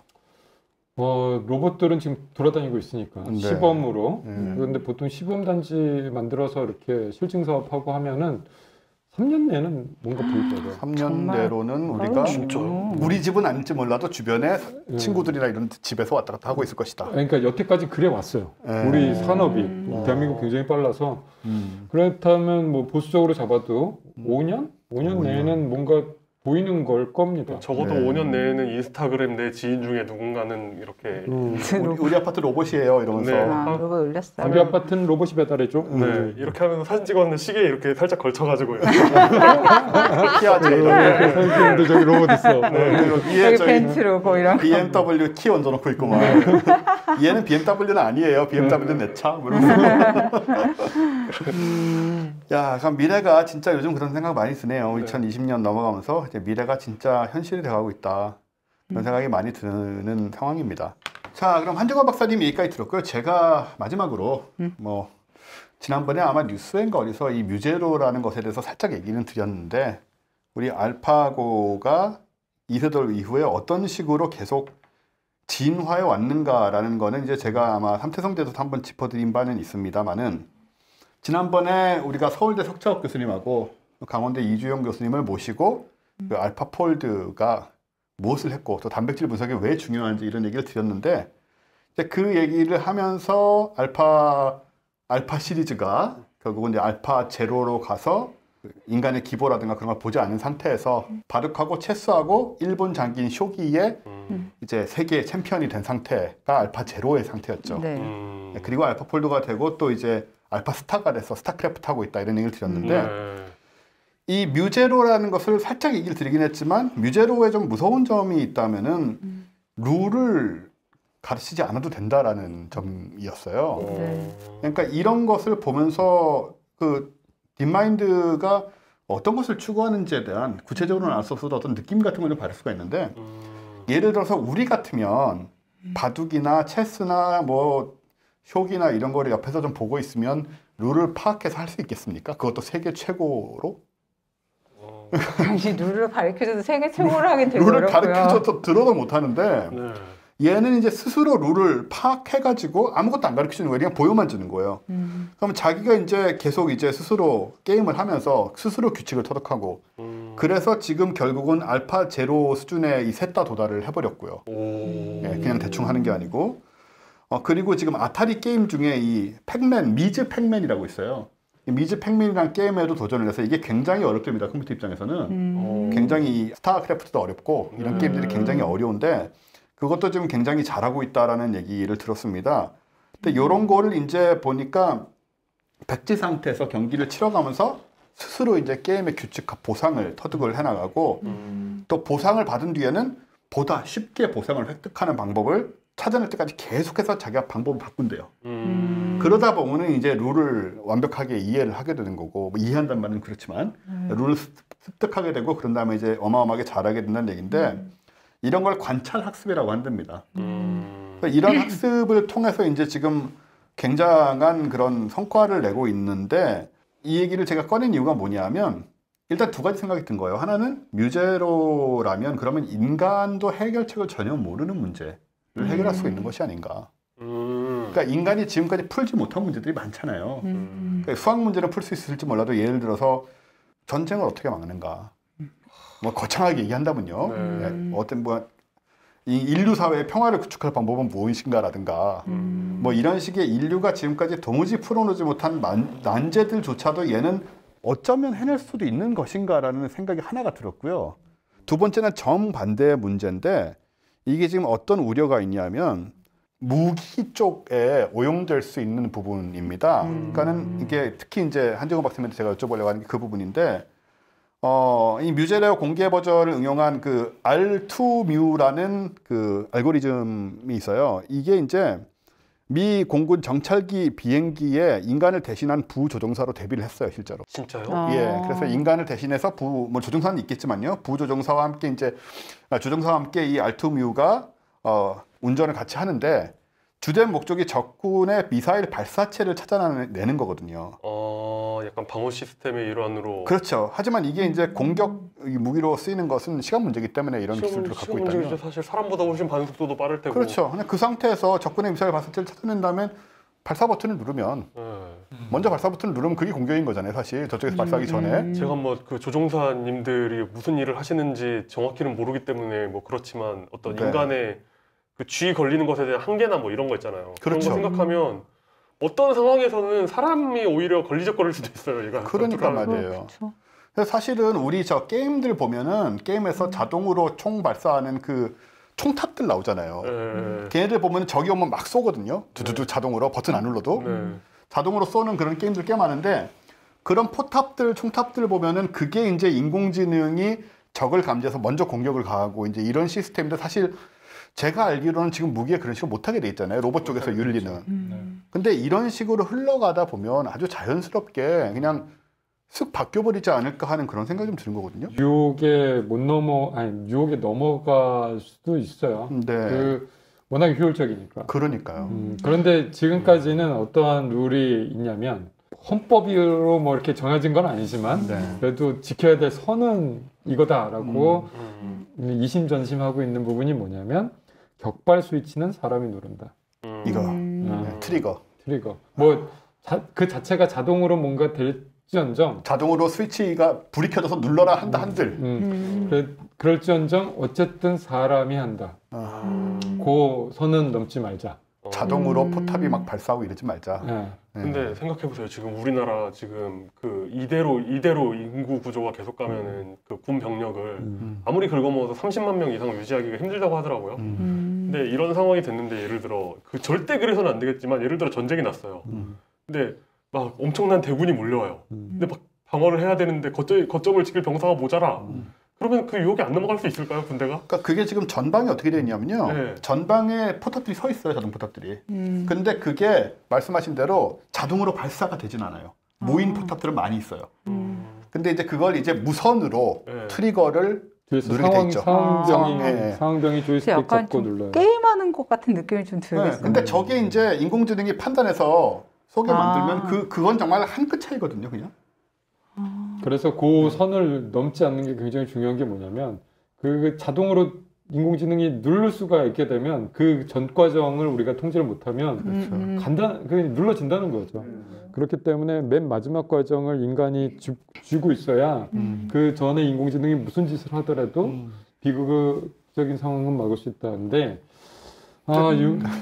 로봇들은 지금 돌아다니고 있으니까 네. 시범으로. 그런데 보통 시범 단지 만들어서 이렇게 실증 사업하고 하면은 3년 내에는 뭔가 보일 거예요. 3년 정말? 내로는 우리가 진짜요? 우리 집은 아닐지 몰라도 주변에 친구들이나 이런 집에서 왔다 갔다 하고 있을 것이다. 그러니까 여태까지 그래 왔어요. 우리 산업이 대한민국 굉장히 빨라서 그렇다면 뭐 보수적으로 잡아도 5년? 5년 내에는 뭔가 보이는 걸 겁니다. 적어도 네. 5년 내에는 인스타그램 내 지인 중에 누군가는 이렇게 우리 아파트 로봇이에요 이러면서. 네. 로봇 올렸어요. 우리 아파트는 로봇이 배달해줘. 네, 이렇게 하면서 사진 찍었는데 시계에 이렇게 살짝 걸쳐가지고 키아 제이런. 선생님들 저기 로봇 있어. 위에 여기 저희 벤츠 로고 이런 거. BMW 키 얹어놓고 있구만. 얘는 BMW는 아니에요. BMW 내 차. 야, 그럼 미래가 진짜 요즘 그런 생각 많이 드네요. 2020년 넘어가면서 이제 미래가 진짜 현실이 돼가고 있다. 그런 생각이 많이 드는 상황입니다. 자, 그럼 한정화 박사님 얘기까지 들었고요. 제가 마지막으로 뭐 지난번에 아마 뉴스엔가 어디서 이 뮤제로라는 것에 대해서 살짝 얘기는 드렸는데 우리 알파고가 2세돌 이후에 어떤 식으로 계속 진화해 왔는가라는 거는 이제 제가 아마 삼태성대에서 한번 짚어드린 바는 있습니다만은 지난번에 우리가 서울대 석차업 교수님하고 강원대 이주영 교수님을 모시고 그 알파폴드가 무엇을 했고 또 단백질 분석이 왜 중요한지 이런 얘기를 드렸는데 이제 그 얘기를 하면서 알파 시리즈가 결국은 이제 알파 제로로 가서 인간의 기보라든가 그런 걸 보지 않은 상태에서 바둑하고 체스하고 일본 장기인 쇼기의 이제 세계 챔피언이 된 상태가 알파 제로의 상태였죠. 네. 그리고 알파폴드가 되고 또 이제 알파 스타가 돼서 스타크래프트 하고 있다 이런 얘기를 드렸는데 이 뮤제로라는 것을 살짝 얘기를 드리긴 했지만 뮤제로의 좀 무서운 점이 있다면은 룰을 가르치지 않아도 된다라는 점이었어요. 네. 그러니까 이런 것을 보면서 그 딥마인드가 어떤 것을 추구하는지에 대한 구체적으로는 알 수 없어도 어떤 느낌 같은 걸 좀 받을 수가 있는데 예를 들어서 우리 같으면 바둑이나 체스나 뭐 쇼기나 이런 거를 옆에서 좀 보고 있으면 룰을 파악해서 할 수 있겠습니까? 그것도 세계 최고로? 당시 룰을 가르쳐줘도 세계 최고로 하긴 되게 룰을 어렵고요. 가르쳐줘도 들어도 못하는데 네. 얘는 이제 스스로 룰을 파악해가지고 아무것도 안 가르쳐주는 거예요. 그냥 보여만 주는 거예요. 그러면 자기가 이제 계속 이제 스스로 게임을 하면서 스스로 규칙을 터득하고 그래서 지금 결국은 알파 제로 수준의 이 셋 다 도달을 해버렸고요. 예, 그냥 대충 하는 게 아니고 그리고 지금 아타리 게임 중에 이 팩맨, 미즈 팩맨이라고 있어요. 이 미즈 팩맨이라는 게임에도 도전을 해서 이게 굉장히 어렵습니다. 컴퓨터 입장에서는. 굉장히 스타크래프트도 어렵고 이런 게임들이 굉장히 어려운데 그것도 지금 굉장히 잘하고 있다라는 얘기를 들었습니다. 근데 이런 거를 이제 보니까 백지 상태에서 경기를 치러가면서 스스로 이제 게임의 규칙과 보상을 터득을 해나가고 또 보상을 받은 뒤에는 보다 쉽게 보상을 획득하는 방법을 찾아낼 때까지 계속해서 자기가 방법을 바꾼대요. 그러다 보면은 이제 룰을 완벽하게 이해를 하게 되는 거고, 뭐 이해한단 말은 그렇지만, 룰을 습득하게 되고, 그런 다음에 이제 어마어마하게 잘하게 된다는 얘기인데, 이런 걸 관찰 학습이라고 한답니다. 그러니까 이런 학습을 통해서 이제 지금 굉장한 그런 성과를 내고 있는데 이 얘기를 제가 꺼낸 이유가 뭐냐면 일단 두 가지 생각이 든 거예요. 하나는 뮤제로라면 그러면 인간도 해결책을 전혀 모르는 문제를 해결할 수 있는 것이 아닌가. 그러니까 인간이 지금까지 풀지 못한 문제들이 많잖아요. 그러니까 수학 문제는 풀 수 있을지 몰라도 예를 들어서 전쟁을 어떻게 막는가. 뭐 거창하게 얘기한다면요. 어떤 이 인류 사회의 평화를 구축할 방법은 무엇인가라든가 뭐 이런 식의 인류가 지금까지 도무지 풀어놓지 못한 난제들조차도 얘는 어쩌면 해낼 수도 있는 것인가라는 생각이 하나가 들었고요. 두 번째는 정반대의 문제인데 이게 지금 어떤 우려가 있냐면 무기 쪽에 오용될 수 있는 부분입니다. 그러니까는 이게 특히 이제 한정호 박사님한테 제가 여쭤보려고 하는 게 그 부분인데 이 뮤제레오 공개 버전을 응용한 그 R2Mu라는 그 알고리즘이 있어요. 이게 이제 미 공군 정찰기 비행기에 인간을 대신한 부조종사로 데뷔를 했어요, 실제로. 진짜요? 예, 그래서 인간을 대신해서 뭐 조종사는 있겠지만요, 부조종사와 함께 조종사와 함께 이 R2Mu가 운전을 같이 하는데 주된 목적이 적군의 미사일 발사체를 찾아내는 거거든요. 약간 방어 시스템의 일환으로. 그렇죠. 하지만 이게 이제 공격 무기로 쓰이는 것은 시간 문제이기 때문에 이런 기술들을 갖고 있다면. 문제죠. 사실 사람보다 훨씬 반응 속도도 빠를 테고. 그렇죠. 그냥 그 상태에서 적군의 미사일 발사체를 찾아낸다면 발사 버튼을 누르면 먼저 발사 버튼을 누르면 그게 공격인 거잖아요. 사실 저쪽에서 발사하기 전에. 제가 뭐 그 조종사님들이 무슨 일을 하시는지 정확히는 모르기 때문에 뭐 그렇지만 어떤 네. 인간의 그 쥐 걸리는 것에 대한 한계나 뭐 이런 거 있잖아요. 그렇죠. 그런 거 생각하면 어떤 상황에서는 사람이 오히려 걸리적거릴 수도 있어요. 얘가. 그러니까 말이에요. 그렇죠. 그래서 사실은 우리 저 게임들 보면은 게임에서 자동으로 총 발사하는 그 총탑들 나오잖아요. 걔네들 보면 적이 오면 막 쏘거든요. 두두두 자동으로 버튼 안 눌러도 자동으로 쏘는 그런 게임들 꽤 많은데 그런 포탑들, 총탑들 보면은 그게 이제 인공지능이 적을 감지해서 먼저 공격을 가하고 이제 이런 시스템인데 사실 제가 알기로는 지금 무기에 그런 식으로 못하게 돼 있잖아요. 로봇 쪽에서 윤리는. 근데 이런 식으로 흘러가다 보면 아주 자연스럽게 그냥 쓱 바뀌어버리지 않을까 하는 그런 생각이 좀 드는 거거든요. 유혹에 유혹에 넘어갈 수도 있어요. 네. 워낙 효율적이니까. 그러니까요. 그런데 지금까지는 어떠한 룰이 있냐면 헌법으로 뭐 이렇게 정해진 건 아니지만 그래도 지켜야 될 선은 이거다라고 이심전심하고 있는 부분이 뭐냐면 격발 스위치는 사람이 누른다. 이거 트리거. 뭐 그 자체가 자동으로 뭔가 될지언정 자동으로 스위치가 불이 켜져서 눌러라 한다 한들. 그럴지언정 어쨌든 사람이 한다. 그 선은 넘지 말자. 자동으로 포탑이 막 발사하고 이러지 말자. 근데 생각해보세요. 지금 우리나라 지금 그 이대로 인구 구조가 계속 가면은 그 군 병력을 아무리 긁어모아서 30만 명 이상 유지하기가 힘들다고 하더라고요. 근데 이런 상황이 됐는데 예를 들어 그 절대 그래서는 안 되겠지만 예를 들어 전쟁이 났어요. 근데 막 엄청난 대군이 몰려와요. 근데 막 방어를 해야 되는데 거점을 지킬 병사가 모자라. 그러면 그 유혹이 안 넘어갈 수 있을까요, 군대가? 그러니까 그게 지금 전방이 어떻게 되어 있냐면요. 전방에 포탑들이 서 있어요, 자동 포탑들이. 근데 그게 말씀하신 대로 자동으로 발사가 되진 않아요. 모인 포탑들은 많이 있어요. 근데 이제 그걸 이제 무선으로 트리거를 뒤에서 누르게 돼 있죠. 상황병이 조이스틱 약간 잡고 좀 눌러요. 게임하는 것 같은 느낌이 좀 들겠어요. 근데 저게 이제 인공지능이 판단해서 쏘게 만들면 그건 정말 한 끗 차이거든요, 그냥. 그래서 그 선을 넘지 않는 게 굉장히 중요한 게 뭐냐면 그 자동으로 인공지능이 누를 수가 있게 되면 그 전 과정을 우리가 통제를 못하면 눌러진다는 거죠. 그렇기 때문에 맨 마지막 과정을 인간이 쥐고 있어야 그 전에 인공지능이 무슨 짓을 하더라도 비극적인 상황은 막을 수 있다는데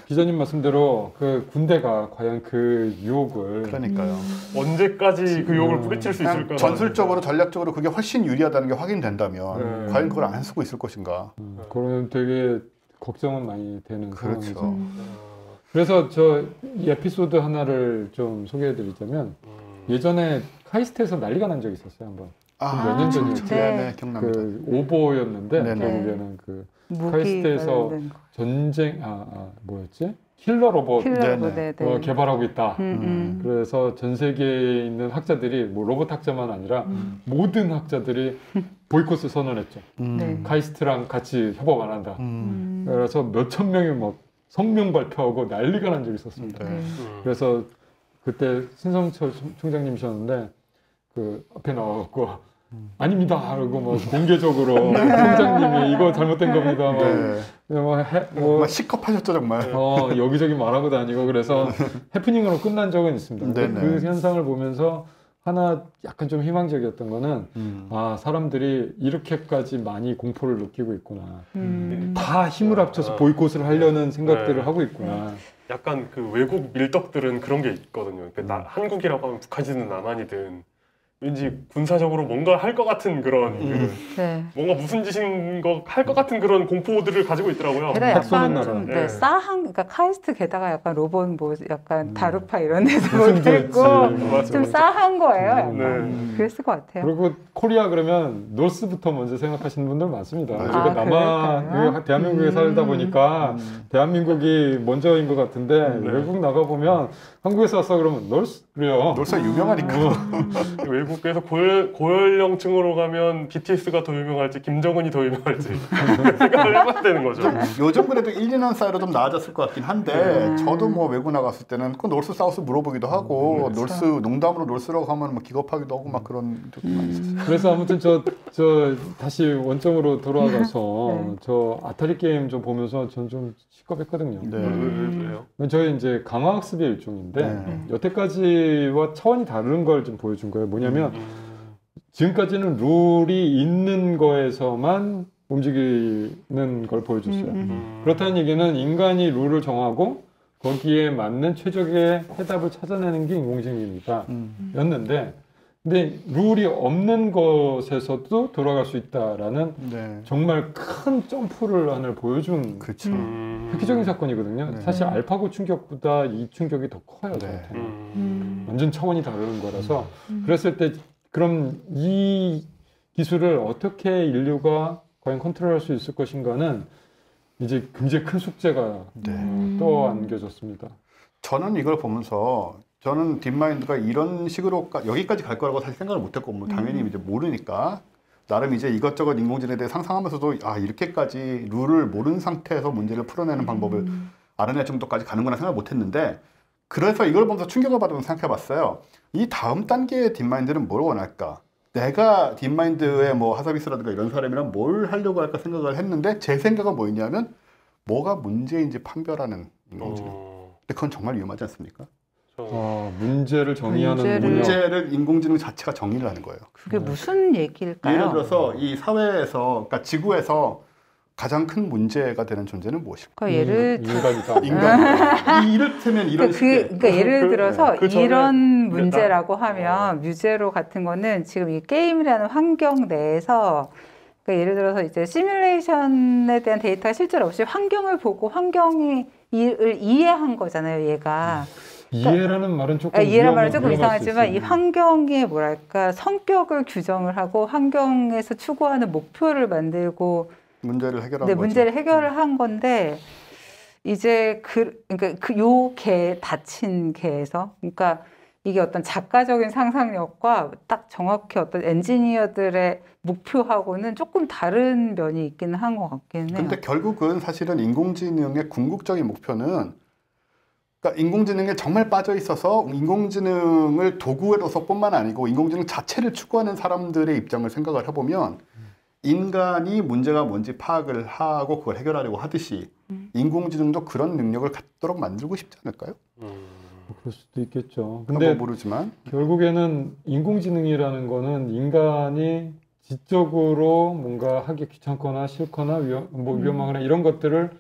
기자님 말씀대로 그 군대가 과연 그 유혹을 그러니까요. 언제까지 그 유혹을 뿌리칠 수 있을까? 전술적으로 전략적으로 그게 훨씬 유리하다는 게 확인된다면 과연 그걸 안 쓰고 있을 것인가? 그런 되게 걱정은 많이 되는 그렇죠. 상황이죠. 그래서 저 이 에피소드 하나를 좀 소개해드리자면 예전에 카이스트에서 난리가 난 적이 있었어요 한번. 몇 년 전이었죠. 네, 기억납니다. 그 오보였는데 네네. 결국에는 그 카이스트에서 전쟁 뭐였지? 킬러 로봇 개발하고 있다. 그래서 전 세계에 있는 학자들이 뭐 로봇 학자만 아니라 모든 학자들이 보이콧을 선언했죠. 카이스트랑 같이 협업 안 한다. 그래서 몇천 명이 막 성명 발표하고 난리가 난 적이 있었습니다. 네. 그래서 그때 신성철 총장님이셨는데 그 앞에 나와갖고 아닙니다. 그러고 뭐 공개적으로 총장님이 이거 잘못된 겁니다. 정말 시겁하셨죠 정말. 여기저기 말하고 다니고 그래서 해프닝으로 끝난 적은 있습니다. 근데 그 현상을 보면서 하나 약간 좀 희망적이었던 거는 아 사람들이 이렇게까지 많이 공포를 느끼고 있구나. 다 힘을 합쳐서 보이콧을 하려는 생각들을 하고 있구나. 약간 그 외국 밀덕들은 그런 게 있거든요. 그러니까 한국이라고 하면 북한이든 남한이든 왠지 군사적으로 뭔가 할 것 같은 그런 네. 뭔가 무슨 짓인 거 할 것 같은 그런 공포들을 가지고 있더라고요. 게다가 약간 나라. 좀 네. 싸한, 그러니까 카이스트 게다가 약간 로봇 뭐 약간 다루파 이런 데서 못했고 좀 싸한 거예요. 약간. 그랬을 것 같아요. 그리고 코리아 그러면 노스부터 먼저 생각하시는 분들 많습니다. 아, 제가 대한민국에 살다 보니까 대한민국이 먼저인 것 같은데 외국 나가 보면 한국에서 왔어 그러면 노스 그래요. 노스가 유명하니까. 외국에서 고연령층으로 가면 BTS가 더 유명할지 김정은이 더 유명할지 생각을 해봐야 되는 거죠. 요즘 그래도 1, 2년 사이로 좀 나아졌을 것 같긴 한데 저도 뭐 외국 나갔을 때는 그 놀스 사우스 물어보기도 하고 놀스 농담으로 놀스라고 하면 뭐 기겁하기도 하고 막 그런 적도 많이 있었어요. 그래서 아무튼 저 다시 원점으로 돌아가서 저 아타리 게임 좀 보면서 전 좀 시겁했거든요. 왜요? 저희 이제 강화학습의 일종인데 여태까지와 차원이 다른 걸 좀 보여준 거예요. 뭐냐면 지금까지는 룰이 있는 거에서만 움직이는 걸 보여줬어요. 그렇다는 얘기는 인간이 룰을 정하고 거기에 맞는 최적의 해답을 찾아내는 게 인공지능입니다. 였는데 근데 룰이 없는 것에서도 돌아갈 수 있다라는 정말 큰 점프를 하늘 보여준 그렇죠. 획기적인 사건이거든요. 사실 알파고 충격보다 이 충격이 더 커요. 저한테는. 완전 차원이 다른 거라서 그랬을 때 그럼 이 기술을 어떻게 인류가 과연 컨트롤할 수 있을 것인가는 이제 굉장히 큰 숙제가 떠안겨졌습니다. 저는 이걸 보면서 저는 딥마인드가 이런 식으로 여기까지 갈 거라고 사실 생각을 못했고 뭐 당연히 이제 모르니까 나름 이제 이것저것 인공지능에 대해 상상하면서도 아 이렇게까지 룰을 모르는 상태에서 문제를 풀어내는 방법을 알아낼 정도까지 가는구나 생각을 못했는데 그래서 이걸 보면서 충격을 받으면서 생각해봤어요. 이 다음 단계의 딥마인드는 뭘 원할까? 내가 딥마인드의 뭐 하사비스라든가 이런 사람이랑 뭘 하려고 할까 생각을 했는데 제 생각은 뭐였냐면 뭐가 문제인지 판별하는 인공지능. 근데 그건 정말 위험하지 않습니까? 문제를 정의하는 문제를 인공지능 자체가 정의를 하는 거예요. 그게 무슨 얘기일까요? 예를 들어서 이 사회에서, 그러니까 지구에서 가장 큰 문제가 되는 존재는 무엇일까? 예를 인간이다. 인간. 이를테면 이런 그러니까 예를 들어서 전에 이런 문제라고 하면 뮤제로 같은 거는 지금 이 게임이라는 환경 내에서 그러니까 예를 들어서 이제 시뮬레이션에 대한 데이터가 실제로 없이 환경을 보고 환경을 이해한 거잖아요, 얘가. 이해라는 말은 조금 이해라는 말은 조금 이상하지만 이 환경의 뭐랄까 성격을 규정을 하고 환경에서 추구하는 목표를 만들고 문제를 해결한 거죠. 문제를 해결을 한 건데 이제 그러니까 요 개 다친 개에서 그러니까 이게 어떤 작가적인 상상력과 딱 정확히 어떤 엔지니어들의 목표하고는 조금 다른 면이 있기는 한 것 같기는 해요. 근데 결국은 사실은 인공지능의 궁극적인 목표는 그러니까 인공지능에 정말 빠져 있어서 인공지능을 도구로서뿐만 아니고 인공지능 자체를 추구하는 사람들의 입장을 생각을 해보면 인간이 문제가 뭔지 파악을 하고 그걸 해결하려고 하듯이 인공지능도 그런 능력을 갖도록 만들고 싶지 않을까요? 그럴 수도 있겠죠. 근데 모르지만 결국에는 인공지능이라는 거는 인간이 지적으로 뭔가 하기 귀찮거나 싫거나 위험하거나 이런 것들을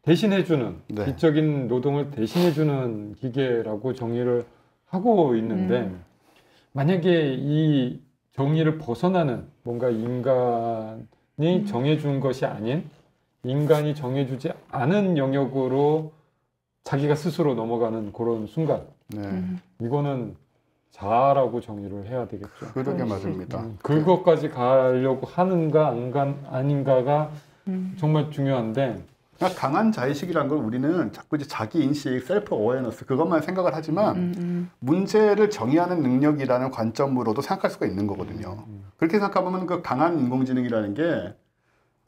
대신해주는 지적인 노동을 대신해주는 기계라고 정의를 하고 있는데 만약에 이 정의를 벗어나는 뭔가 인간이 정해준 것이 아닌 인간이 정해주지 않은 영역으로 자기가 스스로 넘어가는 그런 순간 이거는 자아라고 정의를 해야 되겠죠. 그러게 맞습니다. 그것까지 가려고 하는가 아닌가가 정말 중요한데 그러니까 강한 자의식이라는 걸 우리는 자꾸 이제 자기 인식, 셀프 어웨어너스 그것만 생각을 하지만 문제를 정의하는 능력이라는 관점으로도 생각할 수가 있는 거거든요. 그렇게 생각하면 그 강한 인공지능이라는 게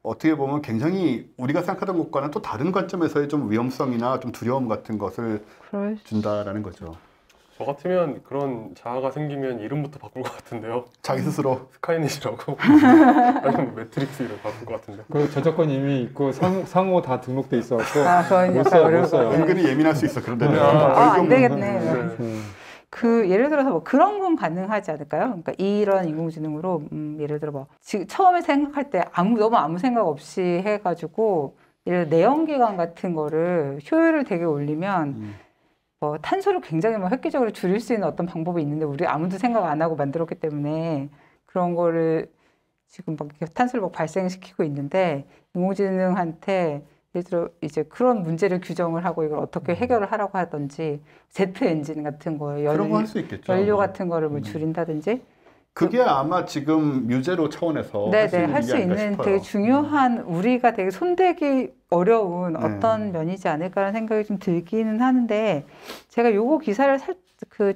어떻게 보면 굉장히 우리가 생각하던 것과는 또 다른 관점에서의 좀 위험성이나 좀 두려움 같은 것을 그럴 준다라는 거죠. 저 같으면 그런 자아가 생기면 이름부터 바꿀 것 같은데요. 자기 스스로. 스카이넷이라고 아니면 매트릭스 이름 바꿀 것 같은데. 그 저작권 이미 있고 상호 다 등록돼 있어갖고 그건 못 약간 써요, 어려울 못 것 써요. 같아요. 은근히 예민할 수 있어. 그런 데는. 안 되겠네. 네. 그 예를 들어서 뭐 그런 건 가능하지 않을까요? 그러니까 이런 인공지능으로 예를 들어 뭐 지금 처음에 생각할 때 너무 아무 생각 없이 해가지고 예를 들어 내연기관 같은 거를 효율을 되게 올리면 뭐 탄소를 굉장히 뭐 획기적으로 줄일 수 있는 어떤 방법이 있는데 우리 아무도 생각 안 하고 만들었기 때문에 그런 거를 지금 막 이렇게 탄소를 막 발생시키고 있는데 인공지능한테 예를 들어 이제 그런 문제를 규정을 하고 이걸 어떻게 해결을 하라고 하든지 제트 엔진 같은 거에 그런 거 할 수 있겠죠. 연료 아마. 같은 거를 뭐 줄인다든지 그게 아마 지금 뮤제로 차원에서 네네 할 수 있는 일이 아닐까 있는 싶어요. 되게 중요한 우리가 되게 손대기 어려운 네. 어떤 면이지 않을까라는 생각이 좀 들기는 하는데 제가 요거 기사를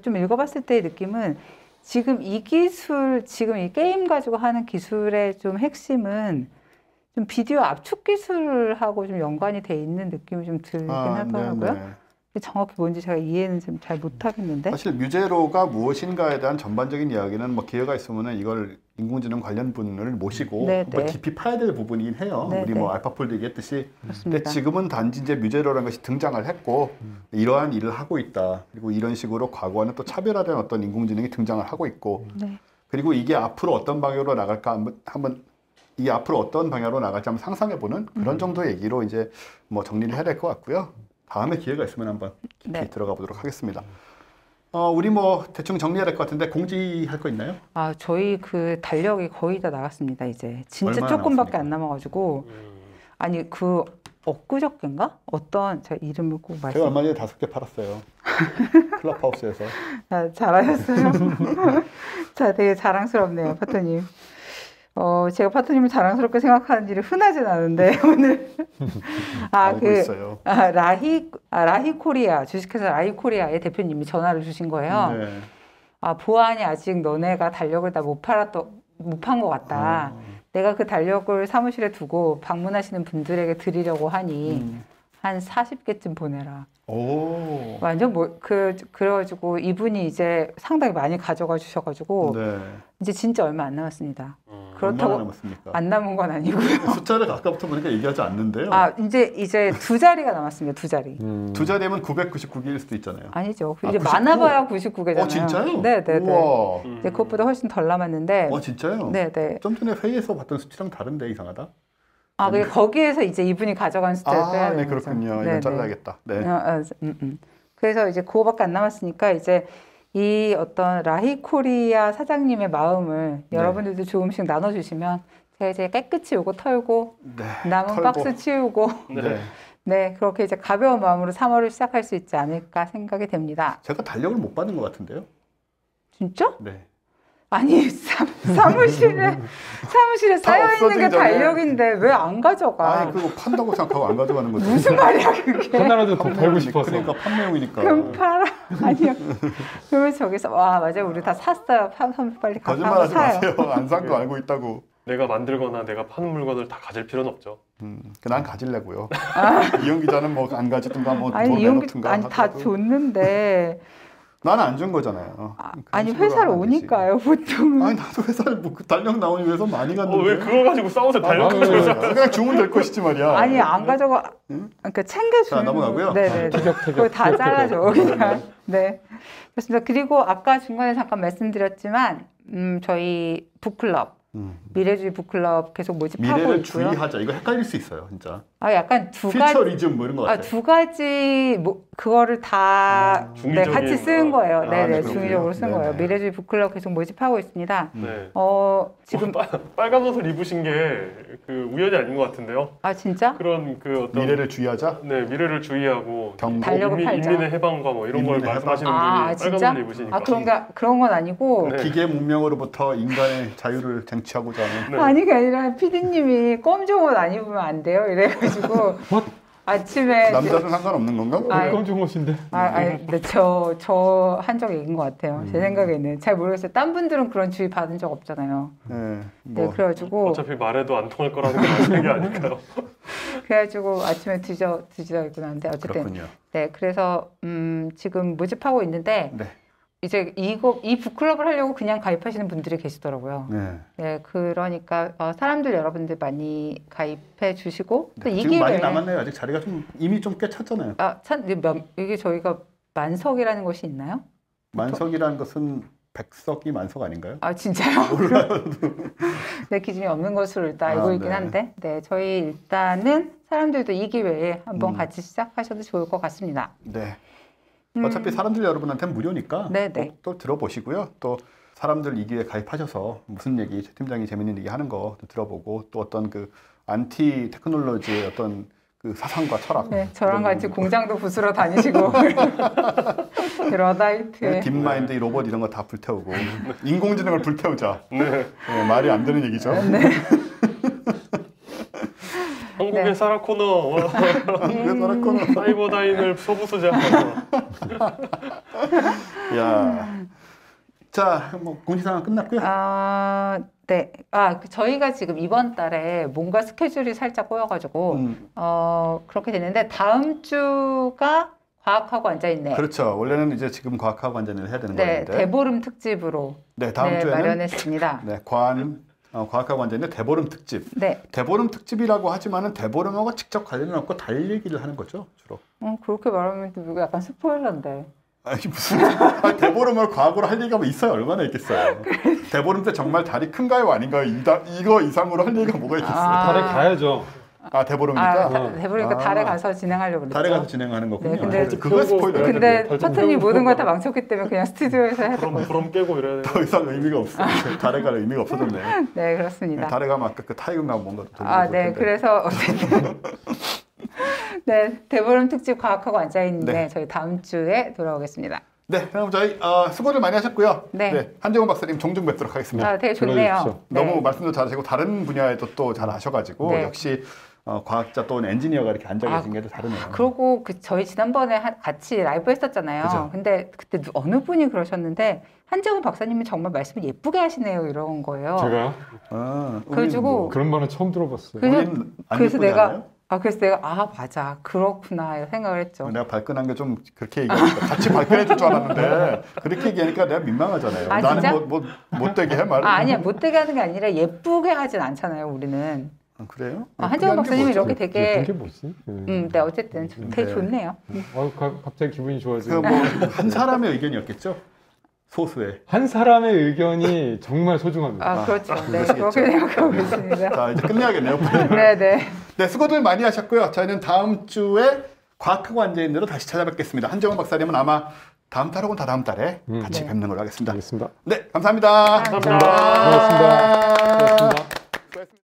좀 읽어봤을 때의 느낌은 지금 이 기술 지금 이 게임 가지고 하는 기술의 좀 핵심은 좀 비디오 압축 기술하고 좀 연관이 돼 있는 느낌이 좀 들긴 하더라고요. 네네. 정확히 뭔지 제가 이해는 좀 잘 못하겠는데. 사실 뮤제로가 무엇인가에 대한 전반적인 이야기는 뭐 기회가 있으면은 이걸 인공지능 관련 분을 모시고 네, 한번 네. 깊이 파야 될 부분이긴 해요. 네, 우리 네. 뭐 알파폴도 얘기했듯이. 근데 그렇습니다. 지금은 단지 이제 뮤제로라는 것이 등장을 했고 이러한 일을 하고 있다. 그리고 이런 식으로 과거와는 또 차별화된 어떤 인공지능이 등장을 하고 있고 네. 그리고 이게 앞으로 어떤 방향으로 나갈까 한번 이 앞으로 어떤 방향으로 나갈지 한번 상상해보는 그런 정도의 얘기로 이제 뭐 정리를 해야 될 것 같고요. 다음에 기회가 있으면 한번 깊이 네. 들어가 보도록 하겠습니다. 우리 뭐 대충 정리해야 될 것 같은데 공지할 거 있나요? 저희 그 달력이 거의 다 나갔습니다, 이제. 진짜 얼마나 조금밖에 남았습니까? 안 남아가지고. 아니, 그 엊그저께인가? 어떤, 제가 이름을 꼭 제가 말씀. 얼마 전에 5개 팔았어요. 클럽하우스에서. 잘하셨어요. 자, 되게 자랑스럽네요, 파토님. 제가 파토님을 자랑스럽게 생각하는 일이 흔하진 않은데, 오늘. 알고 있어요. 라히 코리아, 주식회사 라히 코리아의 대표님이 전화를 주신 거예요. 네. 보아하니 아직 너네가 달력을 다 못 판 것 같다. 내가 그 달력을 사무실에 두고 방문하시는 분들에게 드리려고 하니 한 40개쯤 보내라. 오. 완전 그래가지고 이분이 이제 상당히 많이 가져가 주셔가지고 네. 이제 진짜 얼마 안 남았습니다. 얼마나 그렇다고 남았습니까? 안 남은 건 아니고요. 숫자를 아까부터 보니까 얘기하지 않는데요. 이제 두 자리가 남았습니다. 두 자리. 두 자리면 999개일 수도 있잖아요. 아니죠. 이제 99? 많아봐야 99개잖아요. 진짜요? 네네네. 우와. 이제 그것보다 훨씬 덜 남았는데. 진짜요? 네네. 좀 전에 회의에서 봤던 수치랑 다른데 이상하다. 그게 거기에서 이제 이분이 가져간 숫자를 빼야 네, 되는 거죠. 그렇군요. 이건 네네. 잘라야겠다. 네. 그래서 이제 그거밖에 안 남았으니까 이제 이 어떤 라히 코리아 사장님의 마음을 네. 여러분들도 조금씩 나눠주시면 제가 이제 깨끗이 요거 털고 네. 남은 털고. 박스 치우고 네. 네 그렇게 이제 가벼운 마음으로 3월을 시작할 수 있지 않을까 생각이 됩니다. 제가 달력을 못 받은 것 같은데요. 진짜? 네. 아니 사무실에 쌓여 있는 게 없어지기 전에. 달력인데 왜 안 가져가? 아니 그거 판다고 생각하고 안 가져가는 거죠. 무슨 말이야 그게? 하나라도 더 팔고 싶어서. 그러니까 판매용이니까. 그럼 팔아. 아니요. 그러면 저기서 맞아요. 우리 다 샀어요. 빨리 가서 거짓말하지 사요. 마세요. 안 산 거 알고 있다고. 내가 만들거나 내가 파는 물건을 다 가질 필요는 없죠. 난 가질래고요. 이용 기자는 뭐 안 가지든가 뭐 아니 돈 이용기 내놓든가 아니 다 하더라도. 줬는데 나는 안 준 거잖아요. 아니 식으로 회사를 하면 안 되지. 오니까요 보통은. 아니 나도 회사를 뭐 달력 나오기 위해서 많이 갔는데. 왜 그거 가지고 싸워서 달력 나는- 가지고 싸워? 그냥 주면 될 것이지 말이야. 아니 안 가져가. 그러니까 챙겨주는. 자, 넘어가고요. 네네. 그거 다 잘라줘 그냥. 네. 그렇습니다. 그리고 아까 중간에 잠깐 말씀드렸지만 저희 북클럽. 미래주의 북클럽 계속 모집하고 미래를 있고요. 주의하자. 이거 헷갈릴 수 있어요, 진짜. 약간 두 가지. 퓨처리즘 뭐 이런 거 같아요. 두 가지 그거를 다 중의적인, 같이 쓴 거예요. 네, 네네, 그렇군요. 중의적으로 쓴 거예요. 네네. 미래주의 북클럽 계속 모집하고 있습니다. 네. 지금 빨간 옷을 입으신 게 그 우연이 아닌 것 같은데요. 진짜? 그런 그 어떤 미래를 주의하자. 네 미래를 주의하고 경고. 달력을 팔자. 인민의 해방과 뭐 이런 걸 인민의 말씀하시는 해방. 분이 진짜? 빨간 옷을 입으시니까. 그런 건 아니고. 네. 기계 문명으로부터 인간의 자유를 쟁취하고자 하는. 네. 아니, 그게 아니라 PD님이 검정 옷 안 입으면 안 돼요. 이래가지고. 아침에 남자는 상관없는 건가? 아이. 깜짝 옷인데. 근데 저 한 적이 있는 것 같아요. 제 생각에는 잘 모르겠어요. 딴 분들은 그런 주의 받은 적 없잖아요. 네, 네, 뭐 그래가지고 어차피 말해도 안 통할 거라는 게 아시는 게 아닐까요? 그래가지고 아침에 뒤지다고 하는데 어쨌든 그렇군요. 네, 그래서 지금 모집하고 있는데 네, 이제 이 북클럽을 하려고 그냥 가입하시는 분들이 계시더라고요. 네. 네, 그러니까 사람들 여러분들 많이 가입해 주시고 또 이 지금 많이 기회에 남았네요. 아직 자리가 좀 이미 좀 꽤 찼잖아요. 이게 저희가 만석이라는 것이 있나요? 만석이라는 것은 백석이 만석 아닌가요? 아 진짜요? 네, 기준이 없는 것으로 일단 알고 아, 있긴 네. 한데 네, 저희 일단은 사람들도 이 기회에 한번 음. 같이 시작하셔도 좋을 것 같습니다. 네. 어차피 사람들 여러분한테는 무료니까 네네. 꼭 또 들어보시고요. 또 사람들 이 기회에 가입하셔서 무슨 얘기, 최 팀장이 재밌는 얘기 하는 거 들어보고 또 어떤 그 안티 테크놀로지의 어떤 그 사상과 철학. 네, 저랑 이런 같이 부분. 공장도 부수러 다니시고 러다이트에 네, 딥마인드, 이 로봇 이런 거 다 불태우고 인공지능을 불태우자. 네, 말이 안 되는 얘기죠. 한국의 네. 사라 코너, 한국의 사람코너. 사이버다인을 소부수자. 야, 자, 뭐 공지사항 끝났고요. 네. 저희가 지금 이번 달에 뭔가 스케줄이 살짝 꼬여가지고, 그렇게 됐는데, 다음 주가 과학하고 앉아있네. 그렇죠. 원래는 이제 지금 과학하고 완전히 해야 되는 네, 거였는데. 대보름 특집으로 네, 다음 네, 주에는 마련했습니다. 네, 과학하고 완전히 대보름 특집. 네. 대보름 특집이라고 하지만은 대보름하고 직접 관련은 없고 달 얘기를 하는 거죠, 주로. 그렇게 말하면 또 이거 약간 스포일러인데. 아니 무슨 대보름을 과학으로 할 얘기가 뭐 있어요? 얼마나 있겠어요. 대보름 때 정말 달이 큰가요, 아닌가요? 이거 이상으로 할 얘기가 뭐가 있겠어요? 달에 가야죠. 대보름이니까. 대보름이니까 달에 가서 진행하려고 그랬죠. 달에 가서 진행하는 거군요. 네, 근데 그거 스포일러. 근데 달 파트님 모든 걸 다 망쳤기 때문에 그냥 스튜디오에서 해야 될 것 같아요. 부럼 깨고 이래야 돼. 더 이상 의미가 없어. 달에 갈 의미가 없어졌네. 네, 그렇습니다. 달에 가면 아까 그 타이거하고 뭔가 돌리고 네, 텐데. 그래서 어쨌든 네, 대보름 특집 과학하고 앉아있는데 네. 저희 다음 주에 돌아오겠습니다. 네, 그럼 저희 수고를 많이 하셨고요. 네. 한정훈 박사님 종종 뵙도록 하겠습니다. 되게 좋네요. 들어주십시오. 너무 네. 말씀도 잘하시고 다른 분야에도 또 잘 아셔가지고 네. 역시 과학자 또는 엔지니어가 이렇게 앉아 계신 게 또 다르네요. 그리고 저희 지난번에 같이 라이브 했었잖아요. 그죠. 근데 그때 어느 분이 그러셨는데 한정훈 박사님이 정말 말씀을 예쁘게 하시네요 이런 거예요. 제가요? 그래가지고 그런 말은 처음 들어봤어요. 그래서 그래서 내가 맞아 그렇구나 이런 생각을 했죠. 내가 발끈한 게 좀 그렇게 얘기하니까 같이 발끈해줄 줄 알았는데 그렇게 얘기하니까 내가 민망하잖아요. 나는 진짜? 못되게 해 말을. 아니야 못되게 하는 게 아니라 예쁘게 하진 않잖아요 우리는. 그래요? 한정훈 박사님이 이렇게 예쁜 되게 게 뭐지? 네 어쨌든 되게 네. 좋네요. 갑자기 기분이 좋아지네. 뭐한 사람의 의견이었겠죠? 소수의. 한 사람의 의견이 정말 소중합니다. 그렇죠. 네 그렇게 생각하고 있습니다. 자 이제 끝내야겠네요. 네네. 네, 수고들 많이 하셨고요. 저희는 다음 주에 과학하고 앉아있는 대로 다시 찾아뵙겠습니다. 한정훈 박사님은 아마 다음 달 혹은 다다음 달에 같이 네. 뵙는 걸로 하겠습니다. 알겠습니다. 네, 감사합니다. 감사합니다. 고맙습니다. 고맙습니다.